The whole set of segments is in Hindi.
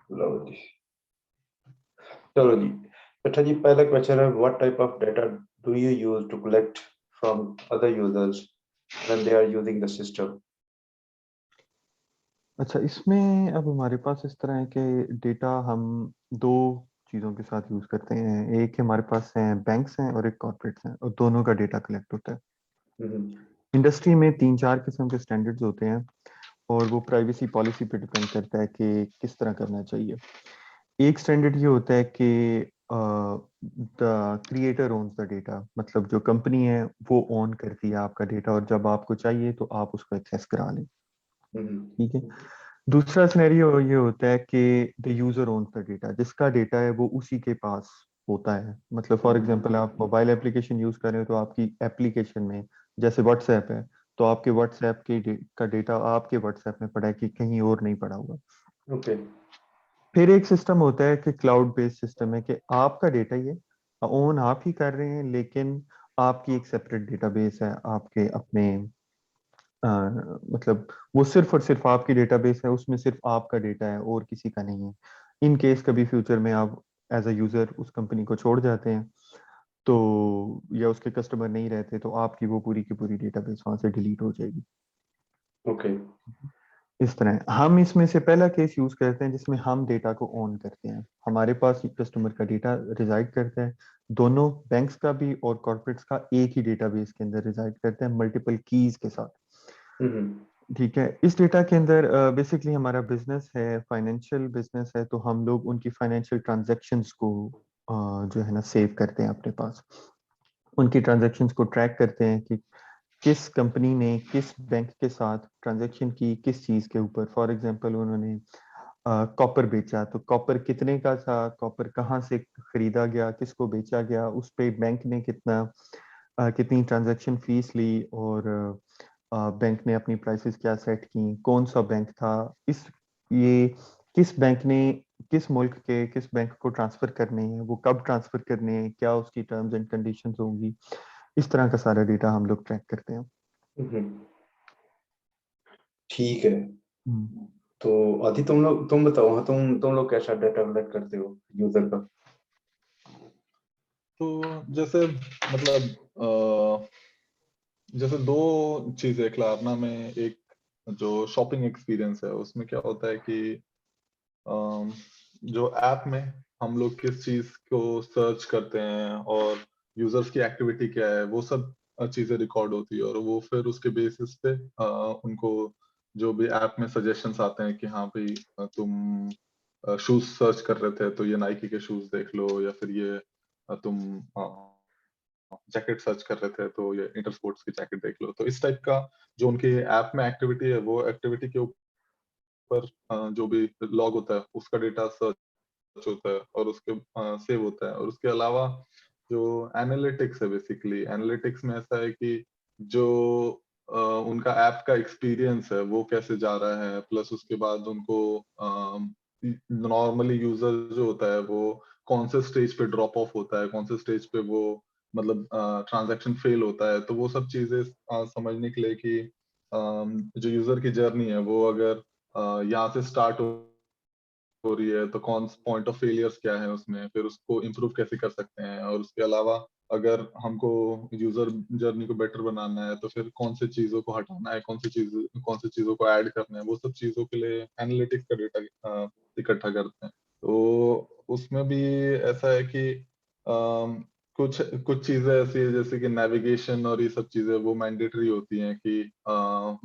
लो जी, चलो जी। अच्छा जी, पहला क्वेश्चन है, what type of data do you use to collect from other users when they are using the system? अच्छा, इसमें अब हमारे पास इस तरह है कि डेटा हम दो चीज़ों के साथ यूज़ करते हैं। एक हमारे पास है बैंक्स हैं और एक कॉर्पोरेट्स हैं, और दोनों का डेटा कलेक्ट होता है। हम्म। इंडस्ट्री में तीन चार किस्म के स्टैंडर्ड्स होते हैं, और वो प्राइवेसी पॉलिसी पे डिपेंड करता है कि किस तरह करना चाहिए। एक स्टैंडर्ड ये होता है कि the creator owns the data, मतलब जो कंपनी है वो ओन करती है आपका डेटा, और जब आपको चाहिए तो आप उसको एक्सेस करा लें। हम्म। ठीक है। दूसरा सिनेरियो ये होता है कि the user owns the data, जिसका डेटा है वो उसी के पास होता है। मतलब फॉर एग्जांपल आप मोबाइल एप्लीकेशन यूज कर रहे हो, तो आपकी एप्लीकेशन में जैसे व्हाट्सएप है, तो आपके व्हाट्सएप का डेटा आपके व्हाट्सएप में पड़ा है, कि कहीं और नहीं पड़ा हुआ। ओके। फिर एक सिस्टम होता है कि क्लाउड बेस्ड सिस्टम है, कि आपका डेटा ये ओन आप ही कर रहे हैं, लेकिन आपकी एक सेपरेट डेटाबेस है आपके अपने, अ, मतलब वो सिर्फ और सिर्फ आपकी डेटाबेस है, उसमें सिर्फ आपका डेटा है और किसी का नहीं है। इन केस कभी फ्यूचर में आप एज अ यूजर उस कंपनी को छोड़ जाते हैं, तो या उसके कस्टमर नहीं रहते, तो आपकी वो पूरी की पूरी डेटाबेस वहां से डिलीट हो जाएगी। ओके। इस तरह हम इसमें से पहला केस यूज करते हैं जिसमें हम डेटा को ओन करते हैं, हमारे पास कस्टमर का डेटा रिजाइड करता है। दोनों बैंक्स का भी और कॉर्पोरेट्स का एक ही डेटाबेस के अंदर रिजाइड करते हैं, मल्टीपल कीज के साथ। हम्म। ठीक है। इस डेटा के अंदर बेसिकली हमारा बिजनेस है, फाइनेंशियल बिजनेस है, तो हम लोग उनकी फाइनेंशियल ट्रांजैक्शंस को जो है ना सेव करते हैं अपने पास। उनकी ट्रांजैक्शंस को ट्रैक करते हैं कि किस कंपनी ने किस बैंक के साथ ट्रांजैक्शन की, किस चीज के ऊपर। फॉर एग्जांपल उन्होंने कॉपर बेचा, तो कॉपर कितने का था, कॉपर कहाँ से खरीदा गया, किसको बेचा गया, उस पे बैंक ने कितनी ट्रांजैक्शन फीस ली, और बैंक ने अपनी प्राइसेस क्या सेट की, कौन सा बैंक था, इस ये किस बैंक ने किस मुल्क के किस बैंक को ट्रांसफर करने हैं, वो कब ट्रांसफर करने हैं, क्या उसकी टर्म्स एंड कंडीशंस होंगी। इस तरह का सारा डेटा हम लोग ट्रैक करते हैं। हम्म। ठीक है। हम्म। तो अभी तुम बताओ, हाँ, तुम लोग कैसा डेटा कलेक्ट करते हो यूजर का? तो जैसे मतलब जैसे दो चीजें क्लारना में, एक जो शॉपिंग एक्सपीरियंस है उसमें क्या होता है कि अम, जो ऐप में हम लोग किस चीज को सर्च करते हैं और यूजर्स की एक्टिविटी क्या है, वो सब चीजें रिकॉर्ड होती है, और वो फिर उसके बेसिस पे उनको जो भी ऐप में सजेशंस आते हैं कि हाँ भाई तुम शूज सर्च कर रहे थे तो ये नाइकी के शूज देख लो, या फिर ये तुम जैकेट सर्च कर रहे थे तो ये इंटर स्पोर्ट्स की जैकेट देख लो। तो इस टाइप का जो उनके ऐप में एक्टिविटी है, वो एक्टिविटी के ऊपर जो भी लॉग होता है उसका डेटा सर्च होता है और उसके सेव होता है। और उसके अलावा जो एनालिटिक्स है, बेसिकली एनालिटिक्स में ऐसा है कि जो उनका ऐप का एक्सपीरियंस है वो कैसे जा रहा है, प्लस उसके बाद उनको नॉर्मली यूजर जो होता है वो कौन से स्टेज पे ड्रॉप ऑफ होता है, कौन से स्टेज पे वो मतलब ट्रांजैक्शन फेल होता है। तो वो सब चीजें समझने के लिए कि जो यूजर की जर्नी है वो अगर यहाँ से स्टार्ट हो रही है तो कौन पॉइंट ऑफ फेलियर्स क्या है उसमें, फिर उसको इम्प्रूव कैसे कर सकते हैं। और उसके अलावा अगर हमको यूजर जर्नी को बेटर बनाना है तो फिर कौन से चीजों को हटाना है, कौन सी चीजों को ऐड करना है, वो सब चीजों के लिए एनालिटिक्स का डेटा इकट्ठा करते हैं। तो उसमें भी ऐसा है कि अम, कुछ कुछ चीजें ऐसी है जैसे कि नेविगेशन और ये सब चीजें वो मैंडेटरी होती हैं कि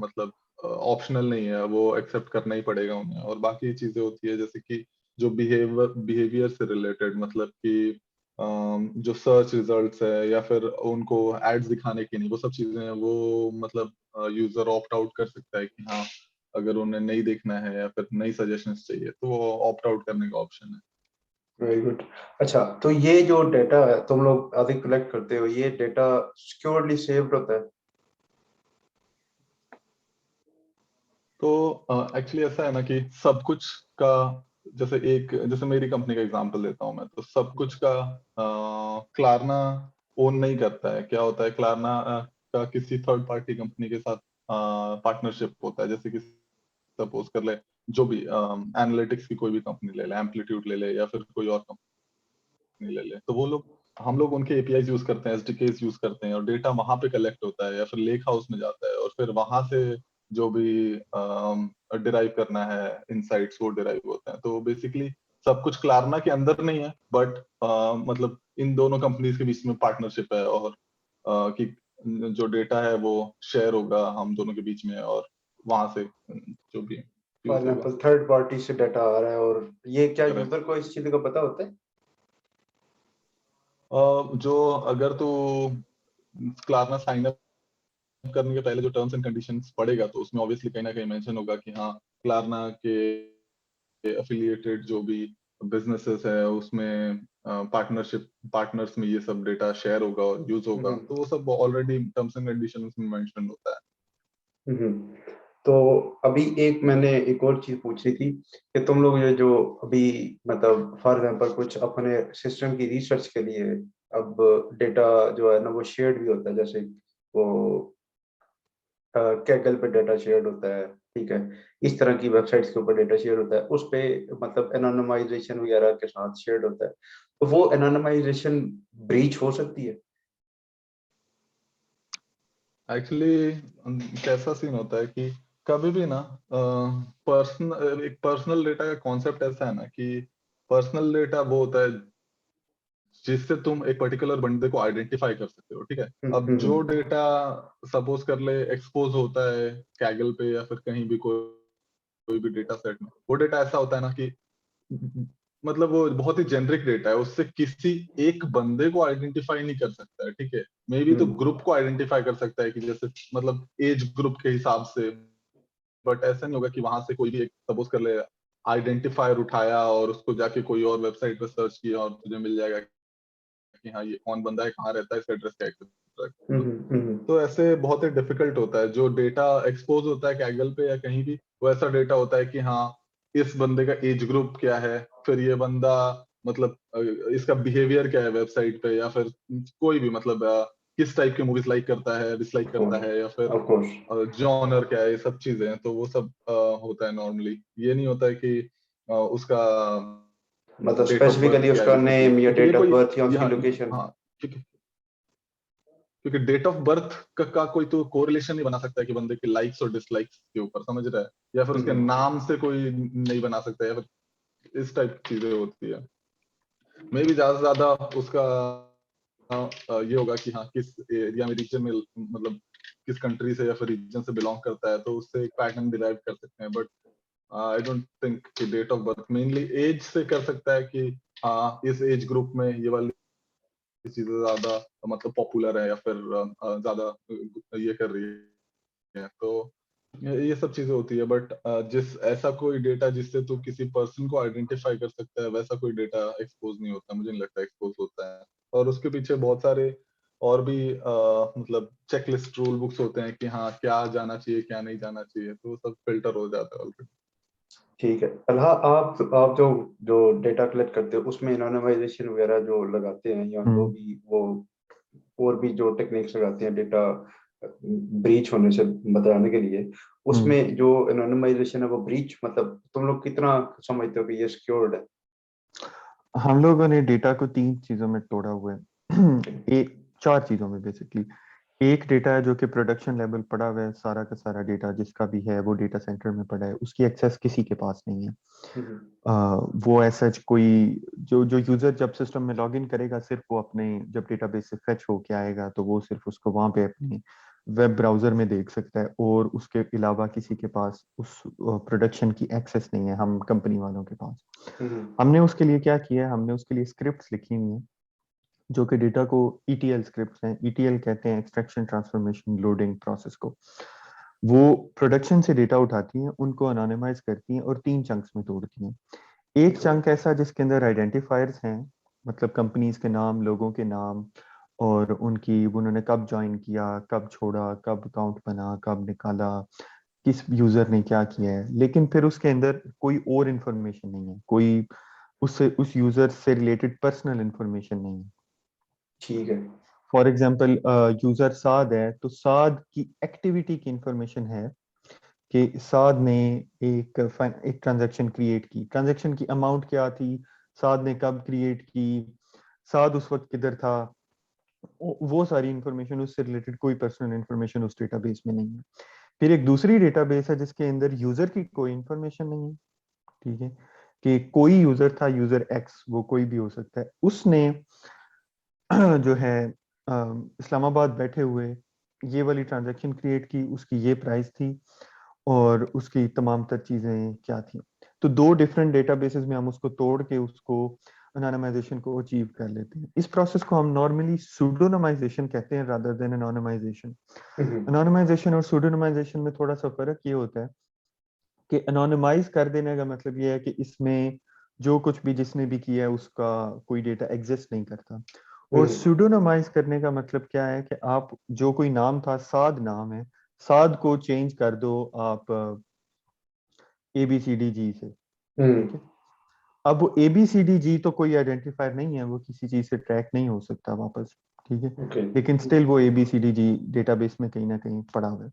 मतलब ऑप्शनल नहीं है, वो एक्सेप्ट करना ही पड़ेगा उन्हें। और बाकी चीजें होती है जैसे कि जो बिहेवियर से रिलेटेड, मतलब कि जो सर्च रिजल्ट्स है या फिर उनको एड्स दिखाने की नहीं, वो सब चीजें हैं वो मतलब यूजर ऑप्ट आउट कर सकता है कि हाँ अगर उन्हें नहीं देखना है या फिर नई सजेशंस चाहिए तो वो ऑप्ट आउट करने का ऑप्शन है। Very good. अच्छा, तो ये जो डेटा है तुम लोग अधिक कलेक्ट करते हो, ये डेटा सिक्योरली सेव्ड होता है? तो एक्चुअली ऐसा है ना कि सब कुछ का, जैसे मेरी कंपनी का एग्जांपल देता हूँ मैं, तो सब कुछ का क्लारना ओन नहीं करता है। क्या होता है, क्लारना का किसी थर्ड पार्टी कंपनी के साथ पार्टनरशिप होता है। जैसे कि सपोज कर ले जो भी एनालिटिक्स की कोई भी कंपनी ले ले, एम्पलीट्यूड ले ले या फिर कोई और कंपनी ले ले, तो वो लोग हम लोग उनके एपीआई यूज करते हैं, एसडीकेस यूज करते हैं और डेटा वहां पे कलेक्ट होता है या फिर लेक हाउस में जाता है और फिर वहां से जो भी डिराइव करना है इनसाइट्स वो डिराइव होते हैं। तो बेसिकली सब कुछ क्लारना के अंदर नहीं है, बट मतलब इन दोनों कंपनीज के बीच में पार्टनरशिप है और कि जो डेटा है वो शेयर होगा हम दोनों के बीच में और वहां से जो भी फॉर यूज होगा। एग्जाम्पल थर्ड पार्टी से डाटा आ रहा है और ये क्या Correct. यूजर को इस चीज का पता होता है? जो अगर तू क्लारना साइन अप करने के पहले जो टर्म्स एंड कंडीशंस पढ़ेगा तो उसमें ऑब्वियसली कहीं ना कहीं मेंशन होगा कि हाँ क्लारना के एफिलिएटेड जो भी बिजनेसेस है उसमें पार्टनर्स में ये सब डेटा शेयर होगा और यूज होगा, तो वो सब ऑलरेडी टर्म्स एंड कंडीशंस में मेंशन होता है। तो अभी मैंने एक और चीज पूछी थी कि तुम लोग ये जो अभी मतलब फॉर एग्जांपल कुछ अपने सिस्टम की रिसर्च के लिए अब डेटा जो है ना वो शेयर्ड भी होता है, जैसे वो कैगल पे डेटा शेयर होता है, ठीक है, इस तरह की वेबसाइट्स के ऊपर डेटा शेयर होता है, उस पे मतलब एनोनिमाइजेशन वगैरह के साथ शेयर होता है, तो वो एनोनिमाइजेशन ब्रीच हो सकती है? एक्चुअली कैसा सीन होता है कि कभी भी ना एक पर्सनल डेटा का कॉन्सेप्ट ऐसा है ना कि पर्सनल डेटा वो होता है जिससे तुम एक पर्टिकुलर बंदे को आइडेंटिफाई कर सकते हो, ठीक है। अब जो डेटा सपोज कर ले एक्सपोज होता है कैगल पे या फिर कहीं भी कोई भी डेटा सेट में, वो डेटा ऐसा होता है ना कि मतलब वो बहुत ही जेनरिक डेटा है, उससे किसी एक बंदे को आइडेंटिफाई नहीं कर सकता है, ठीक है। मे बी तो ग्रुप को आइडेंटिफाई कर सकता है कि जैसे मतलब एज ग्रुप के हिसाब से, बट ऐसा नहीं होगा कि वहां से कोई भी एक सपोज कर ले आइडेंटिफायर उठाया और उसको जाके कोई और वेबसाइट पर सर्च किया और तुझे मिल जाएगा कि हाँ ये कौन बंदा है, कहाँ रहता है, इसका एड्रेस क्या है। तो ऐसे बहुत ही डिफिकल्ट होता है। जो डेटा एक्सपोज होता है कैगल पे या कहीं भी, वो ऐसा डेटा होता है कि हाँ इस बंदे का एज ग्रुप क्या है, फिर ये बंदा मतलब इसका बिहेवियर क्या है वेबसाइट पे, या फिर कोई भी मतलब किस टाइप की मूवीज लाइक करता है, डिसलाइक करता है, या फिर ऑफ कोर्स। जॉनर क्या है, ये सब चीजें हैं। तो वो सब होता है नॉर्मली। ये नहीं होता है कि उसका मतलब डेट ऑफ बर्थ स्पेसिफिकली क्या है, उसका ये सब चीजें, नेम या क्योंकि ये डेट ऑफ कोई बर्थ या उसकी यहाँ लोकेशन? हाँ क्योंकि क्योंकि डेट ऑफ बर्थ का कोई तो कोरिलेशन नहीं बना सकता है कि बंदे के लाइक्स और डिसलाइक्स के ऊपर, समझ रहा है, या फिर उसके नाम से कोई नहीं बना सकता, या फिर इस टाइप की चीजें होती है। मे भी ज्यादा से ज्यादा उसका ये होगा कि हाँ किस एरिया में, रीजन में, मतलब किस कंट्री से या फिर रीजन से बिलोंग करता है, तो उससे एक पैटर्न डिराइव कर सकते हैं। बट आई डोंट थिंक कि date of birth, mainly age से कर सकता है कि हाँ इस एज ग्रुप में ये वाली चीजें ज्यादा मतलब पॉपुलर है या फिर ज्यादा ये कर रही है। तो ये सब चीजें होती है। बट जिस ऐसा कोई डेटा जिससे तू किसी पर्सन को आइडेंटिफाई कर सकता है, वैसा कोई डेटा एक्सपोज नहीं होता, मुझे नहीं लगता एक्सपोज होता है। और उसके पीछे बहुत सारे और भी मतलब चेकलिस्ट रूल बुक्स होते हैं कि हाँ क्या जाना चाहिए क्या नहीं जाना चाहिए, तो सब फिल्टर हो जाता है ऑलरेडी। ठीक है अल्लाह, आप जो जो डेटा कलेक्ट करते हो उसमें एनोनिमाइजेशन वगैरह जो लगाते हैं या जो भी वो और भी जो टेक्निक्स लगाते हैं डेटा ब्रीच होने से बचाने के लिए, उसमें जो एनोनिमाइजेशन है वो ब्रीच मतलब तुम लोग कितना समझते हो कि ये सिक्योर्ड है? हम लोगों ने डेटा को 3 चीजों में तोड़ा हुआ है। एक 4 चीजों में बेसिकली। एक डेटा है जो कि प्रोडक्शन लेवल पड़ा हुआ है, सारा का सारा डेटा जिसका भी है वो डेटा सेंटर में पड़ा है, उसकी एक्सेस किसी के पास नहीं है। वो ऐसा कोई जो जो यूजर जब सिस्टम में लॉगिन करेगा सिर्फ वो अपने जब डेटाबेस से फेच होके आएगा तो वो सिर्फ उसको वहां पे अपने वेब ब्राउजर में देख सकता है, और उसके अलावा किसी के पास उस प्रोडक्शन की एक्सेस नहीं है, हम कंपनी वालों के पास। हमने उसके लिए क्या किया है, हमने उसके लिए स्क्रिप्ट्स लिखी हुई हैं जो कि डेटा को ETL स्क्रिप्ट्स हैं। ETL कहते हैं एक्सट्रैक्शन ट्रांसफॉर्मेशन लोडिंग प्रोसेस को। वो प्रोडक्शन से डेटा उठाती हैं, उनको एनोनिमाइज करती हैं और 3 चंक्स में तोड़ती हैं। एक चंक ऐसा जिसके अंदर आइडेंटिफायर्स हैं, मतलब कंपनीज के नाम, लोगों के नाम, और उनकी उन्होंने कब ज्वाइन किया, कब छोड़ा, कब अकाउंट बना, कब निकाला, किस यूजर ने क्या किया है। लेकिन फिर उसके अंदर कोई और इंफॉर्मेशन नहीं है, कोई उससे उस यूजर से रिलेटेड पर्सनल इंफॉर्मेशन नहीं है। ठीक है। फॉर एग्जाम्पल यूजर साद है तो साद की एक्टिविटी की इंफॉर्मेशन है कि साद ने एक ट्रांजैक्शन क्रिएट की, ट्रांजैक्शन की अमाउंट क्या थी, साद ने कब क्रिएट की, साद उस वक्त किधर था, वो सारी इंफॉर्मेशन, उससे रिलेटेड कोई पर्सनल इंफॉर्मेशन उस डेटाबेस में नहीं है। फिर एक दूसरी डेटाबेस है जिसके अंदर यूजर की कोई इंफॉर्मेशन नहीं है, ठीक है, कि कोई यूजर था, यूजर एक्स, वो कोई भी हो सकता है, उसने जो है इस्लामाबाद बैठे हुए ये वाली ट्रांजैक्शन क्रिएट की, उसकी ये प्राइस थी और उसकी तमाम तर चीजें क्या थी। तो दो डिफरेंट डेटाबेसेस में हम उसको तोड़ के उसको अनोनिमाइजेशन को अचीव कर लेते हैं। इस प्रोसेस को हम नॉर्मली सूडोनोमाइजेशन कहते हैं रादर देन अनोनिमाइजेशन। अनोनिमाइजेशन और सूडोनोमाइजेशन में थोड़ा सा फर्क ये होता है कि अनोनिमाइज कर देने का मतलब ये है कि इसमें जो कुछ भी जिसने भी किया है उसका कोई डेटा एग्जिस्ट नहीं करता, और सूडोनोमाइज करने का मतलब क्या है कि आप जो कोई नाम था, साद नाम है, साद को चेंज कर दो आप ABCDG से, ठीक है। अब वो ABCDG तो कोई आइडेंटिफायर नहीं है, वो किसी चीज से ट्रैक नहीं हो सकता वापस, ठीक है, ओके। लेकिन स्टिल वो ABCDG डेटाबेस में कहीं ना कहीं पड़ा हुआ है।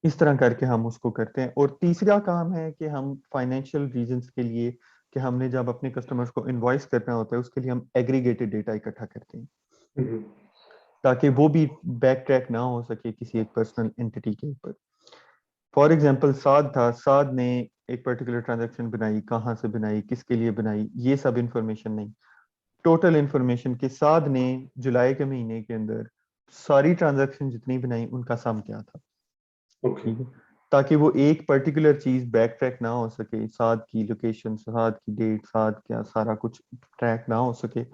इस तरह करके हम उसको करते हैं। और तीसरा काम है कि हम फाइनेंशियल रीजंस के लिए, कि हमने जब अपने कस्टमर्स को इनवॉइस करना होता है उसके लिए हम एग्रीगेटेड डेटा इकट्ठा करते हैं, ताकि वो भी बैक ट्रैक ना हो सके किसी एक पर्सनल एंटिटी के ऊपर। फॉर एग्जांपल साद था, साद ने एक पर्टिकुलर ट्रांजैक्शन बनाई, कहाँ से बनाई, किसके लिए बनाई, ये सब इंफॉर्मेशन नहीं, टोटल इंफॉर्मेशन के साद ने जुलाई के महीने के अंदर सारी ट्रांजैक्शन जितनी बनाई उनका सम क्या था, ओके। ठीक है, ताकि वो एक पर्टिकुलर चीज बैक ट्रैक ना हो सके, साद की लोकेशन, साद की डेट, साद क्या, सारा कुछ ट्रैक ना हो सके,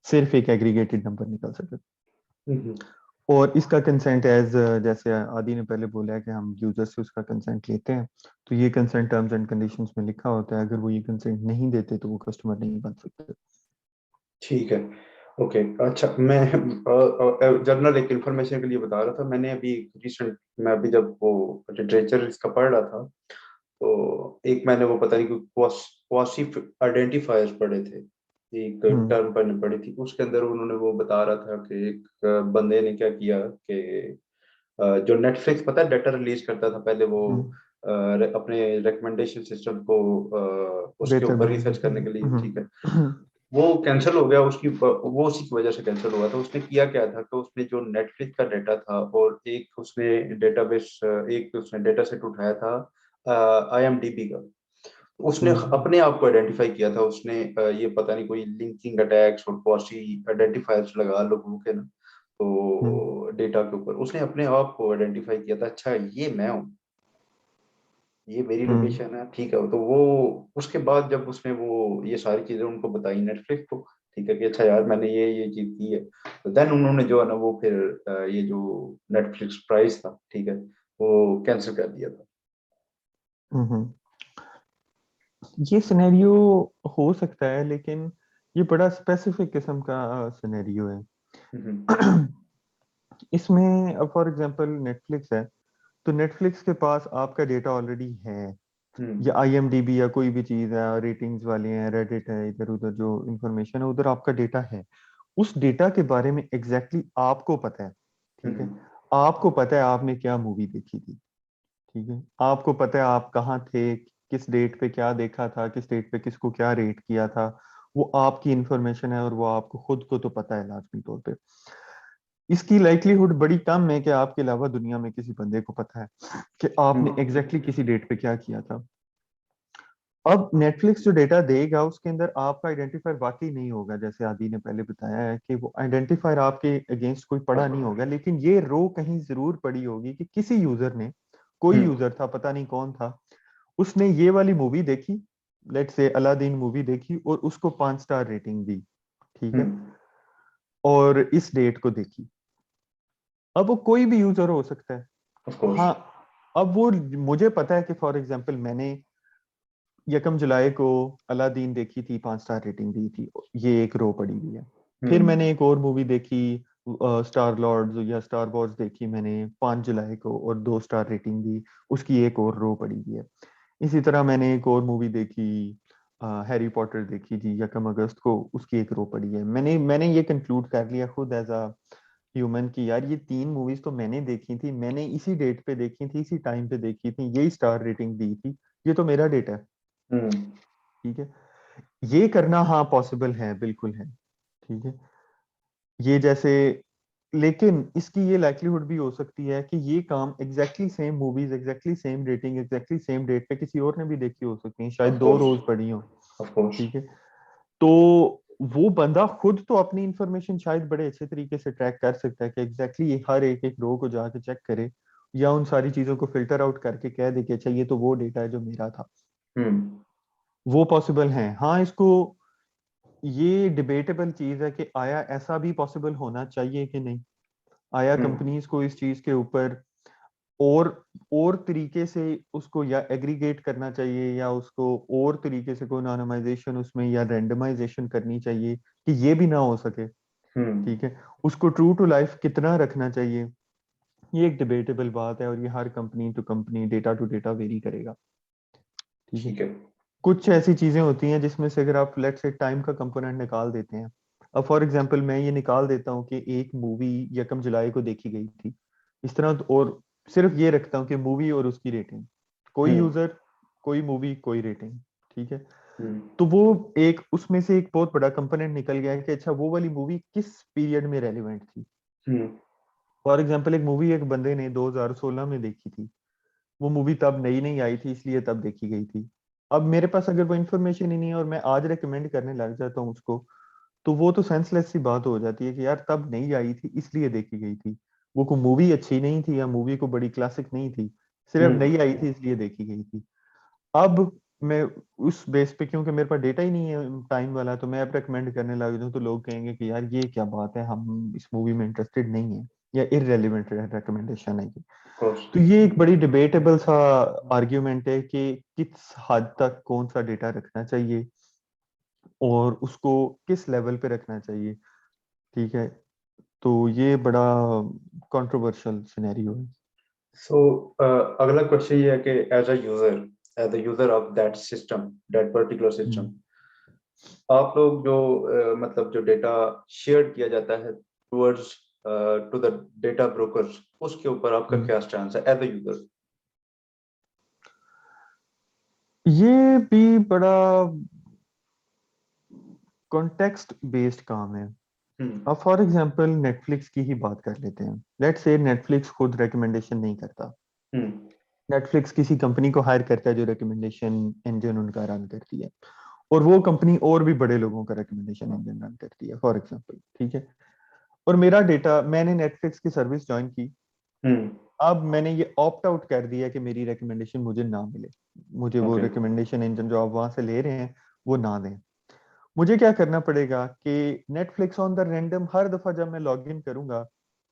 सिर्फ एक एग्रीगेटेड नंबर निकल सके। और इसका कंसेंट एज जैसे आदि ने पहले बोला है कि हम यूजर से उसका कंसेंट लेते हैं, तो ये कंसेंट टर्म्स एंड कंडीशंस में लिखा होता है, अगर वो ये कंसेंट नहीं देते तो वो कस्टमर नहीं बन सकते। ठीक है। ओके। अच्छा, मैं जनरल एक इंफॉर्मेशन के लिए बता रहा था। मैंने अभी रिसेंट, मैं अभी जब वो लिटरेचर इसका पढ़ रहा था, तो एक मैंने वो पता नहीं क्वासी आइडेंटिफायर्स पढ़े थे, एक हम्म टर्म मैंने पढ़ी थी। उसके अंदर उन्होंने वो बता रहा था कि एक बंदे ने क्या किया कि जो नेटफ्लिक्स पता है डाटा रिलीज करता था पहले, वो हम्म अपने रिकमेंडेशन सिस्टम को उसके बेहतर ऊपर बनाने रिसर्च के करने लिए। के लिए, ठीक है, वो कैंसिल हो गया उसकी, वो उसी की वजह से कैंसिल हुआ था। उसने किया क्या था कि उसने जो नेटफ्लिक्स का डाटा था और एक उसने डेटाबेस, एक उसने डेटा सेट उठाया था IMDb का, उसने हम्म अपने आप को आइडेंटिफाई किया था। उसने ये पता नहीं कोई लिंकिंग अटैक्स और पॉसी आइडेंटिफायर्स लगा लोगों के ना, हम्म तो डेटा के ऊपर उसने अपने आप को आइडेंटिफाई किया था, अच्छा ये मैं हूँ, ये मेरी हम्म लोकेशन है, ठीक है। तो वो उसके बाद जब उसने वो ये सारी चीजें उनको बताई नेटफ्लिक्स को, ठीक है, कि अच्छा यार मैंने ये चीज की है, तो देन उन्होंने जो है ना वो फिर ये जो नेटफ्लिक्स प्राइस था, ठीक है, वो कैंसिल कर दिया था। हम्म। ये सिनेरियो हो सकता है, लेकिन ये बड़ा स्पेसिफिक किस्म का सिनेरियो है। हम्म। इसमें अब फॉर एग्जांपल नेटफ्लिक्स है, तो नेटफ्लिक्स के पास आपका डेटा ऑलरेडी है, या हम्म। IMDb या कोई भी चीज है, रेटिंग्स वाले हैं, रेडिट है, इधर उधर जो इंफॉर्मेशन है उधर आपका डेटा है। उस डेटा के बारे में एग्जैक्टली आपको पता है, ठीक है, हम्म। आपको पता है आपने क्या मूवी देखी थी, ठीक है, आपको पता है आप कहाँ थे, किस डेट पे क्या देखा था, किस डेट पे किसको क्या रेट किया था, वो आपकी इंफॉर्मेशन है और वो आपको खुद को तो पता है लाजमी तौर पे। इसकी लाइक्लीहुड बड़ी कम है कि आपके अलावा दुनिया में किसी बंदे को पता है कि आपने एग्जैक्टली किसी डेट पे क्या किया था। अब नेटफ्लिक्स जो डेटा देगा उसके अंदर आपका आइडेंटिफायर वाकई नहीं होगा, जैसे आदि ने पहले बताया है कि वो आइडेंटिफायर आपके अगेंस्ट कोई पड़ा नहीं होगा, लेकिन ये रो कहीं जरूर पड़ी होगी कि किसी यूजर ने, कोई हम्म। यूजर था, पता नहीं कौन था, उसने ये वाली मूवी देखी, लेट्स से अलादीन मूवी देखी और उसको 5 स्टार रेटिंग दी, ठीक है, हम्म। और इस डेट को देखी। अब वो कोई भी यूजर हो सकता है। Of course. हाँ, अब वो, मुझे पता है कि फॉर एग्जाम्पल मैंने 1 जुलाई को अलादीन देखी थी, 5 स्टार रेटिंग दी थी, ये एक रो पड़ी हुई है। फिर मैंने हम्म। एक और मूवी देखी, स्टार लॉर्ड्स या स्टार वॉर्स देखी मैंने 5 जुलाई को और 2 स्टार रेटिंग दी, उसकी एक और रो पड़ी हुई है। इसी तरह मैंने एक और मूवी देखी, हैरी पॉटर देखी थी 1 अगस्त को, उसकी एक रो पड़ी है। मैंने ये कंक्लूड कर लिया खुद एज अ ह्यूमन की, यार ये 3 मूवीज तो मैंने देखी थी, मैंने इसी डेट पे देखी थी, इसी टाइम पे देखी थी, यही स्टार रेटिंग दी थी, ये तो मेरा डेटा है। हम्म ठीक है, ये करना हाँ पॉसिबल है, बिल्कुल है। ठीक है, ये जैसे, लेकिन इसकी ये लाइक्लीहुड भी हो सकती है कि ये काम exactly same movies, exactly same rating, exactly same date पे किसी और ने भी देखी हो सकती है, शायद ऑफ 2 कोर्स रोज पड़ी हो। ऑफ कोर्स ठीक है, तो वो बंदा खुद तो अपनी इंफॉर्मेशन शायद बड़े अच्छे तरीके से ट्रैक कर सकता है कि एग्जैक्टली हर एक एक रो को जाके चेक करे, या उन सारी चीजों को फिल्टर आउट करके कह दे कि अच्छा ये तो वो डेटा है जो मेरा था। हम्म वो पॉसिबल है, हाँ। इसको, ये डिबेटेबल चीज है कि आया ऐसा भी पॉसिबल होना चाहिए कि नहीं, आया हम्म कंपनीज को इस चीज के ऊपर और और तरीके से उसको या एग्रीगेट करना चाहिए, या उसको और तरीके से कोई नॉर्मलाइजेशन उसमें या रैंडमाइजेशन करनी चाहिए कि ये भी ना हो सके। हम्म ठीक है, उसको ट्रू टू लाइफ कितना रखना चाहिए, ये एक डिबेटेबल बात है, और ये हर company to company, data to data vary करेगा। ठीक है, ठीक है। कुछ ऐसी चीजें होती हैं जिसमें से अगर आप लेट से टाइम का कंपोनेंट निकाल देते हैं, अब फॉर एग्जांपल मैं ये निकाल देता हूँ कि एक मूवी यकम जुलाई को देखी गई थी, इस तरह और सिर्फ ये रखता हूँ कि मूवी और उसकी रेटिंग, कोई हम्म यूजर, कोई मूवी, कोई रेटिंग। ठीक है, हम्म तो वो एक उसमें से एक बहुत बड़ा कंपोनेंट निकल गया है कि अच्छा वो वाली मूवी किस पीरियड में रेलिवेंट थी। हम्म फॉर एग्जांपल एक मूवी एक बंदे ने 2016 में देखी थी, वो मूवी तब नई नई आई थी इसलिए तब देखी गई थी। अब मेरे पास अगर वो इन्फॉर्मेशन ही नहीं है और मैं आज रेकमेंड करने लग जाता हूँ उसको, तो वो तो सेंसलेस सी बात हो जाती है कि यार तब नहीं आई थी इसलिए देखी गई थी, वो को मूवी अच्छी नहीं थी या मूवी को बड़ी क्लासिक नहीं थी, सिर्फ हम्म नई आई थी इसलिए देखी गई थी। अब मैं उस बेस पे, क्योंकि मेरे पास डेटा ही नहीं है टाइम वाला, तो मैं अब रेकमेंड करने लग जाऊँ तो लोग कहेंगे कि यार ये क्या बात है, हम इस मूवी में इंटरेस्टेड नहीं है, या इररेलेवेंट रिकमेंडेशन है ये। ऑफ कोर्स तो ये एक बड़ी डिबेटेबल सा आर्ग्यूमेंट है कि किस हद तक कौन सा डेटा रखना चाहिए और उसको किस लेवल पे रखना चाहिए। ठीक है, तो ये बड़ा कंट्रोवर्शियल सिनेरियो है। सो अगला क्वेश्चन ये है कि as a user of that system, that particular system, hmm, आप लोग जो मतलब जो डेटा शेयर किया जाता है towards to the data brokers, उसके ऊपर आपका हम्म। क्या स्टैंड है एज अ यूजर? ये भी बड़ा कॉन्टेक्स्ट बेस्ड काम है। हम्म अब फॉर एग्जांपल नेटफ्लिक्स की ही बात कर लेते हैं, लेट्स से नेटफ्लिक्स खुद रिकमेंडेशन नहीं करता, हम्म नेटफ्लिक्स किसी कंपनी को हायर करता है जो रिकमेंडेशन इंजन उनका रन करती है, और वो कंपनी और भी बड़े लोगों का रिकमेंडेशन इंजन रन करती है फॉर एग्जांपल। ठीक है, और मेरा डेटा, मैंने नेटफ्लिक्स की सर्विस ज्वाइन की, हम्म अब मैंने ये ऑप्ट आउट कर दिया कि मेरी रिकमेंडेशन मुझे ना मिले, मुझे वो ओके रिकमेंडेशन इंजन जो आप वहां से ले रहे हैं वो ना दें। मुझे क्या करना पड़ेगा कि नेटफ्लिक्स ऑन द रैंडम हर दफा जब मैं लॉग इन करूंगा,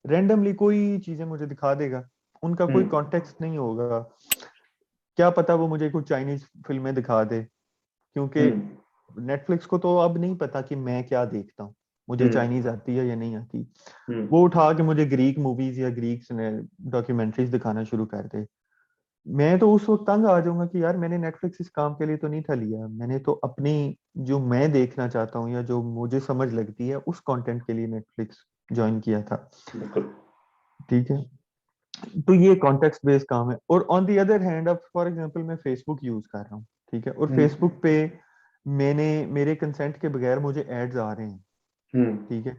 रैंडमली कोई चीजें मुझे दिखा देगा, उनका कोई हम्म कॉन्टेक्स्ट नहीं होगा। क्या पता वो मुझे कुछ चाइनीज फिल्में दिखा दे, क्योंकि हम्म नेटफ्लिक्स को तो अब नहीं पता कि मैं क्या देखता हूँ, मुझे हम्म चाइनीज आती है या नहीं आती। हम्म वो उठा के मुझे ग्रीक मूवीज या ग्रीक डॉक्यूमेंट्रीज दिखाना शुरू कर दे। मैं तो उस वक्त तंग आ जाऊंगा कि यार मैंने नेटफ्लिक्स इस काम के लिए तो नहीं था लिया, मैंने तो अपनी जो मैं देखना चाहता हूँ या जो मुझे समझ लगती है उस कंटेंट के लिए नेटफ्लिक्स ज्वाइन किया था। बिल्कुल ठीक है, तो ये कॉन्टेक्स्ट बेस्ड काम है। और ऑन दी अदर हैंड, अब फॉर एग्जांपल मैं फेसबुक यूज कर रहा हूँ, ठीक है, और हम्म फेसबुक पे मैंने, मेरे कंसेंट के बगैर मुझे एड्स आ रहे हैं। हम्म ठीक है,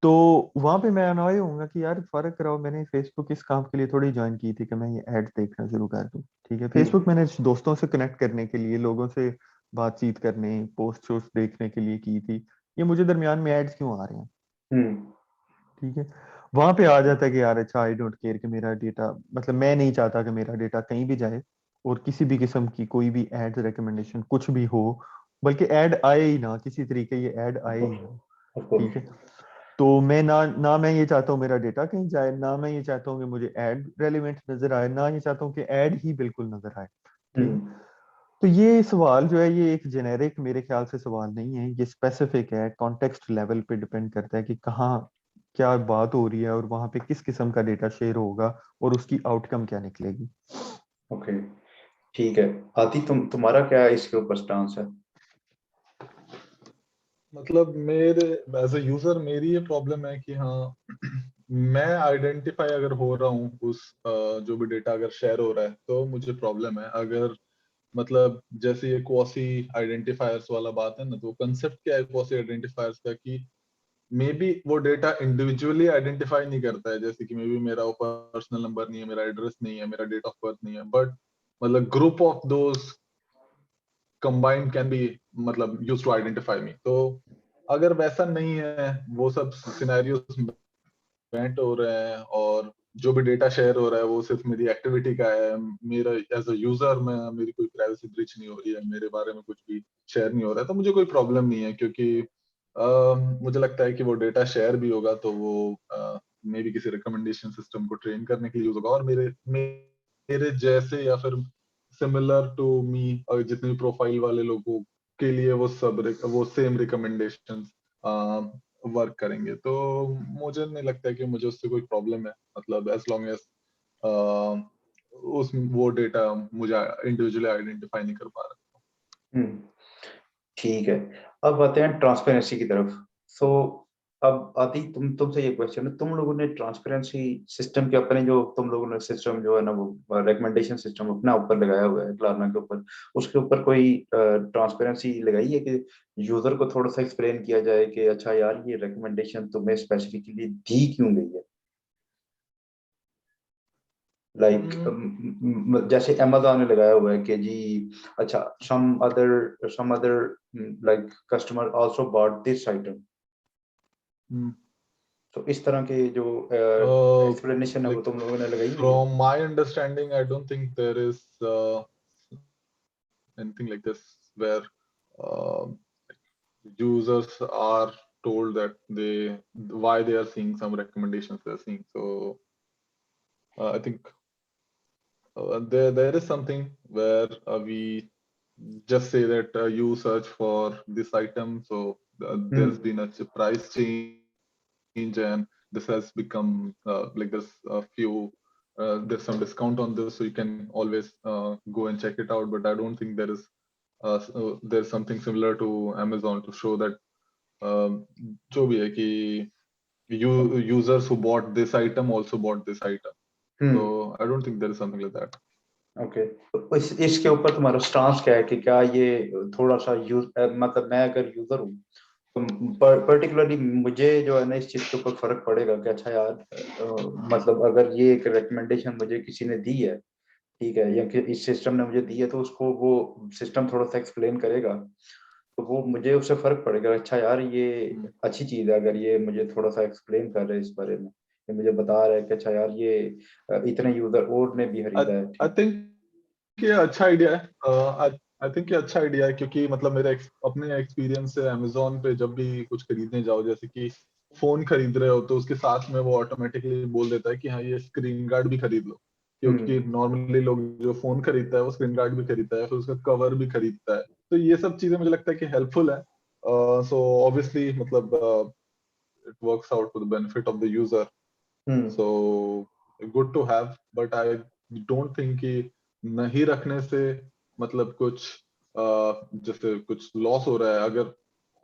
तो वहां पे मैं अनॉय होऊंगा कि यार फर्क कराओ, मैंने फेसबुक इस काम के लिए थोड़ी ज्वाइन की थी कि मैं ये एड्स देखना शुरू कर दूं। ठीक है, फेसबुक हम्म मैंने दोस्तों से कनेक्ट करने के लिए, लोगों से बातचीत करने, पोस्ट शोस्ट देखने के लिए की थी, ये मुझे दरमियान में एड्स क्यों आ रहे हैं। हम्म ठीक है, वहां पे आ जाता है कि यार अच्छा आई डोंट केयर कि मेरा डेटा, मतलब मैं नहीं चाहता कि मेरा डेटा कहीं भी जाए और किसी भी किस्म की कोई भी एड रिकमेंडेशन कुछ भी हो, बल्कि ऐड आए ही ना, किसी तरीके ये ऐड ऑफ आए ही कोर्स ना। ऑफ ठीक कोर्स है, तो मैं ना ना मैं ये चाहता हूँ मेरा डेटा कहीं जाए, ना मैं ये चाहता हूँ कि मुझे ऐड रेलिवेंट नजर आए, ना ये चाहता हूँ कि ऐड ही बिल्कुल नजर आए। ठीक है, हम्म तो ये सवाल जो है ये एक जेनेरिक मेरे ख्याल से सवाल नहीं है, ये स्पेसिफिक है, कॉन्टेक्स्ट लेवल पे डिपेंड करता है कि कहाँ क्या बात हो रही है और वहां पे किस किस्म का डेटा शेयर होगा और उसकी आउटकम क्या निकलेगी। ओके ठीक है। आती तुम्हारा क्या इसके ऊपर स्टांस है? मतलब मेरे एज ए यूजर मेरी ये प्रॉब्लम है कि हाँ मैं आइडेंटिफाई अगर हो रहा हूँ उस जो भी डेटा अगर शेयर हो रहा है तो मुझे प्रॉब्लम है। अगर मतलब जैसे ये क्वासी आइडेंटिफायर्स वाला बात है ना, तो कंसेप्ट क्या है क्वासी आइडेंटिफायर्स का कि मे बी वो डेटा इंडिविजुअली आइडेंटिफाई नहीं करता है, जैसे कि मे बी मेरा पर्सनल नंबर नहीं है, मेरा एड्रेस नहीं है, मेरा डेट ऑफ बर्थ नहीं है, बट मतलब group of those combined can be मतलब यूज टू आइडेंटिफाई मी। तो अगर वैसा नहीं है, वो सब सिनेरियोस वेंट हो रहे हैं और जो भी डेटा शेयर हो रहा है वो सिर्फ मेरी एक्टिविटी का है, मेरा एज अ यूजर में मेरी कोई प्राइवेसी ब्रीच नहीं हो रही है, मेरे बारे में कुछ भी शेयर नहीं हो रहा है, तो मुझे कोई प्रॉब्लम नहीं है। क्योंकि मुझे लगता है कि वो डेटा शेयर भी होगा तो वो मे बी किसी रिकमेंडेशन सिस्टम को ट्रेन करने के लिए यूज होगा, और मेरे जैसे या फिर सिमिलर टू मी और जितने भी प्रोफाइल वाले लोगों के लिए वो सेम रिकमेंडेशन वर्क करेंगे। तो मुझे नहीं लगता कि मुझे उससे कोई प्रॉब्लम है, मतलब एज लॉन्ग एज उस वो डेटा मुझे इंडिविजुअली आइडेंटिफाई नहीं कर पा रहा। हम्म, ठीक है। अब आते हैं ट्रांसपेरेंसी की तरफ। सो अब आती तुमसे ये क्वेश्चन है, तुम लोगों ने ट्रांसपेरेंसी सिस्टम के अपने जो तुम लोगों ने सिस्टम जो है ना वो रिकमेंडेशन सिस्टम अपना ऊपर लगाया हुआ है क्लारना के ऊपर, उसके ऊपर कोई ट्रांसपेरेंसी लगाई है कि यूजर को थोड़ा सा एक्सप्लेन किया जाए कि अच्छा यार ये रिकमेंडेशन तुम्हें स्पेसिफिकली दी क्यों गई है? लाइक जैसे अमेजोन ने लगाया हुआ है कि जी अच्छा some other like customer also bought this item, hmm. तो इस तरह के जो एक्सप्लेनेशन है वो Like तुम लोगों ने लगाई हुई है? from my understanding, I don't think there is anything like this where uh, users are told that they why they are seeing some recommendations they're seeing. So I think there is something where we just say that you search for this item, so there's hmm been a price change, and this has become like there's a few there's some discount on this, so you can always go and check it out. But I don't think there's something similar to Amazon to show that जो भी है कि users who bought this item also bought this item. Hmm So I don't think there is something like that. Okay. तो इसके ऊपर तुम्हारा स्टांस क्या है कि क्या ये थोड़ा सा मतलब मैं अगर यूजर हूँ तो पर्टिकुलरली मुझे जो है ना इस चीज के ऊपर फर्क पड़ेगा कि अच्छा यार मतलब अगर ये एक रिकमेंडेशन मुझे किसी ने दी है, ठीक है, या कि इस सिस्टम ने मुझे दी है, तो उसको वो सिस्टम थोड़ा सा एक्सप्लेन करेगा तो वो मुझे उससे फर्क पड़ेगा, अच्छा यार ये Hmm. अच्छी चीज है अगर ये मुझे थोड़ा सा एक्सप्लेन कर रहे हैं इस बारे में, ये मुझे बता रहा है कि अच्छा यार ये इतने यूजर और ने भी खरीदा है, I ठीक। think ये अच्छा आइडिया है। आई थिंक ये अच्छा आइडिया है, क्योंकि मतलब मेरे अपने एक्सपीरियंस से अमेजोन पे जब भी कुछ खरीदने जाओ, जैसे कि फोन खरीद रहे हो, तो उसके साथ में वो ऑटोमेटिकली बोल देता है कि हाँ ये स्क्रीन गार्ड भी खरीद लो, क्योंकि हम्म नॉर्मली लोग जो फोन खरीदता है वो स्क्रीन गार्ड भी खरीदता है, फिर उसका कवर भी खरीदता है। तो ये सब चीजें मुझे लगता है कि हेल्पफुल है। सो ऑब्वियसली मतलब it works out to the benefit of the user. Hmm so good to have, but I don't think कि नहीं रखने से मतलब कुछ जैसे कुछ लॉस हो रहा है। अगर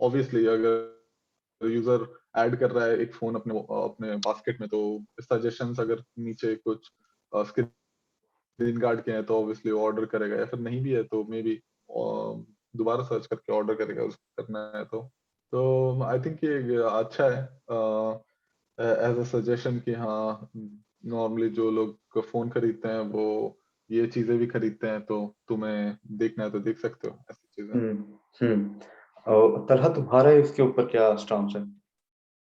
ऑब्वियसली अगर यूजर ऐड कर रहा है एक फोन अपने अपने बास्केट में, तो सजेशंस अगर नीचे कुछ स्क्रीन गार्ड के हैं तो ऑब्वियसली ऑर्डर करेगा, या फिर नहीं भी है तो मे बी दोबारा सर्च करके ऑर्डर करेगा उसको करना है तो आई थिंक ये अच्छा है एज अ सजेशन कि हाँ नॉर्मली जो लोग फोन खरीदते हैं वो ये चीजें भी खरीदते हैं, तो तुम्हें देखना है तो देख सकते हो ऐसी चीजें। और तरह तुम्हारा इसके ऊपर क्या स्टांस है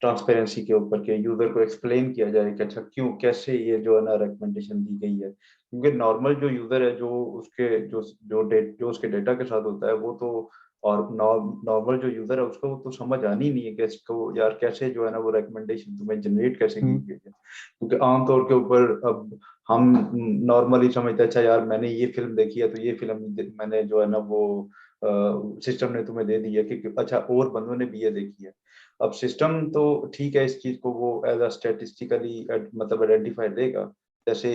ट्रांसपेरेंसी के ऊपर के यूजर को एक्सप्लेन किया जाए कि अच्छा क्यों कैसे ये जो है ना रिकमेंडेशन दी गई है, क्योंकि नॉर्मल जो यूजर है जो उसके जो उसके डेटा के साथ होता है वो तो, और नॉर्मल जो यूजर है उसको तो समझ आनी नहीं है कि इसको यार कैसे जो है ना वो रिकमेंडेशन तुम्हें जनरेट कैसे की हम्म गई है, क्योंकि आमतौर के ऊपर अब हम नॉर्मली समझते हैं अच्छा यार मैंने ये फिल्म देखी है तो ये फिल्म मैंने जो है ना वो सिस्टम ने तुम्हें दे दी है कि अच्छा और बंदों ने भी ये देखी है। अब सिस्टम तो ठीक है इस चीज को वो एज अ स्टैटिस्टिकली मतलब आइडेंटिफाई देगा, जैसे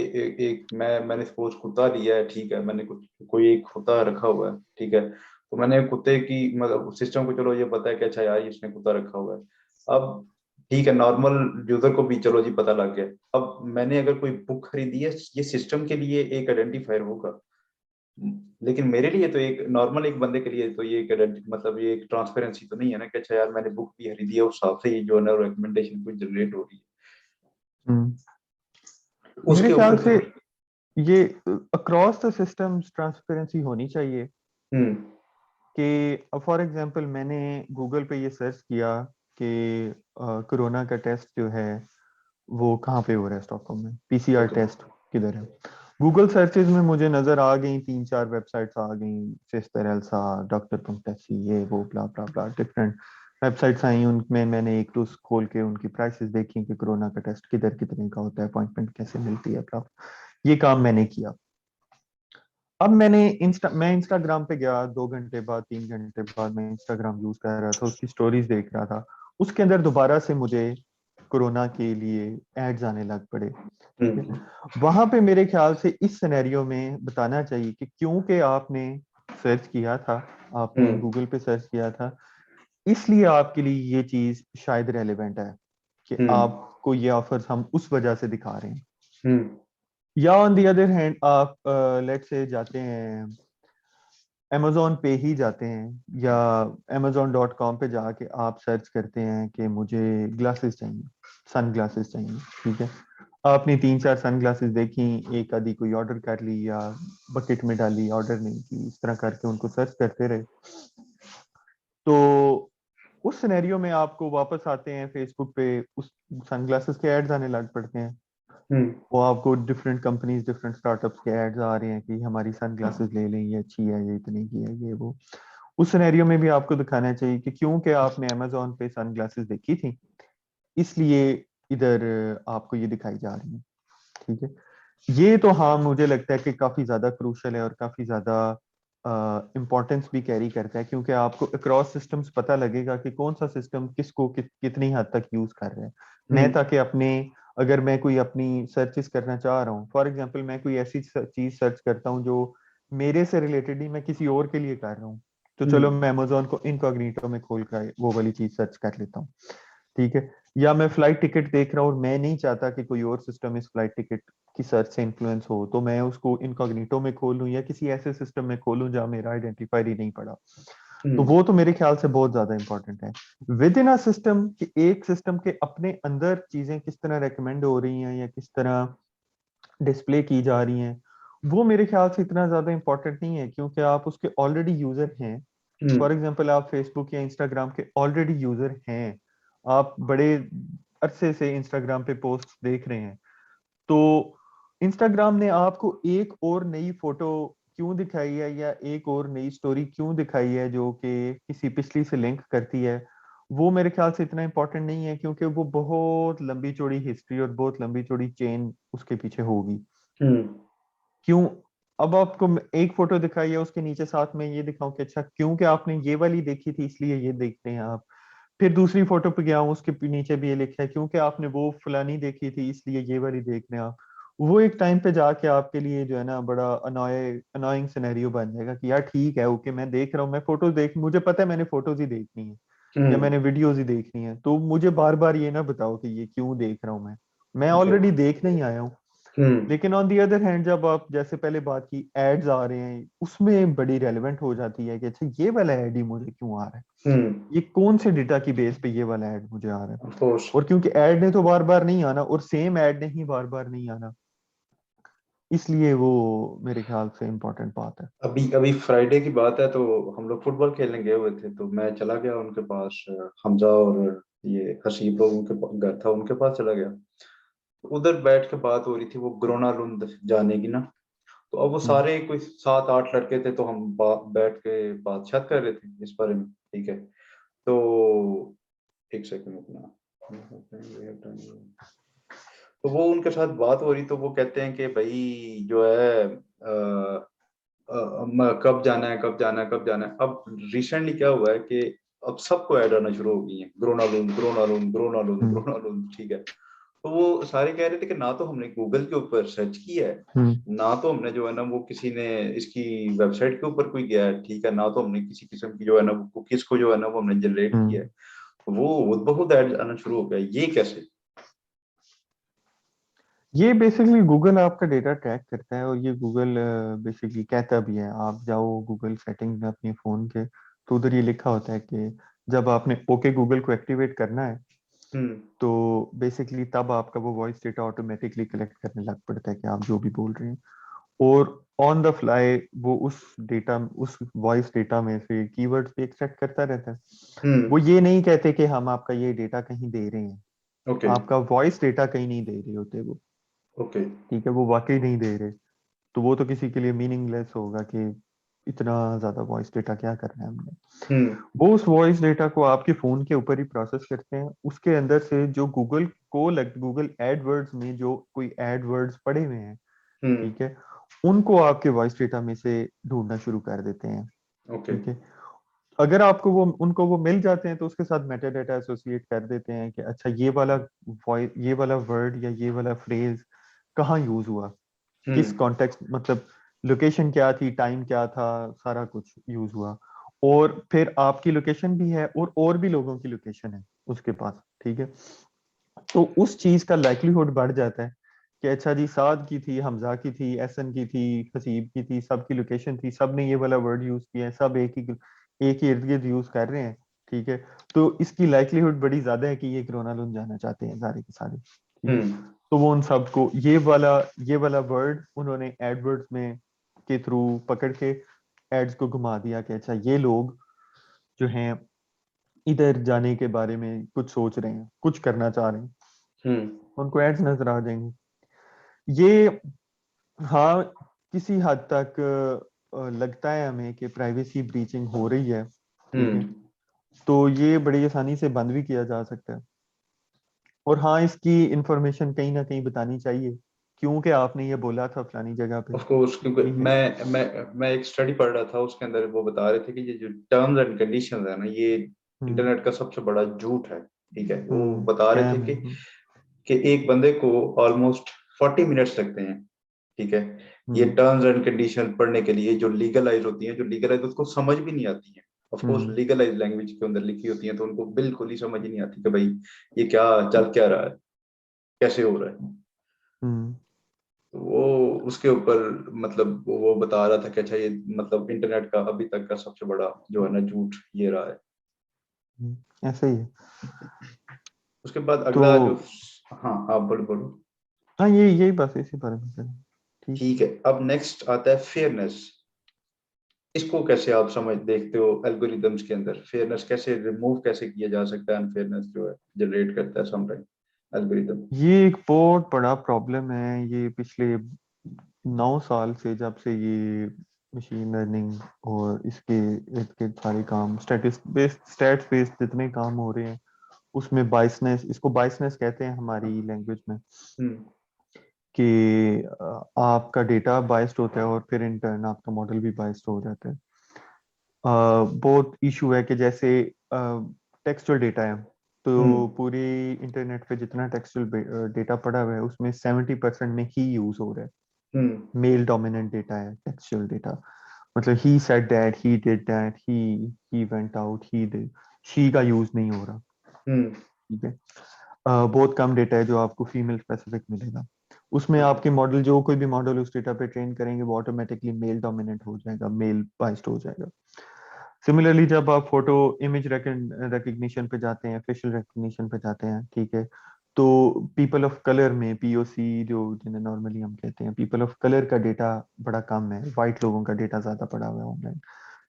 मैंने सपोज कुत्ता लिया है, ठीक है, मैंने कुछ कोई एक कुत्ता रखा हुआ है, ठीक है, तो मैंने कुत्ते की मतलब सिस्टम को चलो ये पता है कि अच्छा यार इसने कुत्ता रखा हुआ है। अब ठीक है, नॉर्मल यूजर को भी चलो जी पता लग गया। अब मैंने अगर कोई बुक खरीदी है, ये सिस्टम के लिए एक आइडेंटिफायर होगा, लेकिन मेरे लिए तो एक नॉर्मल एक बंदे के लिए तो ये एक मतलब ये एक ट्रांसपेरेंसी तो नहीं है ना कि अच्छा यार मैंने बुक भी खरीदी है, उस हिसाब से ही जो है ना रिकमेंडेशन कुछ जनरेट हो रही है मेरे उसके ख्याल ऊपर से तो। ये अक्रॉस द सिस्टम्स ट्रांसपेरेंसी होनी चाहिए हम्म कि फॉर एग्जांपल मैंने गूगल पे ये सर्च किया कि कोरोना का टेस्ट जो है वो कहाँ पे हो रहा है, स्टॉकहोम में पीसीआर ओके। टेस्ट किधर है। गूगल सर्चेज में मुझे नजर आ गई 3-4 वेबसाइट्स आ गई, सिस्टर एल्सा, डॉक्टर पंकसी, ये वो ब्ला ब्ला ब्ला डिफरेंट वेबसाइट्स आई। उनमें मैंने एक तो खोल के उनकी प्राइसेस देखी कि कोरोना का टेस्ट किधर कितने का होता है, अपॉइंटमेंट कैसे मिलती है, ब्ला। ये काम मैंने किया। अब मैं इंस्टाग्राम पे गया, 2 घंटे बाद 3 घंटे बाद मैं इंस्टाग्राम यूज कर रहा था, उसकी स्टोरीज देख रहा था। उसके अंदर दोबारा से मुझे कोरोना के लिए एड्स आने लग पड़े। ठीक है, हम्म वहां पे मेरे ख्याल से इस सिनेरियो में बताना चाहिए कि क्योंकि आपने सर्च किया था, आपने हम्म गूगल पे सर्च किया था, इसलिए आपके लिए ये चीज शायद रेलेवेंट है कि हम्म आपको ये ऑफर्स हम उस वजह से दिखा रहे हैं। हम्म या ऑन दी अदर हैंड आप लेट्स से जाते हैं amazon पे ही जाते हैं या amazon.com पे जाके आप सर्च करते हैं कि मुझे ग्लासेस चाहिए, सन ग्लासेस चाहिए। ठीक है, आपने 3-4 सन ग्लासेस देखी, एक आधी कोई ऑर्डर कर ली या बकेट में डाली, ऑर्डर नहीं की, इस तरह करके उनको सर्च करते रहे। तो उस सिनेरियो में आपको वापस आते हैं फेसबुक पे, उस सनग्लासेस के एड्स आने लग पड़ते हैं। हम्म वो आपको डिफरेंट कंपनीज डिफरेंट स्टार्टअप्स के एड्स आ रहे हैं कि हमारी सनग्लासेस ले लें, ये अच्छी है, ये इतने की है, ये वो। उस सिनेरियो में भी आपको दिखाना चाहिए कि क्योंकि आपने अमेजोन पे सनग्लासेस देखी थी, इसलिए इधर आपको ये दिखाई जा रही है। ठीक है, ये तो हाँ मुझे लगता है कि काफी ज्यादा क्रूशल है और काफी ज्यादा इम्पोर्टेंस भी कैरी करता है, क्योंकि आपको अक्रॉस सिस्टम्स पता लगेगा कि कौन सा सिस्टम किसको कितनी हद तक यूज कर रहा है। मैं हम्म ताकि अपने अगर मैं कोई अपनी सर्चेस करना चाह रहा हूँ, फॉर एग्जांपल मैं कोई ऐसी चीज सर्च करता हूँ जो मेरे से रिलेटेड ही मैं किसी और के लिए कर रहा हूँ, तो चलो हम्म मैं अमेजोन को इनकॉग्निटो में खोल कर वो वाली चीज सर्च कर लेता हूँ। ठीक है, या मैं फ्लाइट टिकट देख रहा हूँ और मैं नहीं चाहता कि कोई और सिस्टम इस फ्लाइट टिकट की सर्च से इन्फ्लुएंस हो, तो मैं उसको इनकॉग्निटो में खोलूं या किसी ऐसे सिस्टम में खोलूं जहां मेरा आइडेंटिफायर ही नहीं पड़ा। तो हम्म वो तो मेरे ख्याल से बहुत ज्यादा इंपॉर्टेंट है विद इन अ सिस्टम कि एक सिस्टम के अपने अंदर चीजें किस तरह रेकमेंड हो रही हैं या किस तरह डिस्प्ले की जा रही हैं। वो मेरे ख्याल से इतना ज्यादा इंपॉर्टेंट नहीं है, क्योंकि आप उसके ऑलरेडी यूजर हैं। फॉर हम्म एग्जाम्पल आप फेसबुक या इंस्टाग्राम के ऑलरेडी यूजर हैं, आप बड़े अरसे से इंस्टाग्राम पे पोस्ट देख रहे हैं, तो इंस्टाग्राम ने आपको एक और नई फोटो क्यों दिखाई है या एक और नई स्टोरी क्यों दिखाई है जो कि किसी पिछली से लिंक करती है, वो मेरे ख्याल से इतना इंपॉर्टेंट नहीं है, क्योंकि वो बहुत लंबी चौड़ी हिस्ट्री और बहुत लंबी चौड़ी चेन उसके पीछे होगी। हम्म क्यों, अब आपको एक फोटो दिखाई है, उसके नीचे साथ में ये दिखाऊं कि अच्छा क्योंकि आपने ये वाली देखी थी इसलिए ये देखते हैं आप। फिर दूसरी फोटो पे गया हूँ, उसके नीचे भी ये लिखा है क्योंकि आपने वो फलानी देखी थी इसलिए ये वाली देख रहे हैं आप। वो एक टाइम पे जाके आपके लिए जो है ना बड़ा अनोइंग सिनेरियो बन जाएगा कि यार ठीक है ओके मैं देख रहा हूँ, मैं फोटोज देख, मुझे पता है मैंने फोटोज ही देखनी है या हम्म मैंने वीडियोज ही देखनी है, तो मुझे बार बार ये ना बताओ कि ये क्यों देख रहा हूँ मैं right, ऑलरेडी देखने ही आया हूँ। लेकिन ऑन दी अदर हैंड जब आप जैसे पहले बात की एड्स आ रहे हैं, उसमें बड़ी रेलेवेंट हो जाती है कि अच्छा ये वाला एड ही मुझे क्यों आ रहा है, हम्म ये कौन से डेटा की बेस पे ये वाला ऐड मुझे आ रहा है। Of course. और क्योंकि ऐड ने तो बार बार नहीं आना और सेम ऐड ने ही बार बार नहीं आना, इसलिए वो मेरे ख्याल से इम्पोर्टेंट बात है। अभी अभी फ्राइडे की बात है, तो हम लोग फुटबॉल खेलने गए हुए थे, तो मैं चला गया उनके पास, हमजा और ये हसीब लोग उनके घर था, उनके पास चला गया। उधर बैठ के बात हो रही थी वो ग्रोना लुंद जाने की ना। तो अब वो हम्म सारे कोई 7-8 लड़के थे, तो हम बैठ के बातचीत कर रहे थे इस बारे में। ठीक है, तो एक सेकंड अपना, तो वो उनके साथ बात हो रही, तो वो कहते हैं कि भाई जो है कब जाना है, कब जाना है, कब जाना है। अब रिसेंटली क्या हुआ है कि अब सबको ऐड आना शुरू हो गई है, ग्रोनालून ग्रोनालून ग्रोनालून हम्म ग्रोनालून। ठीक है, तो वो सारे कह रहे थे कि ना तो हमने गूगल के ऊपर सर्च किया है, हम्म ना तो हमने जो है ना वो किसी ने इसकी वेबसाइट के ऊपर कोई गया है, ठीक है, ना तो हमने किसी किस्म की जो है ना वो कुकीज को जो है ना वो हमने जनरेट किया हम्म है। वो बहुत ऐड आना शुरू हो गया, ये कैसे? ये बेसिकली गूगल आपका डेटा ट्रैक करता है, और ये गूगल बेसिकली कहता भी है। आप जाओ गूगल सेटिंग में अपने फोन के, तो उधर ये लिखा होता है कि जब आपने ओके गूगल को एक्टिवेट करना है, हम्म तो बेसिकली तब आपका वो वॉइस डेटा ऑटोमेटिकली कलेक्ट करने लग पड़ता है कि आप जो भी बोल रहे हैं। और ऑन द फ्लाई वो उस वॉइस डेटा में से कीवर्ड्स भी एक्सट्रैक्ट करता रहता है। हम्म वो ये नहीं कहते कि हम आपका ये डेटा कहीं दे रहे हैं, ओके आपका वॉइस डेटा कहीं नहीं दे रहे होते वो। ओके ठीक है, वो वाकई नहीं दे रहे, तो वो तो किसी के लिए मीनिंगलेस होगा कि इतना ज्यादा वॉइस डेटा क्या करना है हमने। हम्म वो उस वॉइस डेटा को आपके फोन के ऊपर ही प्रोसेस करते हैं, उसके अंदर से जो गूगल एडवर्ड्स में जो कोई एडवर्ड्स पड़े हुए हैं, हम्म ठीक है, उनको आपके वॉइस डेटा में से ढूंढना शुरू कर देते हैं। ओके ठीक है, अगर आपको वो उनको वो मिल जाते हैं, तो उसके साथ मेटा डेटा एसोसिएट कर देते हैं कि अच्छा ये वाला वर्ड या ये वाला फ्रेज कहाँ यूज हुआ, किस हम्म कॉन्टेक्स्ट, मतलब लोकेशन क्या थी, टाइम क्या था, सारा कुछ यूज हुआ। और फिर आपकी लोकेशन भी है, और भी लोगों की लोकेशन है उसके पास। ठीक है, तो उस चीज का लाइक्लीहुड बढ़ जाता है कि अच्छा जी, साद की थी, हमजा की थी, एहसन की थी, हसीब की थी, सबकी लोकेशन थी, सब ने ये वाला वर्ड यूज किया है, सब एक ही इर्द गिर्द यूज कर रहे हैं। ठीक है, तो इसकी लाइक्लीहुड बड़ी ज्यादा है कि ये कोरोना लुन जाना चाहते हैं सारे के सारे। ठीक है, हम्म तो वो उन सबको ये वाला वर्ड उन्होंने एडवर्ड्स में के थ्रू पकड़ के एड्स को घुमा दिया कि अच्छा ये लोग जो हैं इधर जाने के बारे में कुछ सोच रहे हैं, कुछ करना चाह रहे हैं, हम्म उनको एड्स नजर आ जाएंगे। ये, हाँ, किसी हद तक लगता है हमें कि प्राइवेसी ब्रीचिंग हो रही है। ठीक है, हम्म तो ये बड़ी आसानी से बंद भी किया जा सकता है। और हाँ, इसकी इंफॉर्मेशन कहीं ना कहीं बतानी चाहिए, क्योंकि आपने ये बोला था फलानी जगह पे। ऑफ कोर्स, क्योंकि ये है। मैं एक स्टडी पढ़ रहा था, उसके अंदर वो बता रहे थे कि ये जो टर्म्स एंड कंडीशंस है ना, ये हम्म इंटरनेट का सबसे बड़ा झूठ है। ठीक है, वो बता रहे थे स्कैम है। कि एक बंदे को ऑलमोस्ट 40 मिनट्स लगते हैं। ठीक है, ये हम्म टर्म्स एंड कंडीशन पढ़ने के लिए, जो लीगलाइज होती हैं, जो लीगलाइज उसको समझ भी नहीं आती है। Of course hmm legalize language के अंदर लिखी होती है, तो उनको बिल्कुल ही समझ ही नहीं आती कि भाई ये क्या चल क्या रहा है, कैसे हो रहा है। हम्म तो वो उसके ऊपर मतलब वो बता रहा था कि अच्छा, ये मतलब इंटरनेट का अभी तक का सबसे बड़ा जो है ना झूठ ये रहा है। ऐसा ही है। उसके बाद तो अगला जो, हाँ आप बोलो बोलो। हाँ, यही बस इसी बारे में करें। ठीक। ठीक है, अब नेक्स्ट आता है फेयरनेस। इसको कैसे आप समझ देखते हो एल्गोरिदम्स के अंदर? फेयरनेस कैसे रिमूव कैसे किया जा सकता है? अनफेयरनेस जो है जनरेट करता है समटाइम एल्गोरिदम। ये एक बहुत बड़ा प्रॉब्लम है। ये पिछले 9 साल से, जब से ये मशीन लर्निंग और इसके इर्द गिर्द सारे काम स्टैट्स बेस्ड जितने काम हो रहे हैं, उसमें बाइसनेस, इसको बाइसनेस कहते हैं हमारी लैंग्वेज में, हम्म कि आपका डेटा बाइस्ड होता है, और फिर इन टर्न आपका मॉडल भी बाइस्ड हो जाता है। बहुत इशू है कि जैसे टेक्सचुअल डेटा है, तो हम्म पूरी इंटरनेट पे जितना टेक्सचुअल डेटा पड़ा हुआ है, उसमें 70% में ही यूज हो रहा है। हम्म मेल डोमिनेंट डेटा है टेक्सचुअल डेटा, मतलब he said that, he did that, he went out, he did, she का यूज नहीं हो रहा। हम्म ठीक है, बहुत कम डेटा है जो आपको फीमेल स्पेसिफिक मिलेगा। उसमें ओके आपके मॉडल, जो कोई भी मॉडल उस डेटा पे ट्रेन करेंगे, वो ऑटोमेटिकली मेल डोमिनेंट हो जाएगा, मेल बाइस्ड हो जाएगा। सिमिलरली जब आप फोटो इमेज रिकग्निशन पे जाते हैं, फेशियल रिकग्निशन पे जाते हैं, ठीक है, तो पीपल ऑफ कलर में, पीओसी जो जिन्हें नॉर्मली हम कहते हैं, पीपल ऑफ कलर का डेटा बड़ा कम है, वाइट लोगों का डेटा ज्यादा पड़ा हुआ है ऑनलाइन।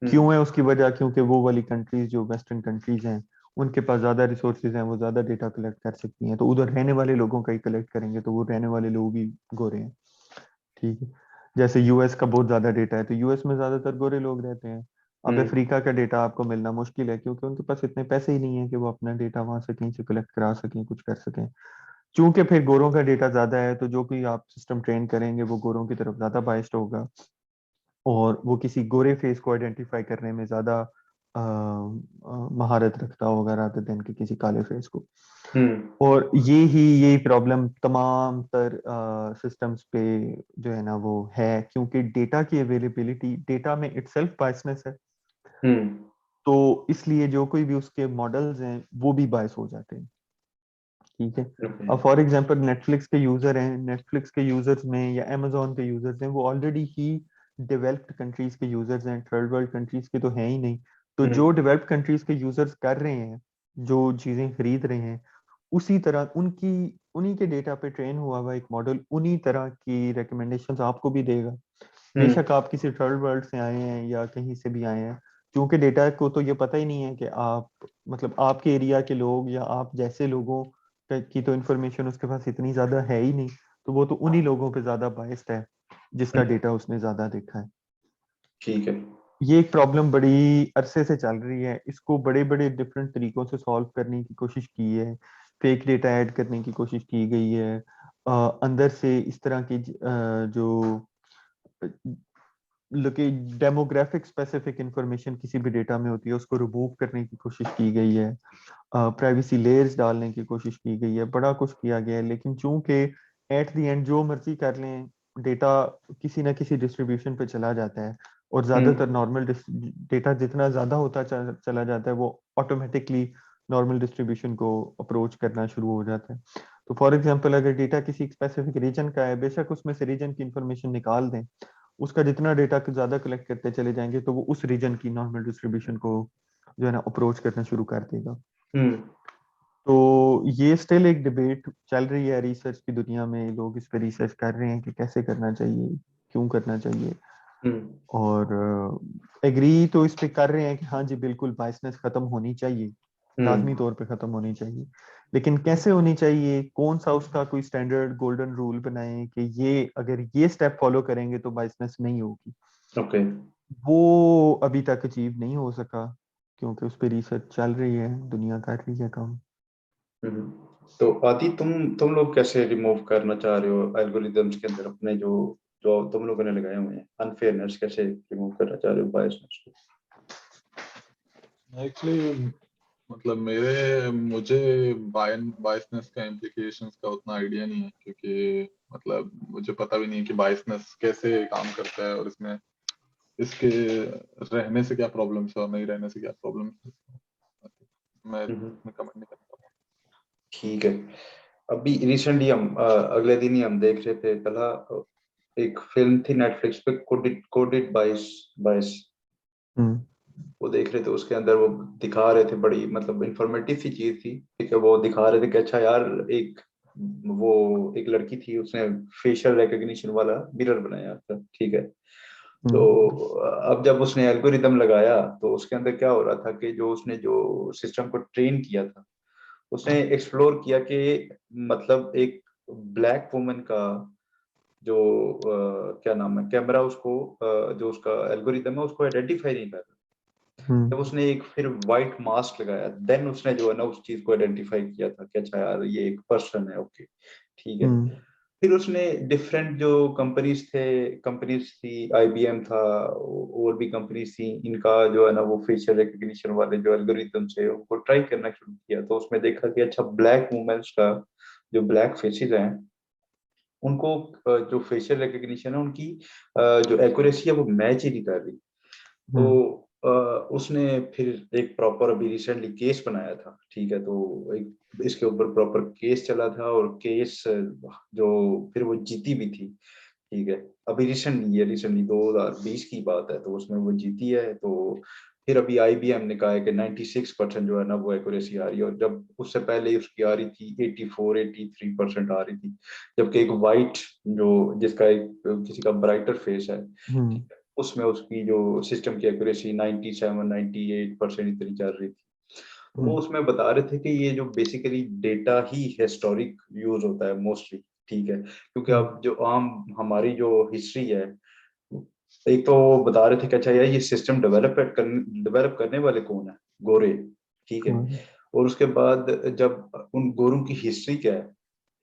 क्यों हम्म है उसकी वजह? क्योंकि वो वाली कंट्रीज जो वेस्टर्न कंट्रीज हैं, उनके पास ज्यादा रिसोर्सेज हैं, वो ज्यादा डेटा कलेक्ट कर सकती हैं, तो उधर रहने वाले लोगों का ही कलेक्ट करेंगे, तो वो रहने वाले लोग ही गोरे हैं। ठीक है, जैसे यूएस का बहुत ज्यादा डेटा है, तो यूएस में ज्यादातर गोरे लोग रहते हैं। अब हम्म अफ्रीका का डेटा आपको मिलना मुश्किल है, क्योंकि उनके पास इतने पैसे ही नहीं है कि वो अपना डेटा वहां से कहीं से कलेक्ट करा सकें, कुछ कर सकें। चूंकि फिर गोरों का डेटा ज्यादा है, तो जो कोई आप सिस्टम ट्रेन करेंगे, वो गोरों की तरफ ज्यादा बाइस्ड होगा, और वो किसी गोरे फेस को आइडेंटिफाई करने में ज्यादा महारत रखता होगा, रादर देन कि किसी काले फेस को। हम्म और ये प्रॉब्लम तमाम तर सिस्टम्स पे जो है ना वो है, क्योंकि डेटा की अवेलेबिलिटी, डेटा में इटसेल्फ बायसनेस है। हम्म तो इसलिए जो कोई भी उसके मॉडल्स हैं वो भी बायस हो जाते हैं। ठीक है। ओके। अब फॉर एग्जांपल नेटफ्लिक्स के यूजर हैं, नेटफ्लिक्स के यूजर्स में या अमेजोन के यूजर्स हैं, वो ऑलरेडी ही डेवलप्ड कंट्रीज के यूजर्स हैं, थर्ड वर्ल्ड कंट्रीज के तो हैं ही नहीं। तो जो डेवलप्ड कंट्रीज के यूजर्स कर रहे हैं, जो चीजें खरीद रहे हैं, उसी तरह उनकी उन्हीं के डेटा पे ट्रेन हुआ हुआ एक मॉडल उन्हीं तरह की रिकमेंडेशंस आपको भी देगा। बेशक आप किसी थर्ड वर्ल्ड से आए हैं या कहीं से भी आए हैं, क्योंकि डेटा को तो ये पता ही नहीं है कि आप, मतलब आपके एरिया के लोग या आप जैसे लोगों की तो इन्फॉर्मेशन उसके पास इतनी ज्यादा है ही नहीं, तो वो तो उन्हीं लोगों पे ज्यादा बाइस्ड है जिसका डेटा उसने ज्यादा देखा है। ठीक है। ये एक प्रॉब्लम बड़ी अरसे से चल रही है, इसको बड़े बड़े डिफरेंट तरीकों से सॉल्व करने की कोशिश की है, फेक डेटा ऐड करने की कोशिश की गई है, अंदर से इस तरह की जो लुके डेमोग्राफिक स्पेसिफिक इंफॉर्मेशन किसी भी डेटा में होती है उसको रिमूव करने की कोशिश की गई है, प्राइवेसी लेयर्स डालने की कोशिश की गई है, बड़ा कुछ किया गया है। लेकिन चूंकि एट द एंड जो मर्जी कर लें, डेटा किसी ना किसी डिस्ट्रीब्यूशन पे चला जाता है, और ज्यादातर नॉर्मल डेटा जितना ज्यादा होता चला जाता है वो ऑटोमेटिकली नॉर्मल डिस्ट्रीब्यूशन को अप्रोच करना शुरू हो जाता है। तो फॉर एग्जांपल अगर डेटा किसी स्पेसिफिक रीजन का है, बेशक उसमें से रीजन की इंफॉर्मेशन निकाल दें, उसका जितना डेटा ज्यादा कलेक्ट करते चले जाएंगे तो वो उस रीजन की नॉर्मल डिस्ट्रीब्यूशन को जो है ना अप्रोच करना शुरू कर देगा। तो ये स्टिल एक डिबेट चल रही है रिसर्च की दुनिया में, लोग इस पे रिसर्च कर रहे हैं कि कैसे करना चाहिए, क्यों करना चाहिए, और एग्री तो इस पे कर रहे हैं कि हाँ जी बिल्कुल बायसनेस खत्म होनी चाहिए, लाजमी तौर पे खत्म होनी चाहिए। लेकिन कैसे होनी चाहिए, कौन सा उसका कोई स्टैंडर्ड गोल्डन रूल बनाए कि ये अगर ये स्टेप फॉलो करेंगे तो बायसनेस नहीं होगी, ओके। वो अभी तक अचीव नहीं हो सका, क्योंकि उस पर रिसर्च चल रही है, दुनिया कर रही है काम। तो आदि तुम लोग कैसे रिमूव करना चाह रहे हो एल्गोरिदम्स के अंदर अपने जो जो तुम लोगों ने लगाए हुए हैं अनफेयरनेस, कैसे रिमूव करना चाह रहे हो बायसनेस को? एक्चुअली मतलब मुझे बायसनेस का इम्प्लीकेशंस का उतना आइडिया नहीं है, क्योंकि मतलब मुझे पता भी नहीं है कि बायसनेस कैसे काम करता है और इसमें इसके रहने से क्या प्रॉब्लम्स है और नहीं रहने से क्या प्रॉब्लम्स है। मैं कमेंट नहीं करता। ठीक है। अभी रिसेंटली हम अगले दिन ही हम देख रहे थे, कल एक फिल्म थी नेटफ्लिक्स पे, कोडेड बाइस बाइस, वो देख रहे थे। उसके अंदर वो दिखा रहे थे, बड़ी मतलब इंफॉर्मेटिव सी चीज थी। ठीक है, वो दिखा रहे थे कि अच्छा यार, एक लड़की थी, उसने फेशियल रिकग्निशन वाला मिरर बनाया था। ठीक है। तो अब जब उसने एल्गोरिदम लगाया तो उसके अंदर क्या हो रहा था कि जो उसने जो सिस्टम को ट्रेन किया था, उसने एक्सप्लोर किया कि मतलब एक ब्लैक वुमन का जो क्या नाम है, कैमरा उसको जो उसका एल्गोरिदम है उसको आइडेंटिफाई नहीं कर रहा। जब उसने एक फिर व्हाइट मास्क लगाया, देन उसने जो है ना उस चीज को आइडेंटिफाई किया था कि अच्छा यार ये एक पर्सन है। ओके, ठीक है। फिर उसने डिफरेंट जो कंपनीज थी, आईबीएम था, और भी कंपनीज थी, इनका जो है ना वो फेशियल रिकग्निशन वाले जो एल्गोरिथम्स है उनको ट्राई करना शुरू किया। तो उसमें देखा कि अच्छा ब्लैक वुमेन्स का जो ब्लैक फेसेस हैं उनको जो फेशियल रिकग्निशन है उनकी जो एक्यूरेसी है वो मैच ही नहीं कर रही। तो उसने फिर एक प्रॉपर अभी रिसेंटली केस बनाया था। ठीक है, तो एक इसके ऊपर प्रॉपर केस चला था, और केस जो फिर वो जीती भी थी। ठीक है, अभी रिसेंटली 2020 की बात है, तो उसमें वो जीती है। तो फिर अभी आईबीएम ने कहा है कि 96% जो है ना वो एक्यूरेसी आ रही है, और जब उससे पहले उसकी आ रही थी 83% आ रही थी। जबकि एक वाइट जो जिसका एक किसी का ब्राइटर फेस है, उसमें उसकी जो सिस्टम की एक्यूरेसी 97-98% इतनी चल रही थी। तो वो उसमें बता रहे थे कि ये जो बेसिकली डेटा ही हिस्टोरिक यूज होता है मोस्टली। ठीक है, क्योंकि अब जो आम हमारी जो हिस्ट्री है, एक तो वो बता रहे थे कि अच्छा यार ये सिस्टम डेवलप करने वाले कौन है, गोरे। ठीक है, और उसके बाद जब उन गोरों की हिस्ट्री क्या है,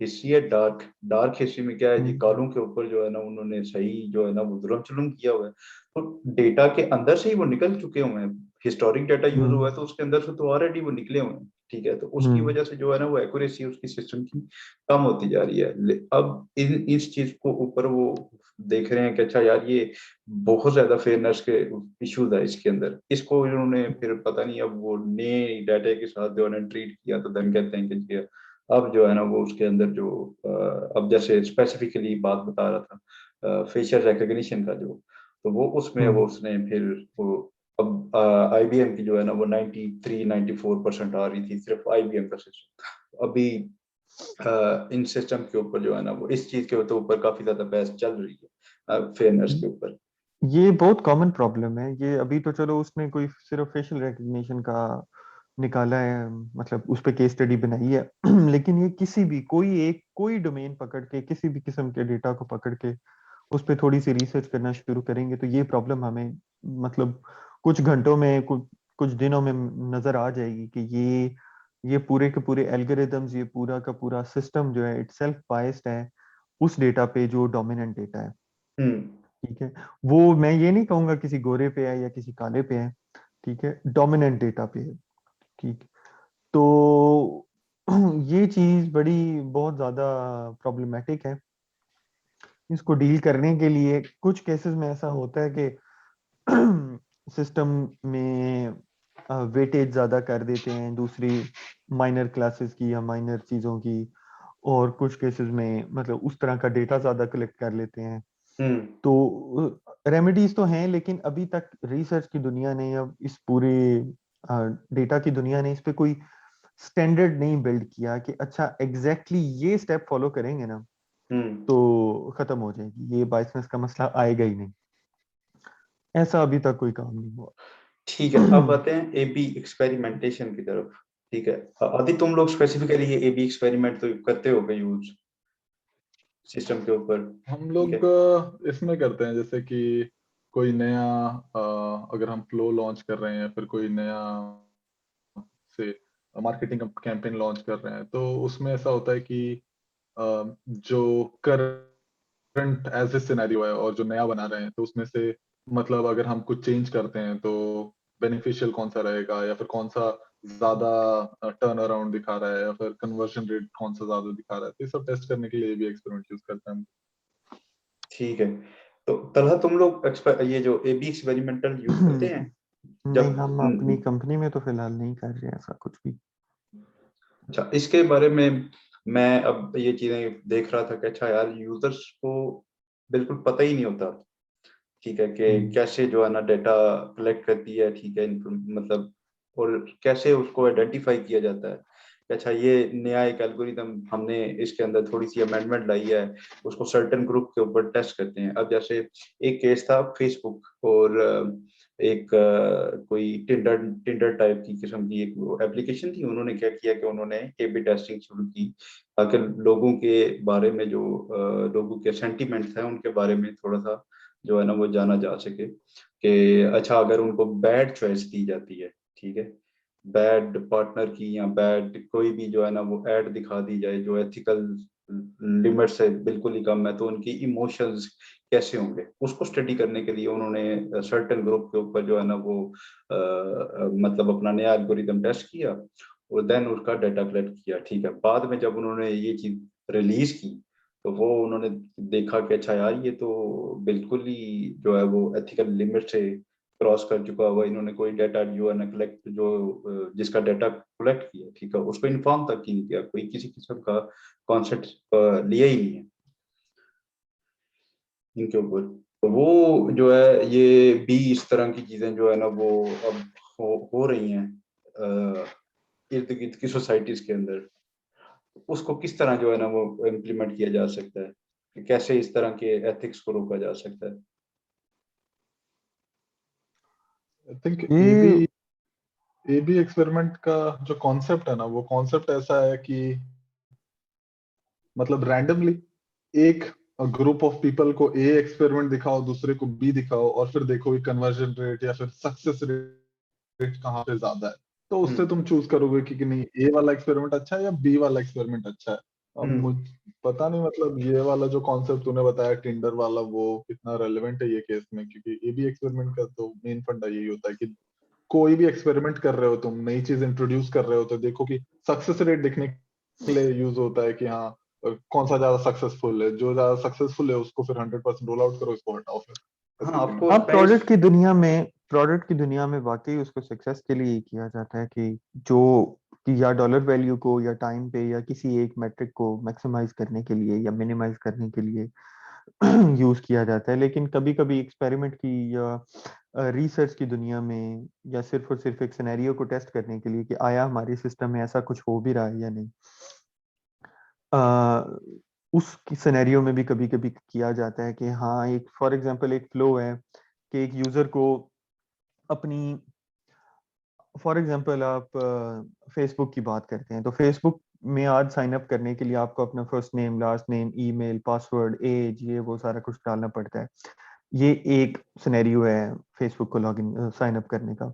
हिस्ट्री है डार्क। डार्क हिस्ट्री में क्या है जी, कालों के ऊपर जो है ना उन्होंने सही जो है ना वो जुल्म चुल्म किया हुआ है। तो डेटा के अंदर से ही वो निकल चुके हुए हैं हिस्टोरिक डाटा यूज हम्म हुआ है तो उसके अंदर से तो ऑलरेडी वो निकले हुए हैं, ठीक है, तो उसकी वजह से जो है ना वो एक्यूरेसी उसकी सिस्टम की कम होती जा रही है। अब इस चीज को ऊपर वो देख रहे हैं कि अच्छा यार ये बहुत ज्यादा फेयरनेस के इश्यूज है इसके अंदर, इसको इन्होंने फिर पता नहीं अब वो नए डाटा के साथ जो है ना ट्रीट किया, तो देन कहते हैं कि जी अब जो है ना वो उसके अंदर जो अब जैसे स्पेसिफिकली बात बता रहा था फेशियल रिकग्निशन का जो, तो वो उसमें वो उसने फिर वो अब आईबीएम की जो है ना वो 93-94% आ रही थी सिर्फ आईबीएम का सिस्टम। अभी इन सिस्टम के ऊपर जो है ना वो इस चीज के ऊपर काफी ज्यादा बहस चल रही है फेयरनेस के ऊपर। ये बहुत कॉमन प्रॉब्लम है ये। अभी तो चलो उसने कोई सिर्फ फेशियल रिकग्निशन का निकाला है, मतलब उस पे केस स्टडी बनाई है लेकिन ये किसी भी कोई डोमेन पकड़ के किसी भी किस्म के डेटा को पकड़ के उस पे थोड़ी सी रिसर्च करना शुरू करेंगे तो ये प्रॉब्लम हमें मतलब कुछ घंटों में कुछ दिनों में नजर आ जाएगी कि ये पूरे के पूरे एल्गोरिदम्स, ये पूरा का पूरा सिस्टम जो है इटसेल्फ बायस्ड है उस डेटा पे जो डोमिनेंट डेटा है। हम्म ठीक है, वो मैं ये नहीं कहूंगा किसी गोरे पे है या किसी काले पे है, ठीक है, डोमिनेंट डेटा पे है। ठीक, तो ये चीज बड़ी बहुत ज्यादा प्रॉब्लमेटिक है। इसको डील करने के लिए कुछ केसेस में ऐसा होता है कि सिस्टम में वेटेज ज्यादा कर देते हैं दूसरी माइनर क्लासेस की या माइनर चीजों की, और कुछ केसेस में मतलब उस तरह का डेटा ज्यादा कलेक्ट कर लेते हैं। हम्म तो रेमेडीज तो हैं लेकिन अभी तक रिसर्च की दुनिया ने या इस पूरे डेटा की दुनिया ने इस पे कोई स्टैंडर्ड नहीं बिल्ड किया कि अच्छा एग्जैक्टली ये स्टेप फॉलो करेंगे ना हम्म तो खत्म हो जाएगी, ये बायसनेस का मसला आएगा ही नहीं। ऐसा अभी तक कोई काम नहीं हुआ। ठीक है, अब आते हैं एबी एक्सपेरिमेंटेशन की तरफ। ठीक है, आदि तुम लोग स्पेसिफिकली ये एबी एक्सपेरिमेंट तो करते हो यूज सिस्टम के ऊपर? हम ठीक है। लोग इसमें करते हैं जैसे कि कोई नया अगर हम फ्लो लॉन्च कर रहे हैं, फिर कोई नया से मार्केटिंग कैंपेन लॉन्च कर रहे हैं, तो उसमें ऐसा होता है कि जो करंट एज ए सिनेरियो है और जो नया बना रहे हैं, तो उसमें से मतलब अगर हम कुछ चेंज करते हैं तो बेनिफिशियल कौन सा रहेगा, या फिर कौन सा ज्यादा टर्न अराउंड दिखा रहा है, या फिर कन्वर्जन रेट कौन सा ज्यादा दिखा रहा है, तो ये सब टेस्ट करने के लिए भी एक्सपेरिमेंट यूज करते हैं हम। ठीक है, तो तलहा तुम लोग ये जो एबी एक्सपेरिमेंटल यूज करते हैं नहीं, जब हम अपनी कंपनी में तो फिलहाल नहीं कर रहे हैं ऐसा कुछ भी। अच्छा, इसके बारे में मैं अब ये चीजें देख रहा था कि अच्छा यार यूजर्स को बिल्कुल पता ही नहीं होता, ठीक है, कि हम्म कैसे जो है ना डेटा कलेक्ट करती है, ठीक है, मतलब और कैसे उसको आइडेंटिफाई किया जाता है कि अच्छा ये नया एक एल्गोरिदम हमने इसके अंदर थोड़ी सी अमेंडमेंट लाई है, उसको सर्टेन ग्रुप के ऊपर टेस्ट करते हैं। अब जैसे एक केस था फेसबुक और एक कोई टिंडर टिंडर टाइप की किस्म की एक एप्लीकेशन थी, उन्होंने क्या किया कि उन्होंने ए बी टेस्टिंग शुरू की ताकि लोगों के बारे में जो लोगों के सेंटिमेंट है उनके बारे में थोड़ा सा जो है ना वो जाना जा सके कि अच्छा अगर उनको बैड चॉइस दी जाती है, ठीक है, बैड पार्टनर की या बैड कोई भी जो है ना वो ऐड दिखा दी जाए जो एथिकल लिमिट से बिल्कुल ही कम है, तो उनकी इमोशंस कैसे होंगे, उसको स्टडी करने के लिए उन्होंने सर्टेन ग्रुप के ऊपर जो है ना वो मतलब अपना नया एल्गोरिदम टेस्ट किया और देन उसका डाटा कलेक्ट किया। ठीक है, बाद में जब उन्होंने ये चीज रिलीज की तो वो उन्होंने देखा कि अच्छा यार ये तो बिल्कुल ही जो है वो एथिकल लिमिट से क्रॉस कर चुका हुआ, इन्होंने कोई डाटा जो है ना कलेक्ट जो जिसका डाटा कलेक्ट किया, ठीक है, उसको इन्फॉर्म तक ही नहीं किया, कोई किसी किस्म का कॉन्सेप्ट लिया ही नहीं है इनके ऊपर। तो वो जो है ये भी इस तरह की चीजें जो है ना वो अब हो रही हैं इर्द गिर्द की सोसाइटीज के अंदर, उसको किस तरह जो है ना वो इम्प्लीमेंट किया जा सकता है, कि कैसे इस तरह के एथिक्स को रोका जा सकता है? आई थिंक एबी ये एबी एक्सपेरिमेंट का जो कॉन्सेप्ट है ना, वो कॉन्सेप्ट ऐसा है कि मतलब रैंडमली एक ग्रुप ऑफ पीपल को ए एक्सपेरिमेंट दिखाओ, दूसरे को बी दिखाओ, और फिर देखो कि कन्वर्जन रेट या फिर सक्सेस रेट कहाँ पे ज्यादा है। तो उससे हम्म तुम चूज करोगे कि नहीं ए वाला एक्सपेरिमेंट अच्छा है या बी वाला एक्सपेरिमेंट अच्छा है। अब हम्म मुझे पता नहीं, मतलब ये वाला जो कॉन्सेप्ट तूने बताया टिंडर वाला, वो कितना रेलेवेंट है ये केस में, क्योंकि ए बी एक्सपेरिमेंट का तो मेन फंडा यही होता है कि कोई भी एक्सपेरिमेंट कर रहे हो, तुम नई चीज इंट्रोड्यूस कर रहे हो, तो देखो कि सक्सेस रेट देखने के लिए यूज होता है कि हाँ कौन सा ज्यादा सक्सेसफुल है। जो ज्यादा सक्सेसफुल है उसको फिर 100% रोल आउट करो, इसको हटाओ फिर हाँ, ऐसे सीन आपको होता अब है। प्रोडक्ट की दुनिया में वाकई उसको सक्सेस के लिए ही किया जाता है कि जो कि या डॉलर वैल्यू को या टाइम पे या किसी एक मेट्रिक को मैक्सिमाइज करने के लिए या मिनिमाइज करने के लिए यूज किया जाता है। लेकिन कभी कभी एक्सपेरिमेंट की या रिसर्च की दुनिया में या सिर्फ और सिर्फ एक सिनेरियो को टेस्ट करने के लिए कि आया हमारे सिस्टम में ऐसा कुछ हो भी रहा है या नहीं, उस सिनेरियो में भी कभी कभी किया जाता है कि हाँ एक फॉर एग्जांपल एक फ्लो है कि एक यूजर को अपनी, फॉर एग्जांपल आप फेसबुक की बात करते हैं तो फेसबुक में आज साइन अप करने के लिए आपको अपना first name, last name, email, password, age, ये वो सारा कुछ डालना पड़ता है। ये एक सिनेरियो है फेसबुक को लॉगिन साइन अप करने का।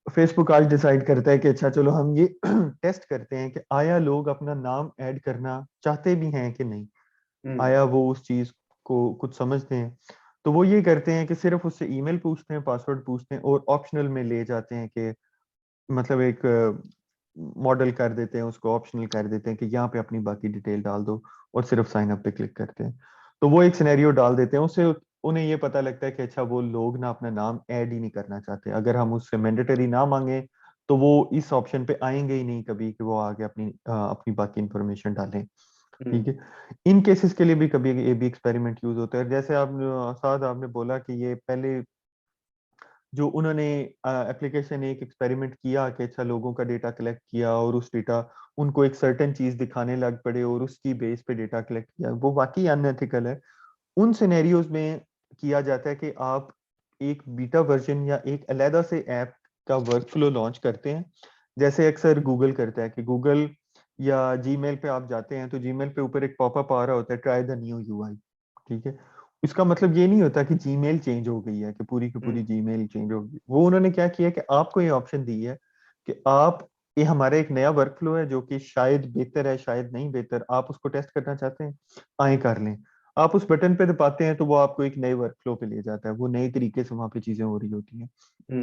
फेसबुक आज डिसाइड करता है कि अच्छा चलो हम ये टेस्ट करते हैं कि आया लोग अपना नाम ऐड करना चाहते भी हैं कि नहीं, आया वो उस चीज को कुछ समझते हैं। तो वो ये करते हैं कि सिर्फ उससे ईमेल पूछते हैं, पासवर्ड पूछते हैं और ऑप्शनल में ले जाते हैं कि मतलब एक मॉडल कर देते हैं, उसको ऑप्शनल कर देते हैं कि यहाँ पे अपनी बाकी डिटेल डाल दो और सिर्फ साइन अप पे क्लिक करते हैं। तो वो एक सिनेरियो डाल देते हैं, उससे उन्हें ये पता लगता है कि अच्छा वो लोग ना अपना नाम ऐड ही नहीं करना चाहते। अगर हम उससे मैंडेटरी ना मांगे तो वो इस ऑप्शन पे आएंगे ही नहीं कभी कि वो आगे अपनी बाकी इंफॉर्मेशन डालें। ठीक है, इन केसेस के लिए भी कभी ये भी एक्सपेरिमेंट यूज होता है। जैसे आपने साद आपने बोला कि ये पहले जो उन्होंने एप्लीकेशन एक एक्सपेरिमेंट किया कि अच्छा लोगों का डेटा कलेक्ट किया और उस डेटा उनको एक सर्टेन चीज दिखाने लग पड़े और उसकी बेस पे डेटा कलेक्ट किया, वो वाकई अनएथिकल है। उन सिनेरियोज में किया जाता है कि आप एक बीटा वर्जन या एक अलहदा से ऐप का वर्कफ्लो लॉन्च करते हैं। जैसे अक्सर गूगल करता है कि गूगल या जीमेल पे आप जाते हैं तो जीमेल पे ऊपर एक पॉपअप आ रहा होता है, ट्राई द न्यू यूआई। ठीक है, इसका मतलब ये नहीं होता कि जीमेल चेंज हो गई है, कि पूरी की पूरी जीमेल चेंज हो गई। वो उन्होंने क्या किया कि आपको ये ऑप्शन दी है कि आप, ये हमारा एक नया वर्कफ्लो है जो कि शायद बेहतर है शायद नहीं बेहतर, आप उसको टेस्ट करना चाहते हैं, आए कर लें। आप उस बटन पे दबाते हैं तो वो आपको एक नए वर्कफ्लो पे ले जाता है, वो नए तरीके से वहां पे चीजें हो रही होती हैं।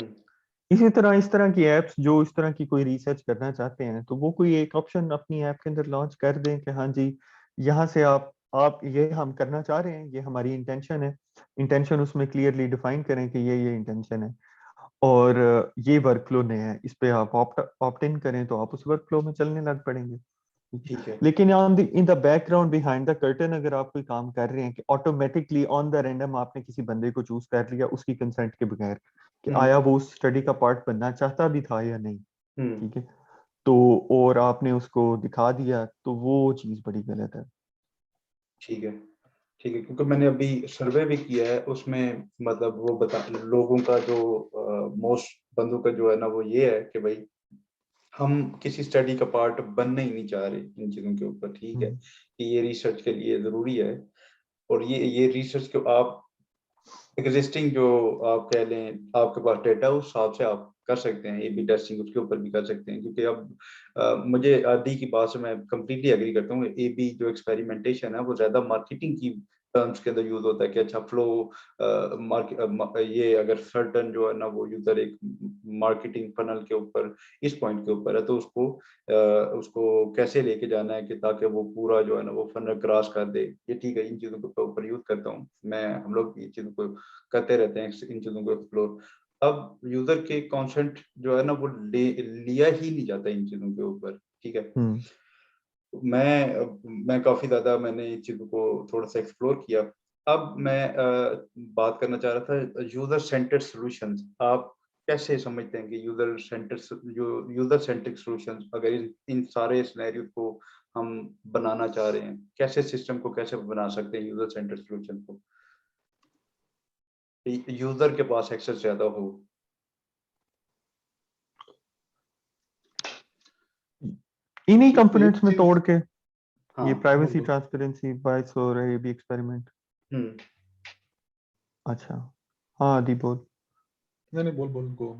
इसी तरह इस तरह की एप्स जो इस तरह की कोई रिसर्च करना चाहते हैं तो वो कोई एक ऑप्शन अपनी ऐप के अंदर लॉन्च कर दें कि हाँ जी यहाँ से आप ये हम करना चाह रहे हैं, ये हमारी इंटेंशन है। इंटेंशन उसमें क्लियरली डिफाइन करें कि ये इंटेंशन है और ये वर्कफ्लो नया है, इस पे आप ऑप्ट इन करें तो आप उस वर्कफ्लो में चलने लग पड़ेंगे। ठीक है। लेकिन on the in the background behind the curtain अगर आप कोई काम कर रहे हैं कि ऑटोमेटिकली ऑन द रैंडम आपने किसी बंदे को चूज कर लिया उसकी कंसेंट के बगैर कि आया वो उस स्टडी का पार्ट बनना चाहता भी था या नहीं, हम्म। ठीक है, तो और आपने उसको दिखा दिया तो वो चीज बड़ी गलत है। ठीक है। ठीक है, क्योंकि मैंने अभी सर्वे भी किया है, उसमें मतलब वो बता लोगों का जो मोस्ट बंदों का जो है ना वो ये है कि भाई हम किसी स्टडी का पार्ट बनना ही नहीं चाह रहे इन चीजों के ऊपर। ठीक है, हम्म, कि ये रिसर्च के लिए जरूरी है और ये रिसर्च को आप एग्जिस्टिंग जो आप कह लें आपके पास डेटा उस हिसाब से आप कर सकते हैं, ए बी टेस्टिंग उसके ऊपर भी कर सकते हैं। क्योंकि अब मुझे आदि की बात से मैं कंप्लीटली एग्री करता हूँ, ए बी जो एक्सपेरिमेंटेशन है वो ज्यादा मार्केटिंग की टर्म्स के अंदर यूज होता है कि अच्छा फ्लो ये अगर सर्टन जो है ना वो यूजर एक मार्केटिंग फनल के ऊपर इस पॉइंट के ऊपर है तो उसको कैसे लेके जाना है कि ताकि वो पूरा जो है ना वो फनल क्रॉस कर दे। ये ठीक है, इन चीजों के ऊपर यूज करता हूँ मैं, हम लोग इन चीजों को करते रहते हैं, इन चीजों को एक्सप्लोर। अब यूजर के कॉन्सेंट जो है ना वो लिया ही नहीं जाता इन चीजों के ऊपर। ठीक है, हम्म, मैं काफी ज्यादा मैंने इन चीजों को थोड़ा सा एक्सप्लोर किया। अब मैं बात करना चाह रहा था यूजर सेंटर्ड सॉल्यूशंस। आप कैसे समझते हैं कि यूजर सेंट्रिक सॉल्यूशंस अगर इन सारे सिनेरियो को हम बनाना चाह रहे हैं, कैसे सिस्टम को कैसे बना सकते हैं यूजर सेंट्रिक सॉल्यूशन को, यूजर के पास एक्सेस ज्यादा हो। इन्हीं एक कंपोनेंट्स में चीज, तोड़ के हाँ, ये बोल प्राइवेसी दो। ट्रांसपेरेंसी बायस हो रहे ये भी एक्सपेरिमेंट। हम्म। अच्छा, हाँ दी बोल। नहीं नहीं, बोल बोल गो।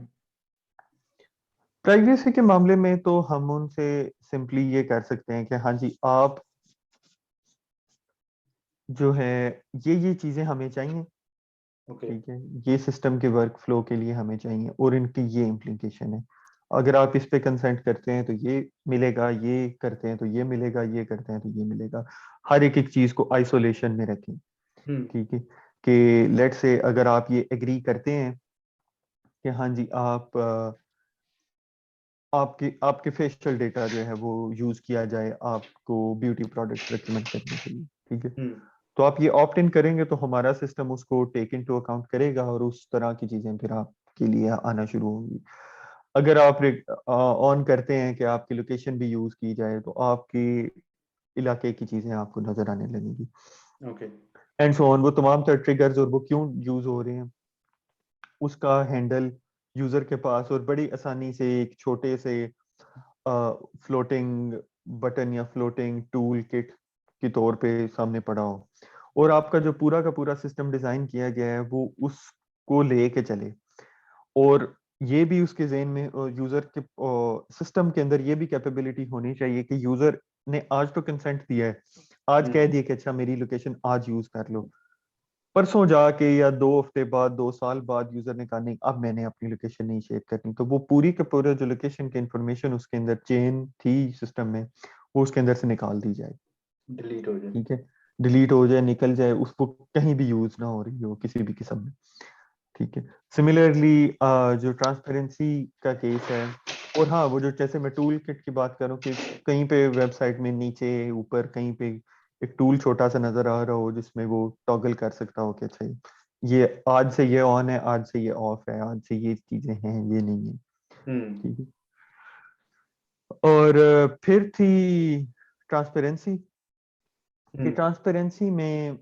प्राइवेसी के मामले में तो हम उनसे सिंपली ये कर सकते हैं कि हाँ जी आप जो है ये चीजें हमें चाहिए, ओके। ठीक है, ये सिस्टम के वर्क फ्लो के लिए हमें चाहिए और इनकी ये इम्प्लीकेशन है। अगर आप इस पे कंसेंट करते हैं तो ये मिलेगा, ये करते हैं तो ये मिलेगा, ये करते हैं तो ये मिलेगा। हर एक एक चीज को आइसोलेशन में रखें। हम्म। ठीक है, कि लेट से अगर आप ये एग्री करते हैं कि हाँ जी आप आपके आपके फेशियल डेटा जो है वो यूज किया जाए आपको ब्यूटी प्रोडक्ट रिकमेंड करने के लिए, ठीक है, हम्म। तो आप ये ऑप्ट इन करेंगे तो हमारा सिस्टम उसको टेक इन टू अकाउंट करेगा और उस तरह की चीजें फिर आपके लिए आना शुरू होंगी। अगर आप ऑन करते हैं कि आपकी लोकेशन भी यूज की जाए तो आपके इलाके की चीजें आपको नजर आने लगेंगी ओके। And so on. वो तमाम तर ट्रिगर्स और वो क्यों यूज हो रहे हैं उसका हैंडल यूजर के पास और बड़ी आसानी से एक छोटे से फ्लोटिंग बटन या फ्लोटिंग टूल किट के तौर पे सामने पड़ा हो और आपका जो पूरा का पूरा सिस्टम डिजाइन किया गया है वो उसको लेके चले। और ये भी उसके ज़हन में यूजर के सिस्टम के अंदर ये भी कैपेबिलिटी होनी चाहिए कि यूजर ने आज तो कंसेंट दिया है, आज कह हम्म। दिया कि अच्छा मेरी लोकेशन आज यूज कर लो, परसों जाके या 2 हफ्ते बाद 2 साल बाद यूजर ने कहा नहीं अब मैंने अपनी लोकेशन नहीं शेयर करनी, तो वो पूरी के पूरे जो लोकेशन की इंफॉर्मेशन उसके अंदर चेन थी सिस्टम में वो उसके अंदर से निकाल दी जाए। डिलीट हो जाए। ठीक है, डिलीट हो जाए, निकल जाए, उसको कहीं भी यूज ना हो रही हो किसी भी किस्म में। ठीक है, सिमिलरली जो ट्रांसपेरेंसी का केस है और हाँ वो जो जैसे मैं टूल किट की बात करूं कि कहीं पे वेबसाइट में नीचे ऊपर कहीं पे एक टूल छोटा सा नजर आ रहा हो जिसमें वो टॉगल कर सकता हो कि अच्छा ये आज से ये ऑन है, आज से ये ऑफ है, आज से ये चीजें हैं, ये नहीं है। हम्म। ठीक है, और फिर थी ट्रांसपेरेंसी। कि हम्म। ट्रांसपेरेंसी में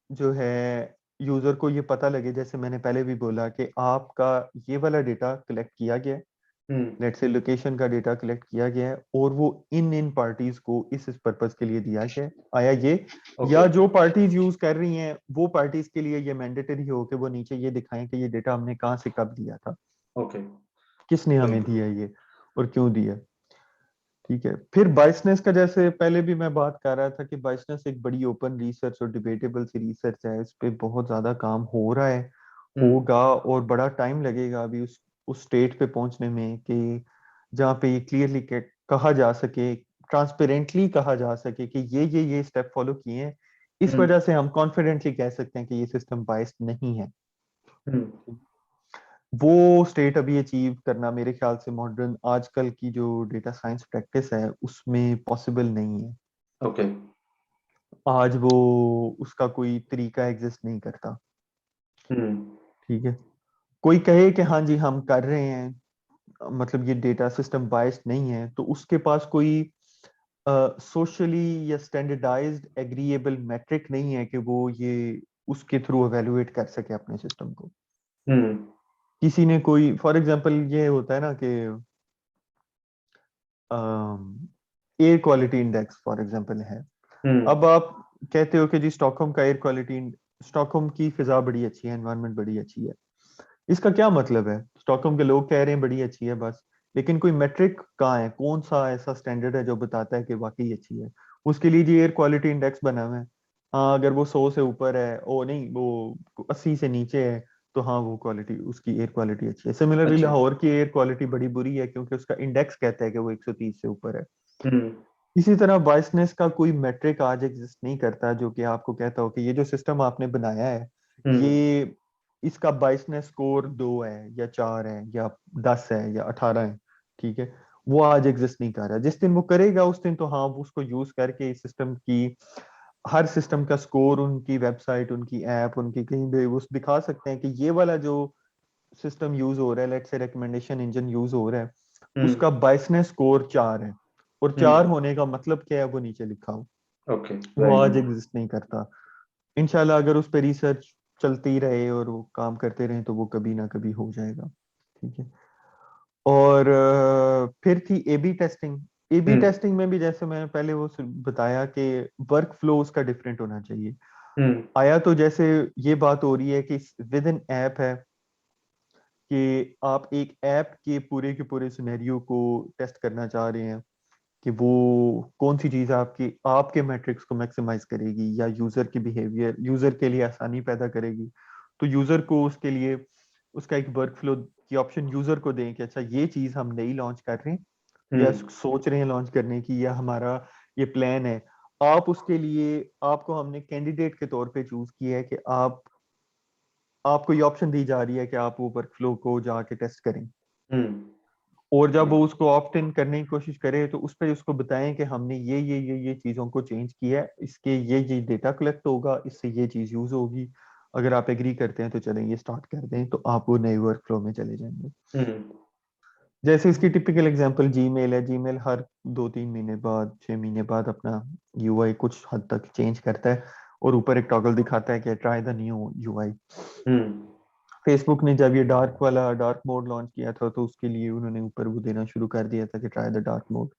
जो है यूजर को ये पता लगे, जैसे मैंने पहले भी बोला कि आपका ये वाला डेटा कलेक्ट किया गया है, हम्म। लेट से लोकेशन का डेटा कलेक्ट किया गया है और वो इन पार्टीज को इस पर्पस के लिए दिया गया है, आया ये, ओके। या जो पार्टीज यूज कर रही हैं वो पार्टीज के लिए ये मैंडेटरी हो कि वो नीचे ये दिखाएं कि ये डेटा हमने कहाँ से कब दिया था, ओके। किसने हमें बिल्कुल। दिया ये और क्यों दिया। ठीक है, फिर बाइसनेस का जैसे पहले भी मैं बात कर रहा था कि बाइसनेस एक बड़ी ओपन रिसर्च और डिबेटेबल सी रिसर्च है, इस पे बहुत ज्यादा काम हो रहा है, हम्म। होगा और बड़ा टाइम लगेगा अभी उस स्टेट पे पहुंचने में कि जहाँ पे ये क्लियरली कहा जा सके, ट्रांसपेरेंटली कहा जा सके कि ये स्टेप फॉलो किए हैं, इस हम्म। वजह से हम कॉन्फिडेंटली कह सकते हैं कि ये सिस्टम बाइस्ड नहीं है। हम्म। वो स्टेट अभी अचीव करना मेरे ख्याल से मॉडर्न आजकल की जो डेटा साइंस प्रैक्टिस है उसमें पॉसिबल नहीं है। ओके। आज वो उसका कोई तरीका एग्जिस्ट नहीं करता। हम्म। ठीक है, कोई कहे कि हाँ जी हम कर रहे हैं, मतलब ये डेटा सिस्टम बायस्ड नहीं है, तो उसके पास कोई सोशली या स्टैंडर्डाइज्ड एग्रीएबल मैट्रिक नहीं है कि वो ये उसके थ्रू एवेलुएट कर सके अपने सिस्टम को। हम्म। किसी ने कोई फॉर एग्जांपल ये होता है ना कि air quality index for example है, हम्म। अब आप कहते हो कि जी स्टॉकहोम का एयर क्वालिटी, स्टॉकहोम की फिजा बड़ी अच्छी है, एनवायरनमेंट बड़ी अच्छी है, इसका क्या मतलब है? स्टॉकहोम के लोग कह रहे हैं बड़ी अच्छी है बस, लेकिन कोई मेट्रिक कहाँ है, कौन सा ऐसा स्टैंडर्ड है जो बताता है कि वाकई अच्छी है? उसके लिए जी एयर क्वालिटी इंडेक्स बना हुआ है, हाँ अगर वो 100 से ऊपर है, ओ नहीं वो 80 से नीचे है, तो हाँ वो क्वालिटी उसकी एयर क्वालिटी अच्छी है। सिमिलरली अच्छा। लाहौर की एयर क्वालिटी बड़ी बुरी है क्योंकि उसका इंडेक्स कहता है कि वो 130 से ऊपर है। हम्म। इसी तरह बायसनेस का कोई मेट्रिक आज एग्जिस्ट नहीं करता जो कि आपको कहता हो कि ये जो सिस्टम आपने बनाया है हम्म। ये इसका बायसनेस स्कोर 2 है या 4 है या 10 है या 18 है। ठीक है, वो आज एग्जिस्ट नहीं कर रहा, जिस दिन वो करेगा उस दिन तो हाँ वो उसको यूज करके इस सिस्टम की हर सिस्टम का स्कोर उनकी वेबसाइट उनकी ऐप उनकी कहीं भी वो दिखा सकते हैं कि ये वाला जो सिस्टम यूज हो रहा है, let's say recommendation engine use हो रहा है, हम्म। उसका बायसनेस स्कोर 4 है, और 4 हम्म। होने का मतलब क्या है वो नीचे लिखा हो, ओके। वो वेरी आज गुड। एग्जिस्ट नहीं करता। इंशाल्लाह अगर उस पर रिसर्च चलती रहे और वो काम करते रहे तो वो कभी ना कभी हो जाएगा। ठीक है, और फिर थी A B testing. A B hmm. Testing में भी जैसे मैंने पहले वो बताया कि वर्क फ्लो उसका डिफरेंट होना चाहिए। हम्म। आया तो जैसे ये बात हो रही है कि विद इन ऐप है कि आप एक ऐप के पूरे सिनेरियो को टेस्ट करना चाह रहे हैं कि वो कौन सी चीज आपकी आपके मैट्रिक्स को मैक्सिमाइज करेगी या यूजर की बिहेवियर यूजर के लिए आसानी पैदा करेगी, तो यूजर को उसके लिए उसका एक वर्क फ्लो की ऑप्शन यूजर को दें कि अच्छा ये चीज हम नई लॉन्च कर रहे हैं या सोच रहे हैं लॉन्च करने की, या हमारा ये प्लान है। आप उसके लिए, आपको हमने कैंडिडेट के तौर पे चूज किया है कि आपको ये ऑप्शन दी जा रही है कि आप वो वर्क फ्लो को जाके टेस्ट करें। और जब वो उसको ऑप्ट इन करने की कोशिश करे तो उस पर उसको बताएं कि हमने ये चीजों को चेंज किया है, इसके ये डेटा कलेक्ट होगा, इससे ये चीज यूज होगी, अगर आप एग्री करते हैं तो चलें ये स्टार्ट कर दें, तो आप वो नए वर्क फ्लो में चले जाएंगे। जैसे इसकी टिपिकल एग्जांपल जीमेल है। जीमेल हर 2-3 महीने बाद, 6 महीने बाद अपना यूआई कुछ हद तक चेंज करता है और ऊपर एक टॉगल दिखाता है कि try the new UI. Facebook ने जब ये डार्क मोड लॉन्च किया था तो उसके लिए उन्होंने ऊपर वो देना शुरू कर दिया था कि ट्राई द डार्क मोड।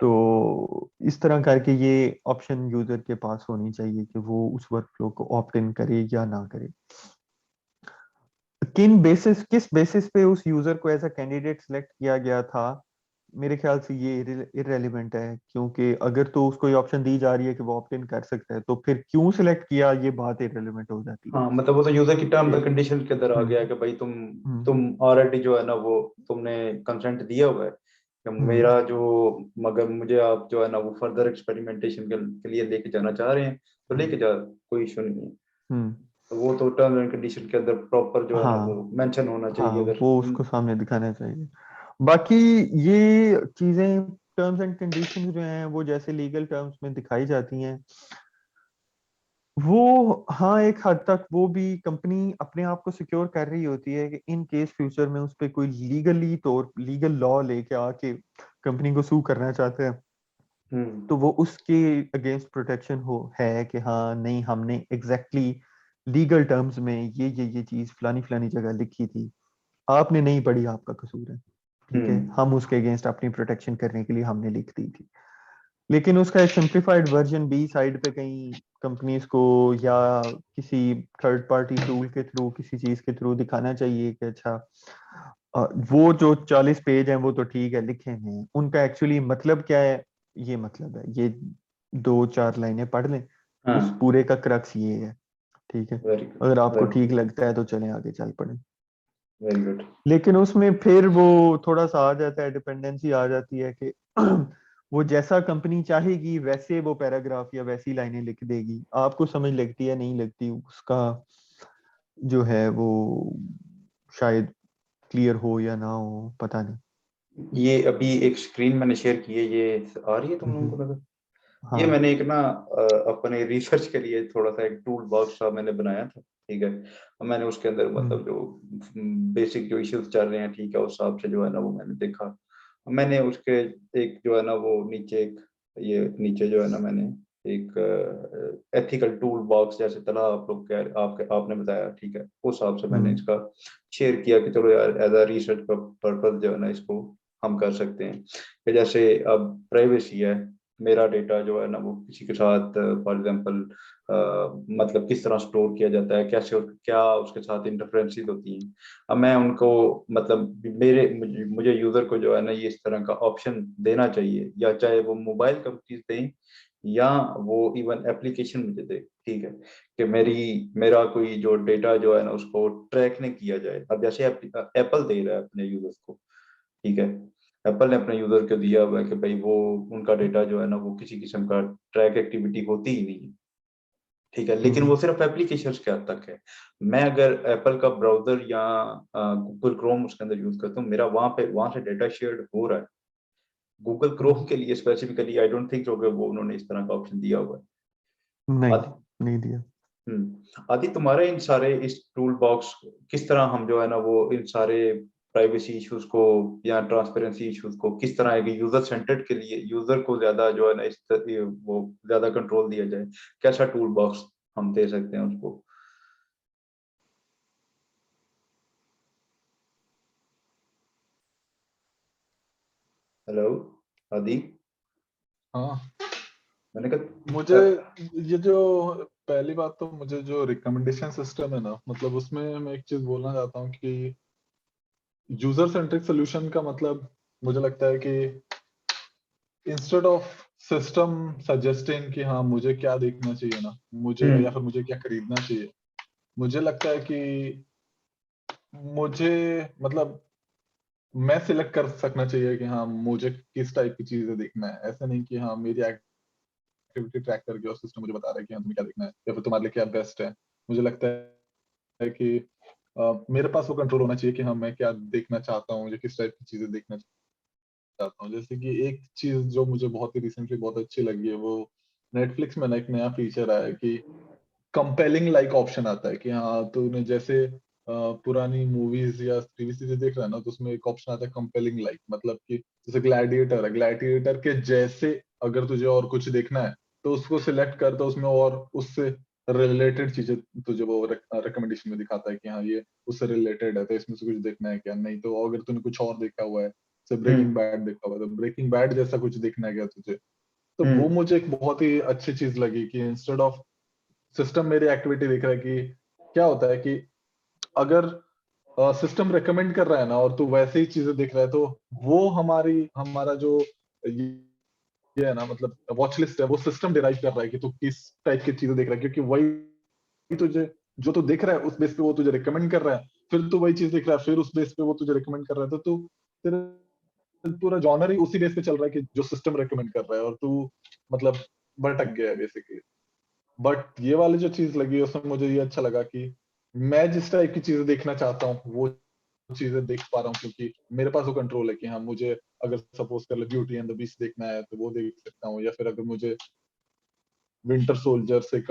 तो इस तरह करके ये ऑप्शन यूजर के पास होनी चाहिए कि वो उस वर्कफ्लो को ऑप्ट इन करे या ना करे। किस बेसिस पे उस यूजर को एज अ कैंडिडेट सिलेक्ट किया गया था, मेरे ख्याल से ये इररेलेवेंट है, क्योंकि अगर तो उसको ये ऑप्शन दी जा रही है कि वो ऑप्ट इन कर सकता है तो फिर क्यों सिलेक्ट किया, ये बात इररेलेवेंट हो जाती है। हाँ, मतलब वो तो यूजर की टर्म्स एंड कि- कंडीशन के अंदर आ हम्म गया है कि भाई हम्म तुम ऑलरेडी जो है ना वो तुमने कंसेंट दिया हुआ है कि हम्म मेरा जो, मगर मुझे आप जो है ना वो फर्दर एक्सपेरिमेंटेशन के लिए लेके जाना चाह रहे हैं तो लेके जा, कोई इशू नहीं है। हम्म तो वो तो टर्म्स एंड कंडीशन के अंदर प्रॉपर जो है ना वो हाँ मेंशन होना हाँ, चाहिए अगर वो उसको सामने दिखाना चाहिए। बाकी ये चीजें, टर्म्स एंड कंडीशंस जो हैं वो जैसे लीगल टर्म्स में दिखाई जाती हैं, वो हाँ एक हद तक वो भी कंपनी अपने आप को सिक्योर कर रही होती है कि इन केस फ्यूचर में उस पर कोई लीगल लॉ लेके आके कंपनी को सू करना चाहते हैं तो वो उसके अगेंस्ट प्रोटेक्शन हो है कि हाँ नहीं, हमने एग्जैक्टली लीगल टर्म्स में ये चीज फलानी फलानी जगह लिखी थी, आपने नहीं पढ़ी, आपका कसूर है, ठीक है, हम्म हम उसके अगेंस्ट अपनी प्रोटेक्शन करने के लिए हमने लिख दी थी। लेकिन उसका एक सिंप्लीफाइड वर्जन बी साइड पे कहीं कंपनीज को या किसी थर्ड पार्टी टूल के थ्रू, किसी चीज के थ्रू दिखाना चाहिए कि अच्छा वो जो 40 पेज हैं वो तो ठीक है लिखे हैं, उनका एक्चुअली मतलब क्या है, ये मतलब है, ये 2-4 लाइनें पढ़ लें, उस हाँ, पूरे का क्रक्स ये है, ठीक है, वेरी गुड, अगर आपको वेरी ठीक लगता है तो चलें आगे चल पड़े। Very good. लेकिन उसमें फिर वो थोड़ा सा आ जाता है, डिपेंडेंसी आ जाती है कि वो जैसा कंपनी चाहेगी वैसे वो पैराग्राफ या वैसी लाइनें लिख देगी, आपको समझ लगती है नहीं लगती उसका जो है वो शायद क्लियर हो या ना हो, पता नहीं। ये अभी एक स्क्रीन मैंने शेयर की है, ये आ रही है तुम लोगों को हम्म, नजर? ये हाँ मैंने एक ना अपने रिसर्च के लिए थोड़ा सा एक टूल बॉक्स सा मैंने बनाया था, ठीक है। और मैंने उसके अंदर हम्म मतलब जो बेसिक जो इश्यूज चल रहे हैं, ठीक है, उस हिसाब से जो है ना वो मैंने देखा। मैंने उसके एक जो है ना वो नीचे एक, ये नीचे जो है ना मैंने एक एथिकल टूल बॉक्स जैसे तरह आप लोग कह आपके आपने बताया, ठीक है, उस हिसाब से मैंने हम्म इसका शेयर किया कि चलो यार एज अ रिसर्च पर्पज जो है ना इसको हम कर सकते हैं। कि जैसे अब प्राइवेसी है, मेरा डेटा जो है ना वो किसी के साथ फॉर एग्जांपल मतलब किस तरह स्टोर किया जाता है, कैसे क्या उसके साथ इंटरफ्रेंसेस होती हैं। अब मैं उनको मतलब मुझे यूजर को जो है ना ये इस तरह का ऑप्शन देना चाहिए, या चाहे वो मोबाइल कंपनीज दें या वो इवन एप्लीकेशन मुझे दे, ठीक है, कि मेरा कोई जो डेटा जो है ना उसको ट्रैक नहीं किया जाए। अब जैसे एप्पल दे रहा है अपने यूजर्स को, ठीक है, एप्पल ने अपने यूजर को दिया हुआ है कि भाई वो उनका डेटा जो है ना वो किसी किस्म का ट्रैक एक्टिविटी होती ही नहीं है, ठीक है, लेकिन हम्म वो सिर्फ एप्लीकेशन के हद तक है। मैं अगर एप्पल का ब्राउजर या गूगल क्रोम उसके अंदर यूज करता हूँ, मेरा वहां से डेटा शेयर हो रहा है। गूगल क्रोम हम्म, के लिए स्पेसिफिकली आई डोंट थिंक वो उन्होंने इस तरह का ऑप्शन दिया हुआ है। नहीं, आदि नहीं दिया। आदि तुम्हारे इन सारे इस टूल बॉक्स किस तरह हम जो है ना वो इन सारे प्राइवेसी इश्यूज को या ट्रांसपेरेंसी इश्यूज को किस तरह एक यूजर सेंटर्ड के लिए यूजर को ज्यादा जो है ना वो ज्यादा कंट्रोल दिया जाए, कैसा टूल बॉक्स हम दे सकते हैं उसको? हेलो आदि, हाँ, मैंने मुझे कहा ये जो पहली बात तो मुझे जो रिकमेंडेशन सिस्टम है ना, मतलब उसमें मैं एक चीज बोलना चाहता हूँ कि यूजर सेंट्रिक सोल्यूशन का मतलब मुझे लगता है कि इंस्टेड ऑफ सिस्टम सजेस्टिंग कि हाँ मुझे क्या देखना चाहिए ना, मुझे या हम्म फिर मुझे क्या खरीदना चाहिए, मुझे लगता है कि मुझे मतलब मैं सिलेक्ट कर सकना चाहिए कि हाँ मुझे किस टाइप की चीजें देखना है। ऐसा नहीं कि हाँ मेरी एक्टिविटी ट्रैक करके और सिस्टम मुझे बता रहा है कि हाँ तुम्हें क्या देखना है या फिर तुम्हारे लिए क्या बेस्ट है। मुझे लगता है कि मेरे पास वो कंट्रोल होना चाहिए कि हाँ मैं क्या देखना चाहता हूँ, मुझे किस टाइप की चीजें देखना चाहता हूँ। जैसे कि एक चीज जो मुझे बहुत ही रिसेंटली बहुत अच्छी लगी है, वो नेटफ्लिक्स में ना एक नया फीचर आया है कि कंपेलिंग लाइक ऑप्शन आता है कि हाँ तूने जैसे पुरानी मूवीज या टीवी सीरीज देख रहा है ना, तो उसमें एक ऑप्शन आता है कंपेलिंग लाइक, मतलब कि जैसे ग्लैडिएटर है, ग्लैडिएटर के जैसे अगर तुझे और कुछ देखना है तो उसको सिलेक्ट कर, तो उसमें और उससे रिलेटेड चीजें तुझे वो रिकमेंडेशन में दिखाता है कि हाँ ये उससे रिलेटेड है, तो इसमें से कुछ देखना है क्या। नहीं तो अगर तूने कुछ और देखा हुआ है, जैसे ब्रेकिंग बैड देखा हुआ है, तो ब्रेकिंग बैड जैसा कुछ देखना है क्या तुझे। तो वो हम्म मुझे एक बहुत ही अच्छी चीज लगी कि इंस्टेड ऑफ सिस्टम मेरी एक्टिविटी देख रहा है कि क्या होता है कि अगर सिस्टम रेकमेंड कर रहा है ना और तू वैसे ही चीजें देख रहा है, तो वो हमारा जो ये है ना, मतलब वॉच लिस्ट है, वो सिस्टम डिराइव कर रहा है कि तू किस टाइप की चीजें देख रहा है, क्योंकि वही तुझे जो तू देख रहा है उस बेस पे वो तुझे रिकमेंड कर रहा है, फिर तू वही चीज देख रहा है, फिर उस बेस पे वो तुझे रिकमेंड कर रहा है, तो तू तेरा पूरा जॉनर ही उसी बेस पे चल रहा है कि जो सिस्टम रेकमेंड कर रहा है, और तू मतलब भटक गया है बेसिकली। बट ये वाली जो चीज लगी उसमें मुझे ये अच्छा लगा कि मैं जिस टाइप की चीजें देखना चाहता हूँ वो चीजें देख पा रहा हूँ, क्योंकि मेरे पास वो कंट्रोल है कि हाँ मुझे अगर सपोज कर ले ब्यूटी एंड द बीस्ट देखना है तो वो देख सकता हूँ, या फिर अगर मुझे विंटर सोल्जर से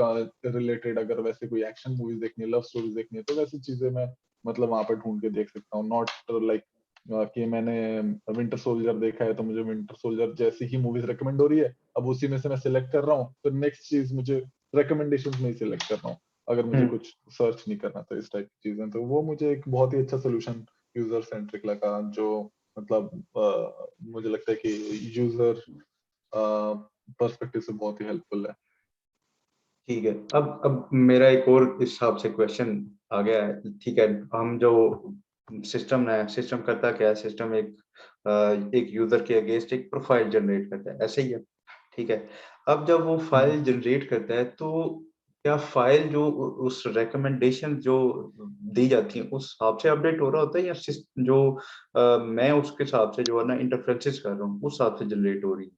रिलेटेड अगर वैसे कोई एक्शन मूवीज देखनी है, लव स्टोरीज देखनी है, तो वैसी चीजें मैं मतलब वहां पे ढूंढ के देख सकता हूँ। नॉट लाइक कि मैंने विंटर सोल्जर देखा है तो मुझे विंटर सोल्जर जैसी ही मूवीज रिकमेंड हो रही है, अब उसी में से मैं सिलेक्ट कर रहा हूँ, तो नेक्स्ट चीज मुझे रिकमेंडेशन में ही सिलेक्ट कर रहा हूँ, अगर मुझे हम्म कुछ सर्च नहीं करना था इस टाइप की चीजें। तो वो मुझे एक बहुत ही अच्छा सोल्यूशन यूजर सेंट्रिक लगा, जो मतलब मुझे लगता है कि यूजर पर्सपेक्टिव से बहुत ही हेल्पफुल है। ठीक है। अब मेरा एक और इस हिसाब से क्वेश्चन आ गया है। ठीक है, हम जो सिस्टम है, सिस्टम करता क्या है, सिस्टम एक यूजर के अगेंस्ट एक प्रोफाइल जनरेट करता है, ऐसे ही है। ठीक है। अब जब वो फाइल जनरेट करता है, तो क्या फाइल जो उस रिकमेंडेशन जो दी जाती है उस हिसाब से अपडेट हो रहा होता है, या जो मैं उसके हिसाब से जो है ना इंटरफेरेंसेस कर रहा हूँ उस हिसाब से जनरेट हो रही है।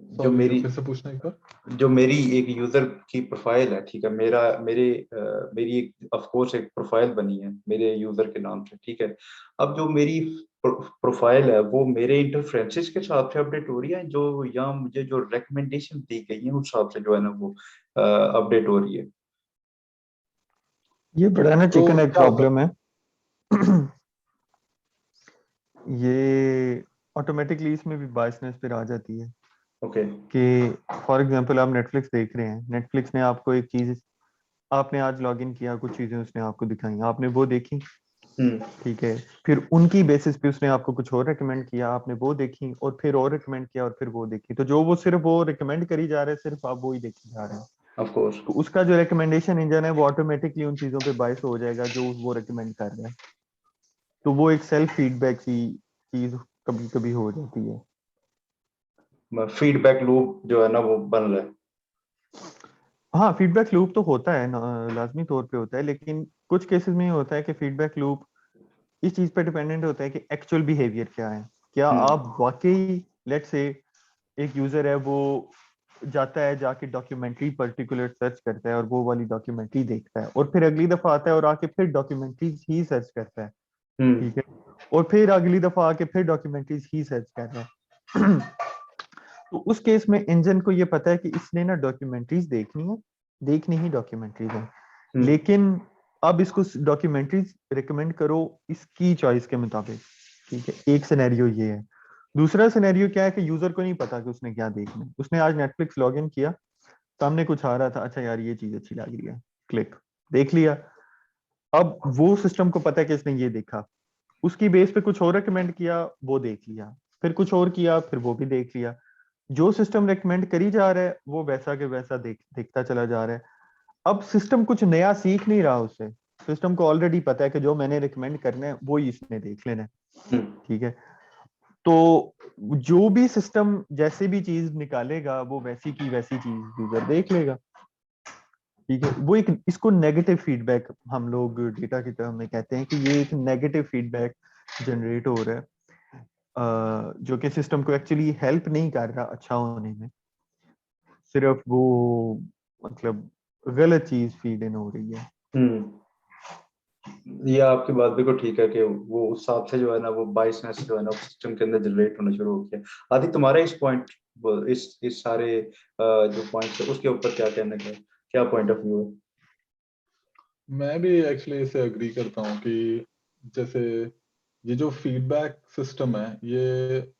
जो सॉरी मेरी फिर से पूछना एक बार। जो मेरी एक यूजर की प्रोफाइल है, ठीक है, मेरी एक ऑफ कोर्स एक प्रोफाइल बनी है मेरे यूजर के नाम से। ठीक है। अब जो मेरी प्रोफाइल है वो मेरे इंटरफेरेंसेस के हिसाब से अपडेट हो रही है, जो या मुझे जो रिकमेंडेशन दी गई है उस हिसाब से जो है ना वो अपडेट हो रही है। ये बड़ा ना तो चिकन एक क्या होता प्रॉब्लम है। ये ऑटोमेटिकली इसमें भी बायसनेस फिर आ जाती है ओके। कि फॉर एग्जांपल आप नेटफ्लिक्स देख रहे हैं, नेटफ्लिक्स ने आपको एक चीज, आपने आज लॉग इन किया, कुछ चीजें उसने आपको दिखाई, आपने वो देखी, हम्म ठीक है, फिर उनकी बेसिस पे उसने आपको कुछ और रिकमेंड किया, आपने वो देखी, और फिर और रिकमेंड किया, और फिर वो देखी, तो जो वो सिर्फ वो रिकमेंड करी जा रहे हैं, सिर्फ आप वो ही देखे जा रहे हैं। Of course. तो उसका जो रिकमेंडेशन इंजन है वो ऑटोमेटिकली उन चीजों पे बायस हो जाएगा जो वो रिकमेंड कर रहे हैं। तो वो एक सेल्फ फीडबैक सी चीज कभी कभी हो जाती है। फीडबैक लूप जो है ना वो बन रहा है। हाँ, फीडबैक लूप तो होता है ना, लाजमी तौर पे होता है, लेकिन कुछ केसेस में ये होता है कि फीडबैक लूप इस चीज पे डिपेंडेंट होता है कि एक्चुअल बिहेवियर क्या है। क्या आप वाकई, लेट से एक यूजर है वो जाता है, जाके डॉक्यूमेंट्री पर्टिकुलर सर्च करता है और वो वाली डॉक्यूमेंट्री देखता है, और फिर अगली दफा आता है और आके फिर डॉक्यूमेंट्रीज ही सर्च करता है, हम्म ठीक है, और फिर अगली दफा आके फिर डॉक्यूमेंट्रीज ही सर्च कर रहा है। तो उस केस में इंजन को ये पता है कि इसने ना डॉक्यूमेंट्रीज देखनी है, देखनी ही डॉक्यूमेंट्रीज है, हम्म लेकिन अब इसको डॉक्यूमेंट्रीज रिकमेंड करो इसकी चॉइस के मुताबिक, ठीक है। एक सिनेरियो ये है। दूसरा सिनेरियो क्या है कि यूजर को नहीं पता कि उसने क्या देखना है, उसने आज नेटफ्लिक्स लॉग इन किया, सामने कुछ आ रहा था, अच्छा यार ये चीज अच्छी लग रही है, क्लिक, देख लिया। अब वो सिस्टम को पता है कि इसने ये देखा, उसकी बेस पे कुछ और रिकमेंड किया, वो देख लिया, फिर कुछ और किया, फिर वो भी देख लिया। जो सिस्टम रेकमेंड करी जा रहा है वो वैसा के वैसा देखता चला जा रहा है। अब सिस्टम कुछ नया सीख नहीं रहा उससे, सिस्टम को ऑलरेडी पता है कि जो मैंने रिकमेंड करना है वो ही इसने देख लेना है, हम्म ठीक है। तो जो भी सिस्टम जैसे भी चीज निकालेगा वो वैसी की वैसी चीज यूजर देख लेगा। ठीक है, वो एक इसको नेगेटिव फीडबैक हम लोग डेटा की टर्म में कहते हैं कि ये एक नेगेटिव फीडबैक जनरेट हो रहा है, जो कि सिस्टम को एक्चुअली हेल्प नहीं कर रहा अच्छा होने में, सिर्फ वो मतलब गलत चीज फीड इन हो रही है। ये आपकी बात बिल्कुल ठीक है कि वो उस हिसाब से जो है ना वो बाइसनेस जो है ना सिस्टम के अंदर जनरेट होना शुरू हो गया। आदि तुम्हारा इस पॉइंट, इस सारे जो पॉइंट्स है उसके ऊपर क्या कहना है, क्या पॉइंट ऑफ व्यू है? मैं भी एक्चुअली इसे अग्री करता हूँ कि जैसे ये जो फीडबैक सिस्टम है, ये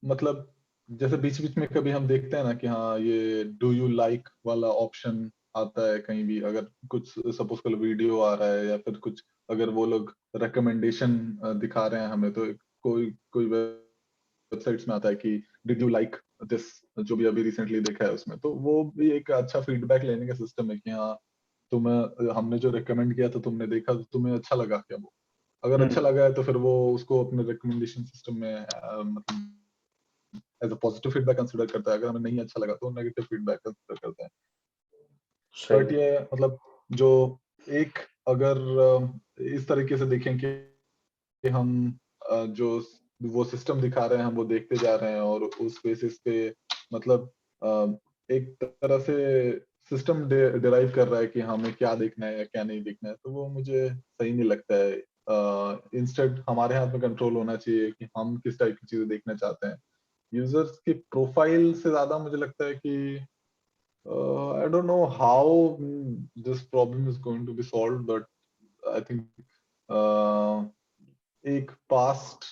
मतलब जैसे बीच बीच में कभी हम देखते हैं ना कि हाँ ये डू यू लाइक वाला ऑप्शन आता है कहीं भी, अगर कुछ सपोज कल वीडियो आ रहा है या फिर कुछ, अगर वो लोग रिकमेंडेशन दिखा रहे हैं हमें, तो कोई कोई वेबसाइट्स में आता है कि डिड यू लाइक दिस, जो भी अभी रिसेंटली देखा है उसमें, तो वो भी एक अच्छा फीडबैक लेने का सिस्टम है कि हाँ तुम्हें हमने जो रिकमेंड किया था तुमने देखा, तो तुम्हें अच्छा लगा क्या वो? अगर अच्छा हम्म। लगा है तो फिर वो उसको अपने रिकमेंडेशन सिस्टम में मतलब as a positive feedback consider करता है, अगर हमें नहीं अच्छा लगा तो नेगेटिव फीडबैक कंसीडर करता है। बट सही। ये मतलब जो एक अगर इस तरीके से देखें कि हम जो वो सिस्टम दिखा रहे हैं हम वो देखते जा रहे हैं और उस बेसिस पे मतलब एक तरह से सिस्टम डिराइव कर रहा है कि हमें क्या देखना है या क्या नहीं देखना है, तो वो मुझे सही नहीं लगता है। इंस्टेड हमारे हाथ में कंट्रोल होना चाहिए कि हम किस टाइप की चीजें देखना चाहते हैं। यूजर्स की प्रोफाइल से ज्यादा मुझे लगता है कि I don't know how this problem is going to be solve, but I think एक पास्ट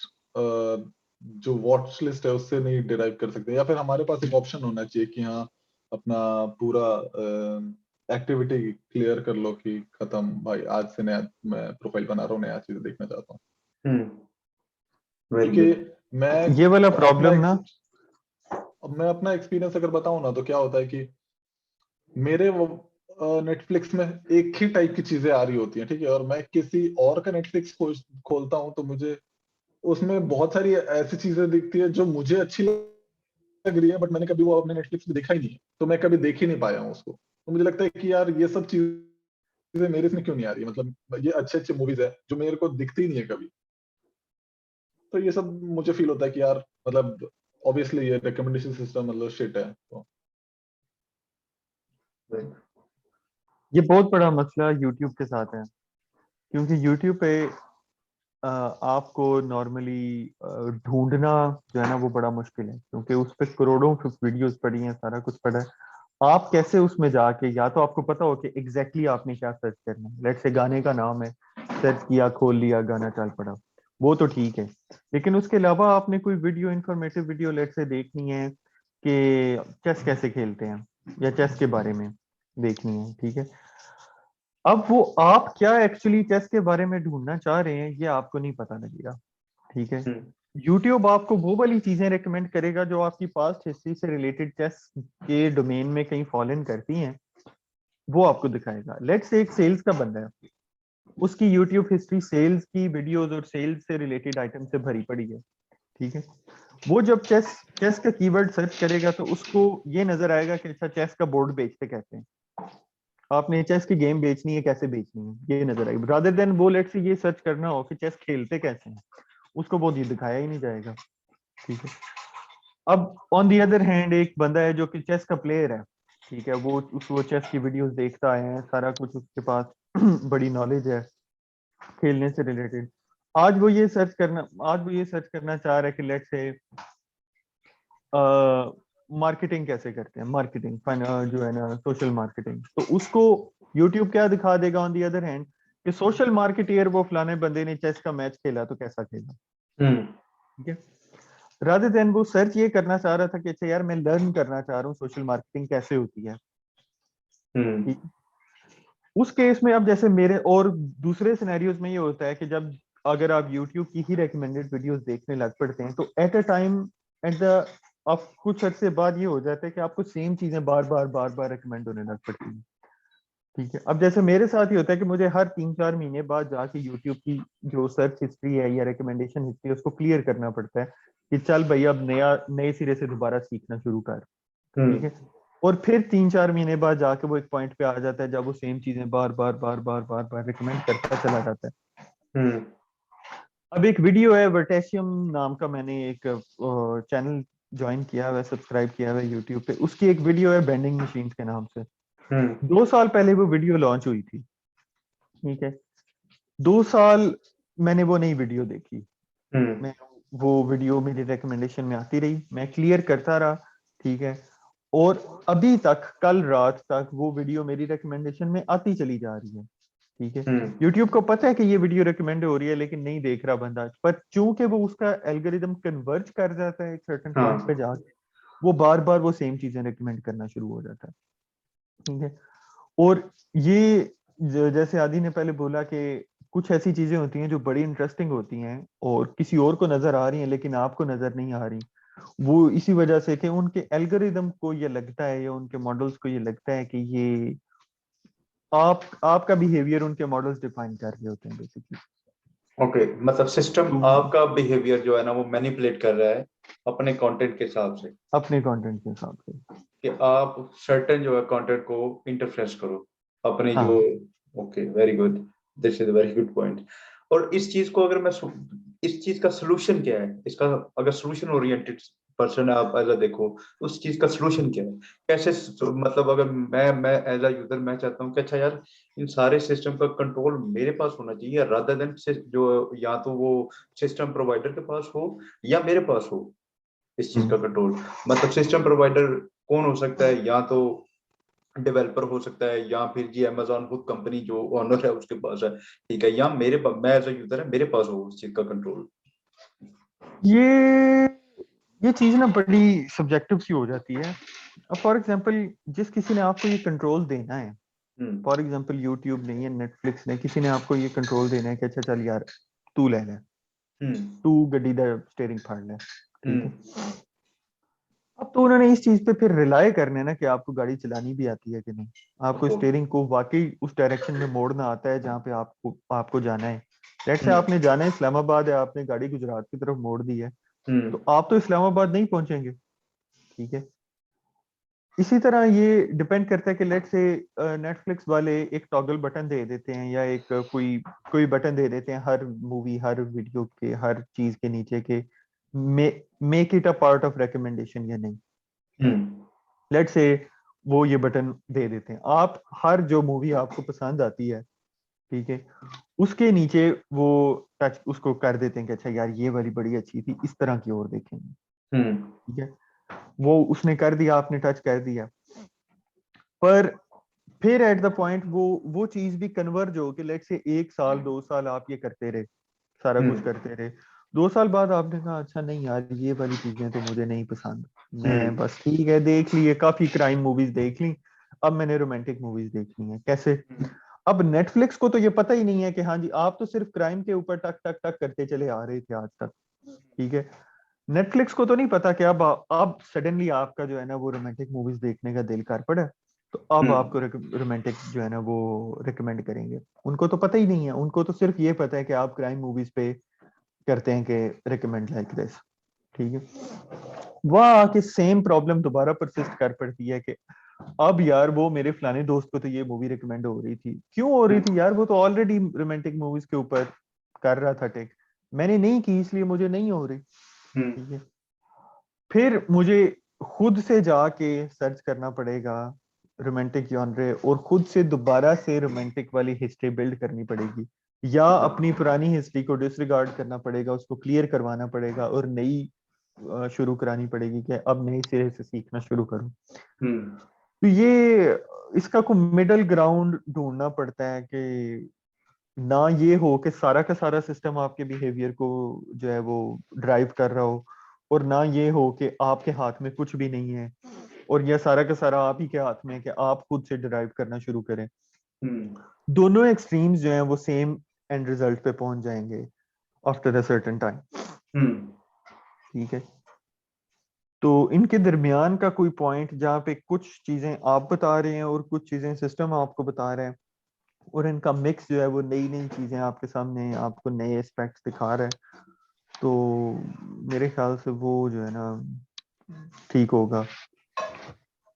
जो वॉच लिस्ट है उससे नहीं डिराइव कर सकते, या फिर हमारे पास एक ऑप्शन होना चाहिए कि हाँ अपना पूरा एक्टिविटी क्लियर कर लो कि खत्म भाई, आज से नया मैं प्रोफाइल बना रहा हूँ, नया चीज देखना चाहता हूँ। वेरी क्योंकि गुड। मैं ये वाला अपना प्रॉब्लम ना, अब मैं अपना एक्सपीरियंस अगर बताऊं ना, तो क्या होता है कि मेरे वो नेटफ्लिक्स में एक ही टाइप की चीजें आ रही होती हैं, ठीक है, और मैं किसी और का नेटफ्लिक्स खोलता हूँ तो मुझे उसमें बहुत सारी ऐसी चीजें दिखती है जो मुझे अच्छी लग रही है, बट मैंने कभी वो अपने नेटफ्लिक्स में देखा ही नहीं है, तो मैं कभी देख ही नहीं पाया हूँ उसको। तो मुझे लगता है कि यार ये सब चीजें मेरे इसमें क्यों नहीं आ रही है, मतलब ये अच्छे अच्छे मूवीज है जो मेरे को दिखती ही नहीं है कभी। तो ये सब मुझे फील होता है कि यार मतलब ऑब्वियसली ये रिकमेंडेशन सिस्टम मतलब शिट है तो। ये बहुत बड़ा मसला यूट्यूब के साथ है, क्योंकि यूट्यूब पे आपको नॉर्मली ढूंढना जो है ना वो बड़ा मुश्किल है, क्योंकि उस पे करोड़ों वीडियोस पड़ी हैं, सारा कुछ पड़ा है। आप कैसे उसमें जाके, या तो आपको पता हो कि एग्जैक्टली आपने क्या सर्च करना है, लेट्स से गाने का नाम है, सर्च किया, खोल लिया, गाना चल पड़ा, वो तो ठीक है। लेकिन उसके अलावा आपने कोई video, informative video let's say देखनी है कि चेस कैसे खेलते हैं, या चेस के बारे में देखनी है, ठीक है। अब वो आप क्या एक्चुअली चेस के बारे में ढूंढना चाह रहे हैं ये आपको नहीं पता लगेगा, ठीक है। यूट्यूब आपको वो वाली चीजें रेकमेंड करेगा जो आपकी पास्ट हिस्ट्री से रिलेटेड, चेस के डोमेन में कहीं फॉल इन करती हैं, वो आपको दिखाएगा। लेट्स से एक सेल्स का बंदा है, उसकी यूट्यूब हिस्ट्री सेल्स की वीडियोस और सेल्स से रिलेटेड आइटम से भरी पड़ी है, ठीक है। वो जब चेस चेस का कीवर्ड सर्च करेगा तो उसको ये नजर आएगा कि अच्छा चेस का बोर्ड बेचते कहते हैं, आपने चेस की गेम बेचनी है, कैसे बेचनी है ये नजर आएगी, रादर देन वो लेट्स ये सर्च करना हो कि चेस खेलते कैसे हैं, उसको वो दिखाया ही नहीं जाएगा, ठीक है। अब ऑन दी अदर हैंड एक बंदा है जो कि चेस का प्लेयर है, ठीक है, वो चेस की वीडियोस देखता है, सारा कुछ उसके पास बड़ी नॉलेज है खेलने से रिलेटेड। आज वो ये सर्च करना चाह रहा है कि लेट्स से मार्केटिंग कैसे करते हैं, मार्केटिंग जो है ना सोशल मार्केटिंग, तो उसको यूट्यूब क्या दिखा देगा ऑन दी अदर हैंड कि सोशल मार्केटियर वो फलाने बंदे ने चेस का मैच खेला तो कैसा खेला, हम्म। ठीक है। रादर देन वो सर्च ये करना चाह रहा था कि अच्छा यार मैं लर्न करना चाह रहा हूँ सोशल मार्केटिंग कैसे होती है, ठीक है? उस केस में अब जैसे मेरे और दूसरे सिनेरियोज में ये होता है कि जब अगर आप YouTube की ही रिकमेंडेड वीडियोस देखने लग पड़ते हैं तो at a time, at the अब कुछ अर्से बाद ये हो जाता है कि आपको सेम चीजें बार बार रिकमेंड होने लग पड़ती हैं, ठीक है। अब जैसे मेरे साथ ही होता है कि मुझे हर 3-4 महीने बाद जाके YouTube की जो सर्च हिस्ट्री है या रिकमेंडेशन हिस्ट्री है उसको क्लियर करना पड़ता है, कि चल भाई अब नए सिरे से दोबारा सीखना शुरू कर, ठीक हम्म है। और फिर 3-4 महीने बाद जाके वो एक पॉइंट पे आ जाता है जब वो सेम चीजें बार बार बार बार बार बार रिकमेंड करता चला जाता है। हम्म अब एक वीडियो है वर्टेशियम नाम का, मैंने एक चैनल ज्वाइन किया हुआ है, सब्सक्राइब किया हुआ है यूट्यूब पे। उसकी एक वीडियो है बेंडिंग मशीन के नाम से। हम्म 2 साल पहले वो वीडियो लॉन्च हुई थी, ठीक है। 2 साल मैंने वो नई वीडियो देखी, हम्म मैं वो वीडियो मेरी रिकमेंडेशन में आती रही, मैं क्लियर करता रहा, ठीक है। और अभी तक कल रात तक वो वीडियो मेरी रिकमेंडेशन में आती चली जा रही है, ठीक है। हम्म यूट्यूब को पता है कि ये वीडियो रिकमेंड हो रही है लेकिन नहीं देख रहा बंदा, पर चूंकि वो उसका एल्गोरिदम कन्वर्ज कर जाता है एक सर्टेन पॉइंट पे हाँ जाके, वो बार बार वो सेम चीजें रिकमेंड करना शुरू हो जाता है, ठीक है। और ये जैसे आदि ने पहले बोला कि कुछ ऐसी चीजें होती हैं जो बड़ी इंटरेस्टिंग होती हैं और किसी और को नजर आ रही हैं लेकिन आपको नजर नहीं आ रही, वो इसी वजह से कि उनके एल्गोरिदम को ये लगता है या उनके मॉडल्स को ये लगता है कि ये आपका बिहेवियर उनके मॉडल्स डिफाइन कर रहे होते हैं बेसिकली। ओके, मतलब सिस्टम तो आपका बिहेवियर जो है ना वो मैनिपुलेट कर रहा है अपने कंटेंट के हिसाब से, अपने कंटेंट के हिसाब से। कि आप सर्टेन जो है कंटेंट को इंटरफेरेंस करो अपने जो। हाँ। Okay, very good, this is very good point. और इस चीज को अगर मैं इस चीज का सोल्यूशन क्या है इसका, अगर सोल्यूशन ओरिएंटेड पर्सन आप एज अ देखो तो उस चीज का सोल्यूशन क्या है, कैसे मतलब अगर मैं एज अ यूजर मैं चाहता हूँ कि अच्छा यार इन सारे सिस्टम का कंट्रोल मेरे पास होना चाहिए रादर देन जो या तो वो सिस्टम प्रोवाइडर के पास हो या मेरे पास हो इस चीज का हम्म। कंट्रोल। मतलब सिस्टम प्रोवाइडर कौन हो सकता है, या तो डेवलपर हो सकता है या फिर जी अमेजोन खुद कंपनी जो ओनर है उसके पास है, ठीक है, या मेरे पास मैं एज अ यूजर है मेरे पास हो उस चीज का कंट्रोल। ये ये चीज ना बड़ी सब्जेक्टिव सी हो जाती है। अब फॉर एग्जांपल जिस किसी ने आपको ये कंट्रोल देना है, हम्म फॉर एग्जांपल यूट्यूब ने या नेटफ्लिक्स ने किसी ने आपको ये कंट्रोल देना है कि अच्छा चल यार तू ले ले, हम्म तू गड्डी दा स्टीयरिंग फाड़ ले, ठीक हम्म है। अब तो उन्होंने इस चीज पे फिर रिलाय करना है ना कि आपको गाड़ी चलानी भी आती है कि नहीं, आपको ओ, स्टीयरिंग को वाकई उस डायरेक्शन में मोड़ना आता है जहाँ पे आपको आपको जाना है। लेट्स से हम्म आपने जाना है इस्लामाबाद है, आपने गाड़ी गुजरात की तरफ मोड़ दी है, हम्म तो आप तो इस्लामाबाद नहीं पहुंचेंगे, ठीक है। इसी तरह ये डिपेंड करता है कि लेट्स से नेटफ्लिक्स वाले एक टॉगल बटन दे देते हैं या एक कोई कोई बटन दे देते हैं हर मूवी हर वीडियो के हर चीज के नीचे के make it a part of recommendation या नहीं। हम्म लेट्स से वो ये बटन दे देते हैं, आप हर जो मूवी आपको पसंद आती है, ठीक है, उसके नीचे वो टच उसको कर देते हैं कि अच्छा यार ये वाली बड़ी अच्छी थी, इस तरह की और देखेंगे, हम्म ठीक है। वो उसने कर दिया, आपने टच कर दिया, पर फिर एट द पॉइंट वो चीज भी कन्वर्ज हो कि लेट से 1 साल 2 साल आप ये करते रहे, सारा कुछ हम्म करते रहे। 2 साल बाद आपने कहा अच्छा नहीं यार ये वाली चीजें तो मुझे नहीं पसंद, मैं हम्म बस ठीक है देख लिए काफी क्राइम मूवीज देख ली, अब मैंने रोमांटिक मूवीज देखनी है। कैसे? अब नेटफ्लिक्स को तो ये पता ही नहीं है कि हाँ जी आप तो सिर्फ क्राइम के ऊपर टक टक टक करते चले आ रहे थे आज तक, ठीक है। नेटफ्लिक्स को तो नहीं पता कि अब सडनली आपका जो है ना वो रोमांटिक मूवीज देखने का दिल कर पड़ा, तो अब हम्म आपको रोमांटिक जो है ना वो रिकमेंड करेंगे। उनको तो पता ही नहीं है, उनको तो सिर्फ ये पता है कि आप क्राइम मूवीज पे करते हैं कि रिकमेंड लाइक दिस, ठीक है। वह आके सेम प्रॉब्लम दोबारा परसिस्ट कर पड़ती है कि अब यार वो मेरे फलाने दोस्त को तो ये मूवी रिकमेंड हो रही थी, क्यों हो रही थी यार, वो तो ऑलरेडी रोमांटिक मूवीज के ऊपर कर रहा था टेक, मैंने नहीं की इसलिए मुझे नहीं हो रही, हम्म ठीक है। फिर मुझे खुद से जाके सर्च करना पड़ेगा रोमांटिक जॉनरे और खुद से दोबारा से रोमांटिक वाली हिस्ट्री बिल्ड करनी पड़ेगी, या अपनी पुरानी हिस्ट्री को डिसरिगार्ड करना पड़ेगा, उसको क्लियर करवाना पड़ेगा और नई शुरू करानी पड़ेगी कि अब नए सिरे से सीखना शुरू करूं। हम्म तो ये इसका कोई मिडल ग्राउंड ढूंढना पड़ता है कि ना ये हो कि सारा का सारा सिस्टम आपके बिहेवियर को जो है वो ड्राइव कर रहा हो, और ना ये हो कि आपके हाथ में कुछ भी नहीं है और यह सारा का सारा आप ही के हाथ में है कि आप खुद से ड्राइव करना शुरू करें। हम्म दोनों एक्सट्रीम्स जो हैं वो सेम एंड रिजल्ट पे पहुंच जाएंगे आफ्टर अ सर्टेन टाइम, हम्म ठीक है। तो इनके दरमियान का कोई पॉइंट जहाँ पे कुछ चीजें आप बता रहे हैं और कुछ चीजें सिस्टम आपको बता रहे हैं, और इनका मिक्स जो है वो नई नई चीजें आपके सामने आपको नए एस्पेक्ट्स दिखा रहा है, तो मेरे ख्याल से वो जो है ना ठीक होगा।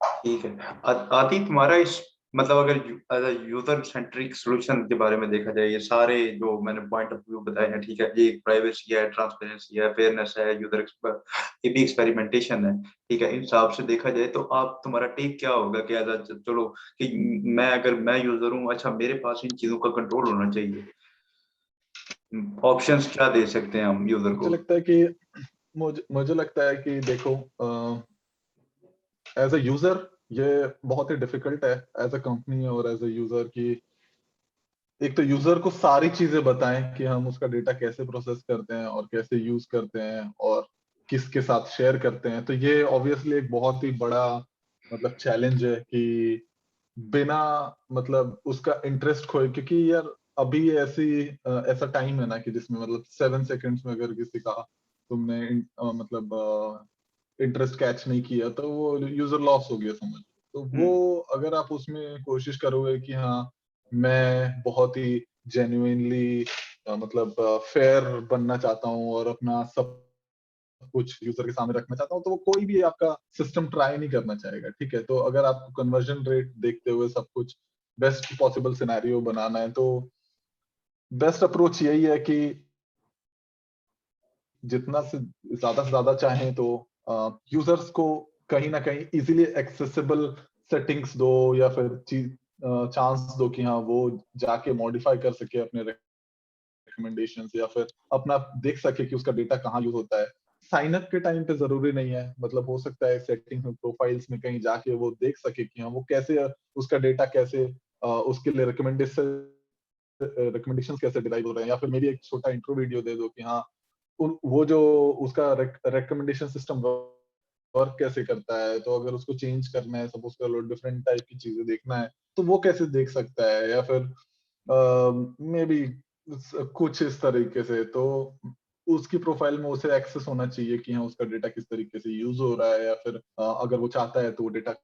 ठीक है। आदि, तुम्हारा इस मतलब अगर यूजर सेंट्रिक सॉल्यूशन के बारे में देखा जाए, ये सारे जो मैंने पॉइंट ऑफ व्यू बताए हैं, ठीक है, ये प्राइवेसी है, ट्रांसपेरेंसी है, फेयरनेस है, यूजर ये भी एक्सपेरिमेंटेशन है, ठीक है, इन हिसाब से देखा जाए तो आप तुम्हारा टेक क्या होगा कि चलो कि अगर मैं यूजर हूँ, अच्छा मेरे पास इन चीजों का कंट्रोल होना चाहिए, ऑप्शंस क्या दे सकते हैं हम यूजर मुझे को? लगता है कि मुझे लगता है कि देखो, एज अ यूजर ये बहुत ही डिफिकल्ट है एज अ कंपनी और एज अ यूजर की एक तो यूजर को सारी चीजें बताएं कि हम उसका डेटा कैसे प्रोसेस करते हैं और कैसे यूज करते हैं और किसके साथ शेयर करते हैं। तो ये ऑब्वियसली एक बहुत ही बड़ा मतलब चैलेंज है कि बिना मतलब उसका इंटरेस्ट खोए, क्योंकि यार अभी ऐसा टाइम है ना कि जिसमें मतलब 7 सेकंड्स में अगर किसी का तुमने मतलब इंटरेस्ट कैच नहीं किया तो वो यूजर लॉस हो गया समझ। तो वो अगर आप उसमें कोशिश करोगे कि हाँ मैं बहुत ही जेन्युइनली मतलब फेयर बनना चाहता हूँ और अपना सब कुछ यूजर के सामने रखना चाहता हूँ, तो वो कोई भी आपका सिस्टम ट्राई नहीं करना चाहेगा। ठीक है, तो अगर आपको कन्वर्जन रेट देखते हुए सब कुछ बेस्ट पॉसिबल सिनेरियो बनाना है तो बेस्ट अप्रोच यही है कि जितना से ज्यादा चाहें तो यूजर्स को कहीं ना कहीं इजीली एक्सेसिबल सेटिंग्स दो या फिर चांस दो कि हाँ वो जाके मॉडिफाई कर सके अपने रिकमेंडेशंस या फिर अपना देख सके कि उसका डेटा कहाँ यूज होता है। साइन अप के टाइम पे जरूरी नहीं है, मतलब हो सकता है सेटिंग में प्रोफाइल्स में कहीं जाके वो देख सके कि हाँ वो कैसे उसका डेटा कैसे उसके लिए रिकमेंडेशन कैसे डिराइव हो रहे हैं। या फिर मेरी एक छोटा इंट्रो वीडियो दे दो कि हाँ वो जो उसका रिकमेंडेशन सिस्टम वर्क कैसे करता है, तो अगर उसको चेंज करना है, सपोज कर लो डिफरेंट टाइप की चीजें देखना है तो वो कैसे देख सकता है। या फिर मे बी कुछ इस तरीके से तो उसकी प्रोफाइल में उसे एक्सेस होना चाहिए कि हाँ उसका डेटा किस तरीके से यूज हो रहा है। या फिर अगर वो चाहता है तो वो डेटा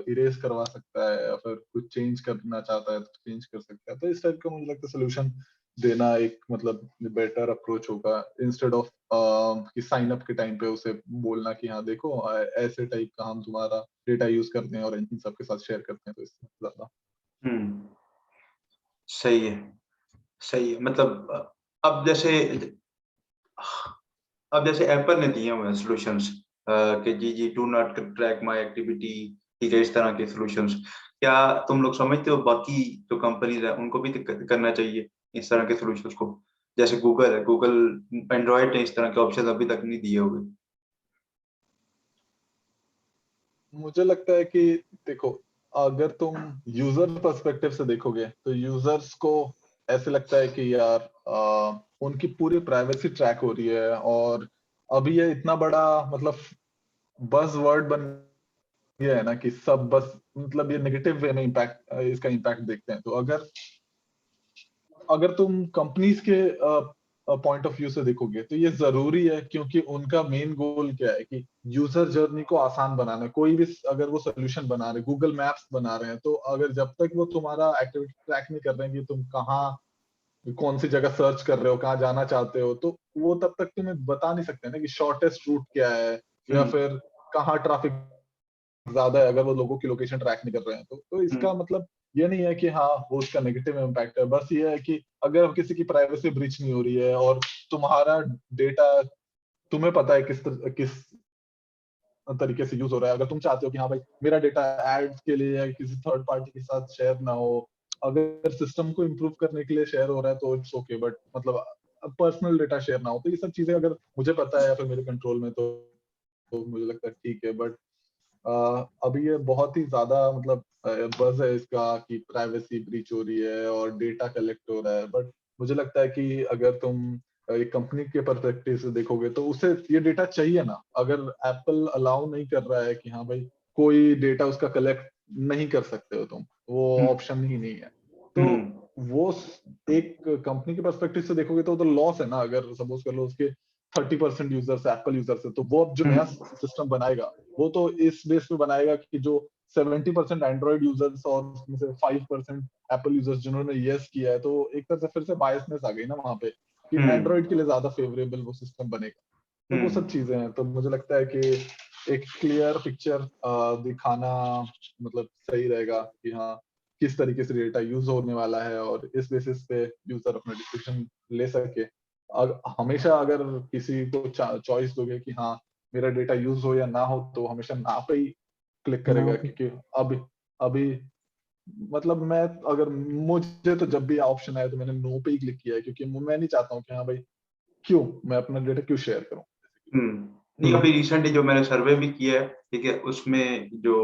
इरेज करवा सकता है या फिर कुछ चेंज करना चाहता है तो चेंज कर सकता है। तो इस टाइप का मुझे लगता है सोल्यूशन देना एक मतलब बेटर अप्रोच होगा इंस्टेड ऑफ कि साइन अप के टाइम पे उसे बोलना कि हाँ देखो ऐसे टाइप का हम तुम्हारा डेटा यूज करते हैं और इन सबके साथ शेयर करते हैं। तो इससे ज्यादा हम्म। सही है, सही है। मतलब अब जैसे अब जैसे एप्पल ने दिए हुए हैं सॉल्यूशंस कि जी do not track my activity, ठीक है, इस तरह के सॉल्यूशंस, क्या तुम लोग समझते हो बाकी जो कंपनीज है उनको भी करना चाहिए इस तरह के सॉल्यूशंस को? जैसे गूगल है, गूगल एंड्रॉइड ने इस तरह के ऑप्शन अभी तक नहीं दिए हुए। मुझे लगता है कि देखो, अगर तुम यूजर पर्सपेक्टिव से देखोगे तो यूजर्स को ऐसे लगता है कि यार उनकी पूरी प्राइवेसी ट्रैक हो रही है। और अभी ये इतना बड़ा मतलब बस वर्ड बन गया है ना कि सब बस मतलब ये नेगेटिव वे में इम्पैक्ट इसका इम्पैक्ट देखते हैं। तो अगर अगर तुम कंपनीज के पॉइंट ऑफ व्यू से देखोगे तो ये जरूरी है, क्योंकि उनका मेन गोल क्या है कि यूजर जर्नी को आसान बनाना है। कोई भी अगर वो सोल्यूशन बना रहे, गूगल मैप्स बना रहे हैं, तो अगर जब तक वो तुम्हारा एक्टिविटी ट्रैक नहीं कर रहे हैं कि तुम कहाँ कौन सी जगह सर्च कर रहे हो, कहाँ जाना चाहते हो, तो वो तब तक तुम्हें बता नहीं सकते ना कि शॉर्टेस्ट रूट क्या है या हम्म। फिर कहाँ ट्रैफिक ज्यादा है, अगर वो लोगों की लोकेशन ट्रैक नहीं कर रहे हैं। तो इसका हम्म। मतलब ये नहीं है कि हाँ वो उसका नेगेटिव इम्पैक्ट है, बस ये है कि अगर किसी की प्राइवेसी ब्रीच नहीं हो रही है और तुम्हारा डेटा तुम्हें पता है किस तरीके से यूज हो रहा है। अगर तुम चाहते हो कि हाँ भाई मेरा डेटा एड्स के लिए या किसी थर्ड पार्टी के साथ शेयर ना हो, अगर सिस्टम को इम्प्रूव करने के लिए शेयर हो रहा है तो इट्स ओके, बट मतलब पर्सनल डेटा शेयर ना हो, तो ये सब चीजें अगर मुझे पता है या फिर मेरे कंट्रोल में तो मुझे लगता है ठीक है। बट अभी ये बहुत ही ज्यादा मतलब बज है इसका कि प्राइवेसी ब्रीच हो रही है और डेटा कलेक्ट हो रहा है। बट मुझे लगता है कि अगर तुम एक कंपनी के पर्सपेक्टिव से देखोगे तो उसे ये डेटा चाहिए ना। अगर एप्पल अलाउ नहीं कर रहा है कि हाँ भाई कोई डेटा उसका कलेक्ट नहीं कर सकते हो तुम, वो ऑप्शन ही नहीं है, तो हम्म। वो एक कंपनी के पर्सपेक्टिव से देखोगे तो लॉस है ना। अगर सपोज कर लो उसके 30% यूजर्स एप्पल यूजर्स है, तो वो अब जो नया हम्म। सिस्टम बनाएगा वो तो इस बेस पे बनाएगा कि जो 70% एंड्रॉइड यूजर्स और उसमें से 5% एप्पल यूजर्स जिन्होंने यस किया है, तो एक तरह से फिर से बायसनेस आ गई ना वहां पे। कि एंड्रॉइड के लिए ज्यादा फेवरेबल वो सिस्टम बनेगा। तो वो सब चीजें हैं। तो मुझे लगता है कि एक क्लियर पिक्चर दिखाना मतलब सही रहेगा कि हाँ किस तरीके से डेटा यूज होने वाला है, और इस बेसिस पे यूजर अपना डिसीजन ले सके। हमेशा अगर किसी को चॉइस दोगे कि हाँ मेरा डेटा यूज हो या ना हो, तो हमेशा ना पे ही क्लिक करेगा, क्योंकि अभी मतलब मैं अगर मुझे तो जब भी ऑप्शन आया तो मैंने नो पे ही क्लिक किया है, क्योंकि मैं नहीं चाहता हूँ कि हाँ भाई क्यों मैं अपना डेटा क्यों शेयर करूँ। नहीं, अभी रिसेंटली जो मैंने सर्वे भी किया है, ठीक है, उसमें जो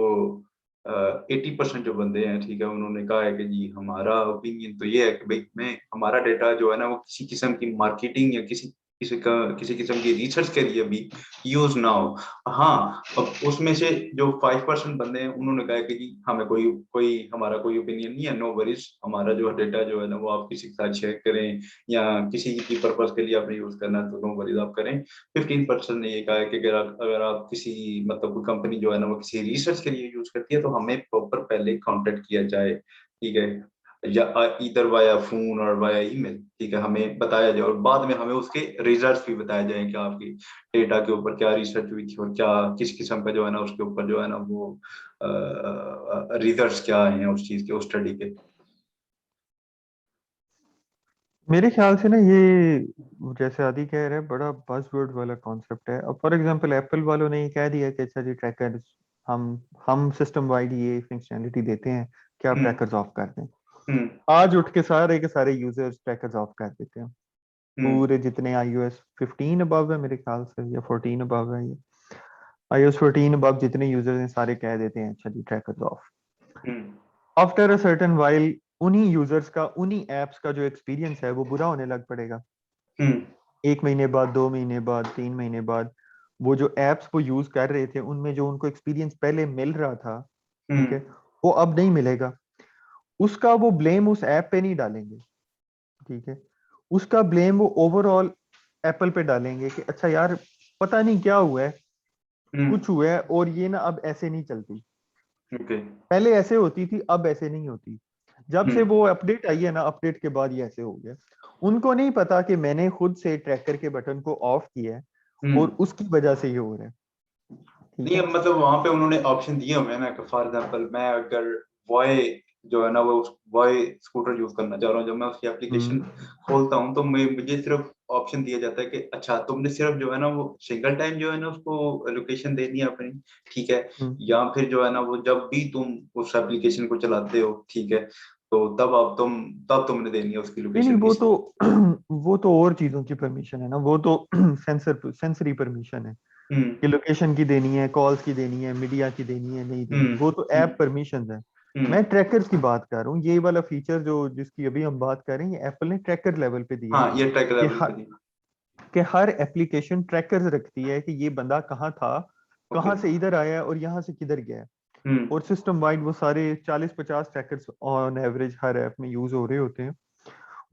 80% जो बंदे हैं, ठीक है, उन्होंने कहा है कि जी हमारा ओपिनियन तो ये है कि भाई मैं हमारा डेटा जो है ना वो किसी किस्म की मार्केटिंग या किसी किस्म की रिसर्च के लिए भी यूज ना हो। हाँ, अब उसमें से जो 5% बंदे हैं उन्होंने कहा है कि जी हमें कोई कोई हमारा कोई ओपिनियन नहीं है, नो वरीज, हमारा जो डेटा जो है ना वो आप किसी के साथ शेयर करें या किसी की पर्पज के लिए आपने यूज करना है तो नो वरीज आप करें। 15% ने ये कहा है कि अगर आप किसी मतलब कोई कंपनी जो है ना वो किसी रिसर्च के लिए यूज करती है तो हमें प्रॉपर पहले कांटेक्ट किया जाए, ठीक है, या इधर वाया फोन और वाया ईमेल, ठीक है, हमें बताया जाए और बाद में हमें उसके रिजल्ट्स भी बताए जाए कि आपकी डेटा के ऊपर क्या रिसर्च हुई थी और क्या किस किस्म का जो है ना उसके ऊपर जो है ना वो रिजल्ट्स क्या हैं उस चीज के, उस स्टडी के। मेरे ख्याल से ना ये जैसे आदि कह रहे हैं बड़ा बज़वर्ड वाला कॉन्सेप्ट है। अब फॉर एग्जांपल एप्पल वालों ने ये कह दिया कि अच्छा जी ट्रैकर्स हम सिस्टम वाइड ये फंक्शनैलिटी देते हैं कि आप ट्रैकर्स ऑफ कर दें। आज उठ के सारे यूजर्स ट्रैकर्स ऑफ कर देते हैं। पूरे जितने iOS 15 अबव है मेरे ख्याल से या 14 अबव है, ये iOS 14 अबव जितने यूजर्स हैं सारे कह देते हैं अच्छा जी trackers off. After a certain while उन्हीं यूजर्स का उन्हीं एप्स का जो एक्सपीरियंस है वो बुरा होने लग पड़ेगा। 1 महीने बाद, 2 महीने बाद, 3 महीने बाद वो जो एप्स वो यूज कर रहे थे उनमें जो उनको एक्सपीरियंस पहले मिल रहा था, ठीक है, वो अब नहीं मिलेगा। उसका वो ब्लेम उस ऐप पे नहीं डालेंगे, ठीक है, उसका ब्लेम वो ओवरऑल एप्पल पे डालेंगे कि अच्छा यार पता नहीं क्या हुआ है, कुछ हुआ है और ये ना अब ऐसे नहीं चलती। पहले ऐसे होती थी, अब ऐसे नहीं होती। जब से वो अपडेट आई है ना, अपडेट के बाद ये ऐसे हो गया। उनको नहीं पता कि मैंने खुद से ट्रैकर के बटन को ऑफ किया है और उसकी वजह से ये हो रहा है। नहीं, अब मतलब वहां पे उन्होंने ऑप्शन दिए हुए हैं ना कि फॉर एग्जांपल मैं अगर वॉय जो है ना वो वॉय स्कूटर यूज करना चाह रहा हूँ, जब मैं उसकी एप्लीकेशन खोलता हूँ तो मुझे सिर्फ ऑप्शन दिया जाता है कि अच्छा तुमने सिर्फ जो है ना वो सिंगल टाइम जो है ना उसको लोकेशन देनी है अपनी, ठीक है, या फिर जो है ना वो जब भी तुम उस एप्लीकेशन को चलाते हो, ठीक है, तो तब तुमने देनी है उसकी नहीं नहीं, लोकेशन। वो तो वो तो और चीजों की परमिशन है ना, वो तो सेंसरी परमिशन है कि लोकेशन की देनी है, कॉल्स की देनी है, मीडिया की देनी है, नहीं देनी, वो तो ऐप परमिशन है। मैं ट्रैकर्स की बात कर रहा हूँ। ये वाला फीचर जो जिसकी अभी हम बात कर रहे हैं ये एप्पल ने ट्रैकर लेवल पे दिया है हाँ, ये ट्रैकर कि लेवल पे दी। हर एप्लीकेशन ट्रैकर्स रखती है कि ये बंदा कहाँ था, कहाँ से इधर आया है और यहाँ से किधर गया है। और सिस्टम वाइड वो सारे 40-50 ट्रैकर्स ऑन एवरेज हर ऐप में यूज हो रहे होते हैं।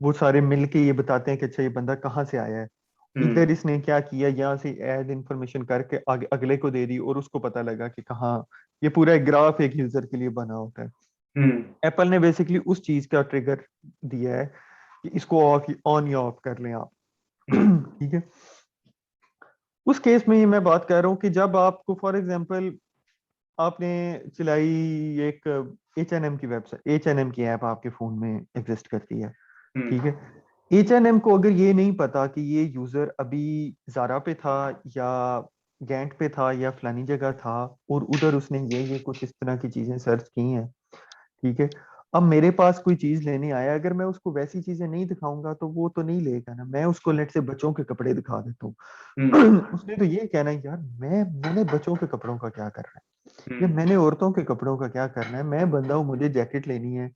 वो सारे मिलके ये बताते हैं कि अच्छा ये बंदा कहाँ से आया है, इधर इसने क्या किया, यहाँ से ऐड इन्फॉर्मेशन करके आगे अगले को दे दी और उसको पता लगा कि कहाँ। ये पूरा एक ग्राफ एक यूजर के लिए बना होता है। एप्पल ने बेसिकली उस चीज का ट्रिगर दिया है कि इसको ऑफ ऑन या ऑफ कर लें आप। ठीक है, उस केस में ये मैं बात कर रहा हूँ कि जब आपको फॉर एग्जांपल आपने चलाई एक H&M की वेबसाइट, H&M की ऐप आपके फोन में एग्जिस्ट करती है, ठीक है। H&M को अगर ये नहीं पता कि ये यूजर अभी जारा पे था या गैंट पे था या फलानी जगह था और उधर उसने ये कुछ इस तरह की चीजें सर्च की हैं, ठीक है, अब मेरे पास कोई चीज लेने आया, अगर मैं उसको वैसी चीजें नहीं दिखाऊंगा तो वो तो नहीं लेगा ना। मैं उसको नेट से बच्चों के कपड़े दिखा देता हूँ उसने तो ये कहना है यार मैंने बच्चों के कपड़ों का क्या करना है, या मैंने औरतों के कपड़ों का क्या करना है, मैं बंदा हूँ मुझे जैकेट लेनी है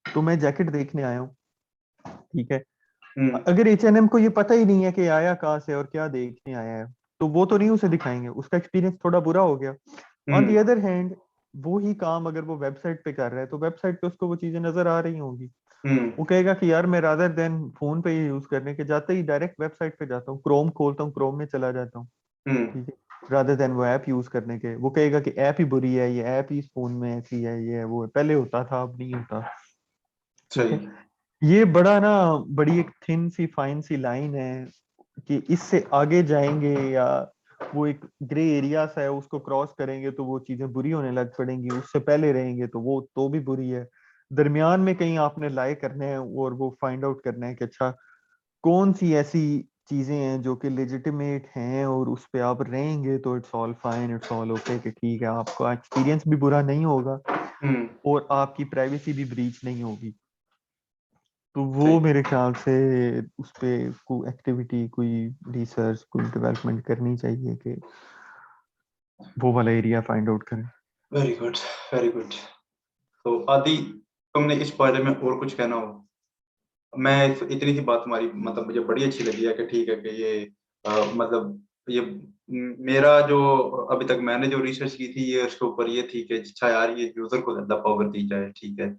तो मैं जैकेट देखने आया हूँ, ठीक है। अगर H&M को ये पता ही नहीं है कि आया कहाँ से और क्या देखने आया है तो वो तो नहीं उसे दिखाएंगे, उसका एक्सपीरियंस थोड़ा बुरा हो गया। ऑन दी अदर हैंड वो ही काम अगर वो वेबसाइट पे कर रहा है तो वेबसाइट पे उसको वो चीजें नजर आ रही होंगी। वो कहेगा कि यार मैं रादर देन फोन पे ही यूज करने के जाते ही डायरेक्ट वेबसाइट पे जाता हूँ, क्रोम खोलता हूँ, क्रोम में चला जाता हूँ, ठीक है, रादर देन वो ऐप यूज करने के। वो कहेगा कि ऐप ही बुरी है, ये ऐप ही इस फोन में ऐसी है, ये है वो है, पहले होता था अब नहीं होता, ठीक है। सही। ये बड़ा ना, बड़ी एक थिन सी फाइन सी लाइन है कि इससे आगे जाएंगे या वो एक ग्रे एरिया सा है, उसको क्रॉस करेंगे तो वो चीजें बुरी होने लग पड़ेंगी, उससे पहले रहेंगे तो वो तो भी बुरी है। दरमियान में कहीं आपने लाए करने हैं और वो फाइंड आउट करना है कि अच्छा कौन सी ऐसी चीजें हैं जो कि लेजिटिमेट हैं और उस पे आप रहेंगे तो it's all fine, it's all okay, कि ठीक है, आपका एक्सपीरियंस भी बुरा नहीं होगा और आपकी प्राइवेसी भी ब्रीच नहीं होगी। तो सही। वो मेरे ख्याल से उस पे कोई एक्टिविटी, कोई रिसर्च, कोई डेवलपमेंट करनी चाहिए कि वो वाला एरिया फाइंड आउट करें। Very good, very good. तो आदि, तुमने इस बारे में और कुछ कहना हो? मैं इतनी सी बात हमारी मतलब मुझे बड़ी अच्छी लगी है कि ठीक है कि ये मतलब ये मेरा जो अभी तक मैंने जो रिसर्च की थी ये उसके ऊपर ये थी कि अच्छा यार ये यूजर को ज्यादा पावर दी जाए, ठीक है।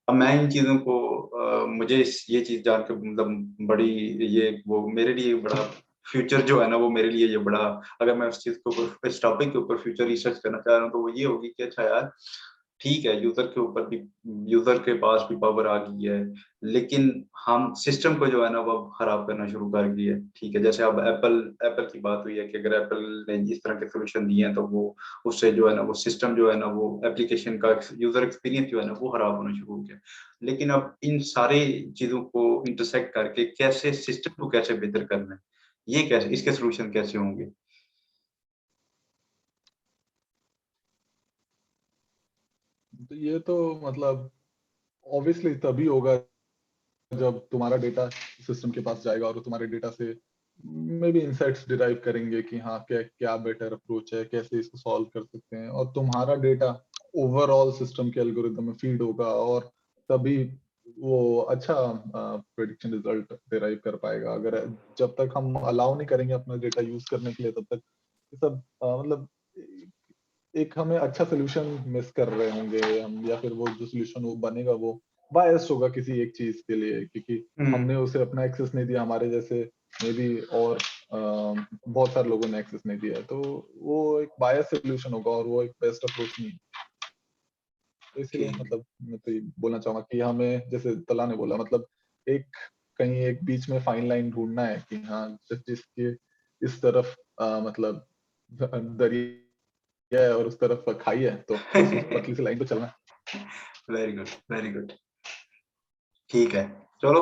अब मैं इन चीजों को मुझे ये चीज जान के मतलब बड़ी ये वो मेरे लिए बड़ा फ्यूचर जो है ना वो मेरे लिए ये बड़ा, अगर मैं उस चीज के ऊपर इस टॉपिक के ऊपर फ्यूचर रिसर्च करना चाह रहा हूँ तो वो ये होगी कि अच्छा यार ठीक है, यूजर के ऊपर भी यूजर के पास भी पावर आ गई है, लेकिन हम सिस्टम को जो है ना वो खराब करना शुरू कर दिए, ठीक है। जैसे अब एप्पल एप्पल की बात हुई है कि अगर एप्पल ने इस तरह के सोल्यूशन दिए हैं तो वो उससे जो है ना वो सिस्टम जो है ना वो एप्लीकेशन का यूजर एक्सपीरियंस जो है ना वो खराब होना शुरू हो गया। लेकिन अब इन सारे चीजों को इंटरसेक्ट करके कैसे सिस्टम को कैसे बेहतर करना है, ये कैसे इसके सोल्यूशन कैसे होंगे? तो ये तो मतलब ऑब्वियसली तभी होगा जब तुम्हारा डेटा सिस्टम के पास जाएगा और तुम्हारे डेटा से मे बी इंसाइट्स डिराइव करेंगे कि हाँ क्या क्या बेटर अप्रोच है, कैसे इसको सॉल्व कर सकते हैं, और तुम्हारा डेटा ओवरऑल सिस्टम के एल्गोरिदम में फीड होगा और तभी वो अच्छा प्रेडिक्शन रिजल्ट डिराइव कर पाएगा। अगर जब तक हम अलाउ नहीं करेंगे अपना डेटा यूज करने के लिए तब तक ये सब मतलब एक हमें अच्छा सोल्यूशन मिस कर रहे होंगे हम, या फिर वो जो सोल्यूशन वो बनेगा वो बायस्ड होगा किसी एक चीज के लिए, क्योंकि हमने उसे अपना एक्सेस नहीं दिया, हमारे जैसे मे बी और बहुत सारे लोगों ने एक्सेस नहीं दिया है, तो वो एक बायस सोल्यूशन होगा और वो एक बेस्ट अप्रोच नहीं है। तो इसीलिए ठीक। मतलब मैं तो ये बोलना चाहूंगा कि हमें जैसे तला ने बोला मतलब एक कहीं एक बीच में फाइन लाइन ढूंढना है कि हाँ जिसके इस तरफ मतलब दरिया है और उस तरफ खाई है, तो बस उस पतली सी लाइन पे चलना है। Very good, very good. ठीक है, चलो,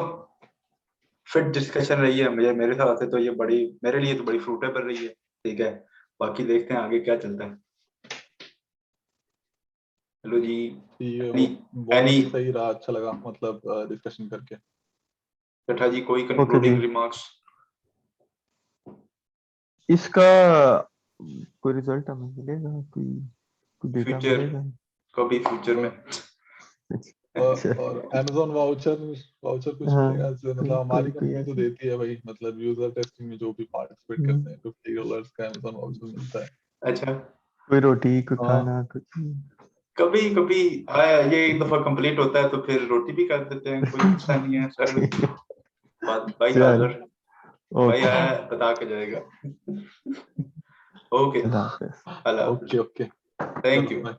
फिट डिस्कशन रही है, मुझे मेरे हिसाब से तो ये बड़ी मेरे लिए तो बड़ी फ्रूटेबल रही है, ठीक है। बाकी देखते हैं आगे क्या चलता है। हेलो जी। ठीक है, एनी बहुत एनी ही सही रहा, अच्छा लगा मतलब डिस्कशन करके। कठा जी, कोई ओके जी, कंक्लूडिंग रिमार्क्स? इसका कोई रिजल्ट हमें मिलेगा, कोई कोई डेटा फ्यूचर, मिलेगा? कभी फ्यूचर में? अच्छा, और Amazon वाउचर वाउचर कुछ हाँ, मिलेगा इससे, मतलब कोई हमारी कोई कंपनी तो ऐसा। देती है भाई, मतलब यूजर टेस्टिंग में जो भी पार्टिसिपेट करते हैं $50 का Amazon वाउचर मिलता है। अच्छा, कोई रोटी, कोई हाँ खाना, कुछ। कभी कभी आया ये एक दफा कंप्लीट होता है तो फिर रोटी भी कर देते हैं, कोई मसला नहीं है सर। भाई चल, हाजिर, भाई ओके, आया बता के जाएगा। ओके, अल्लाह हाफिज। अल्लाह हाफिज, ओके ओके, थैंक चलो यू। बाय।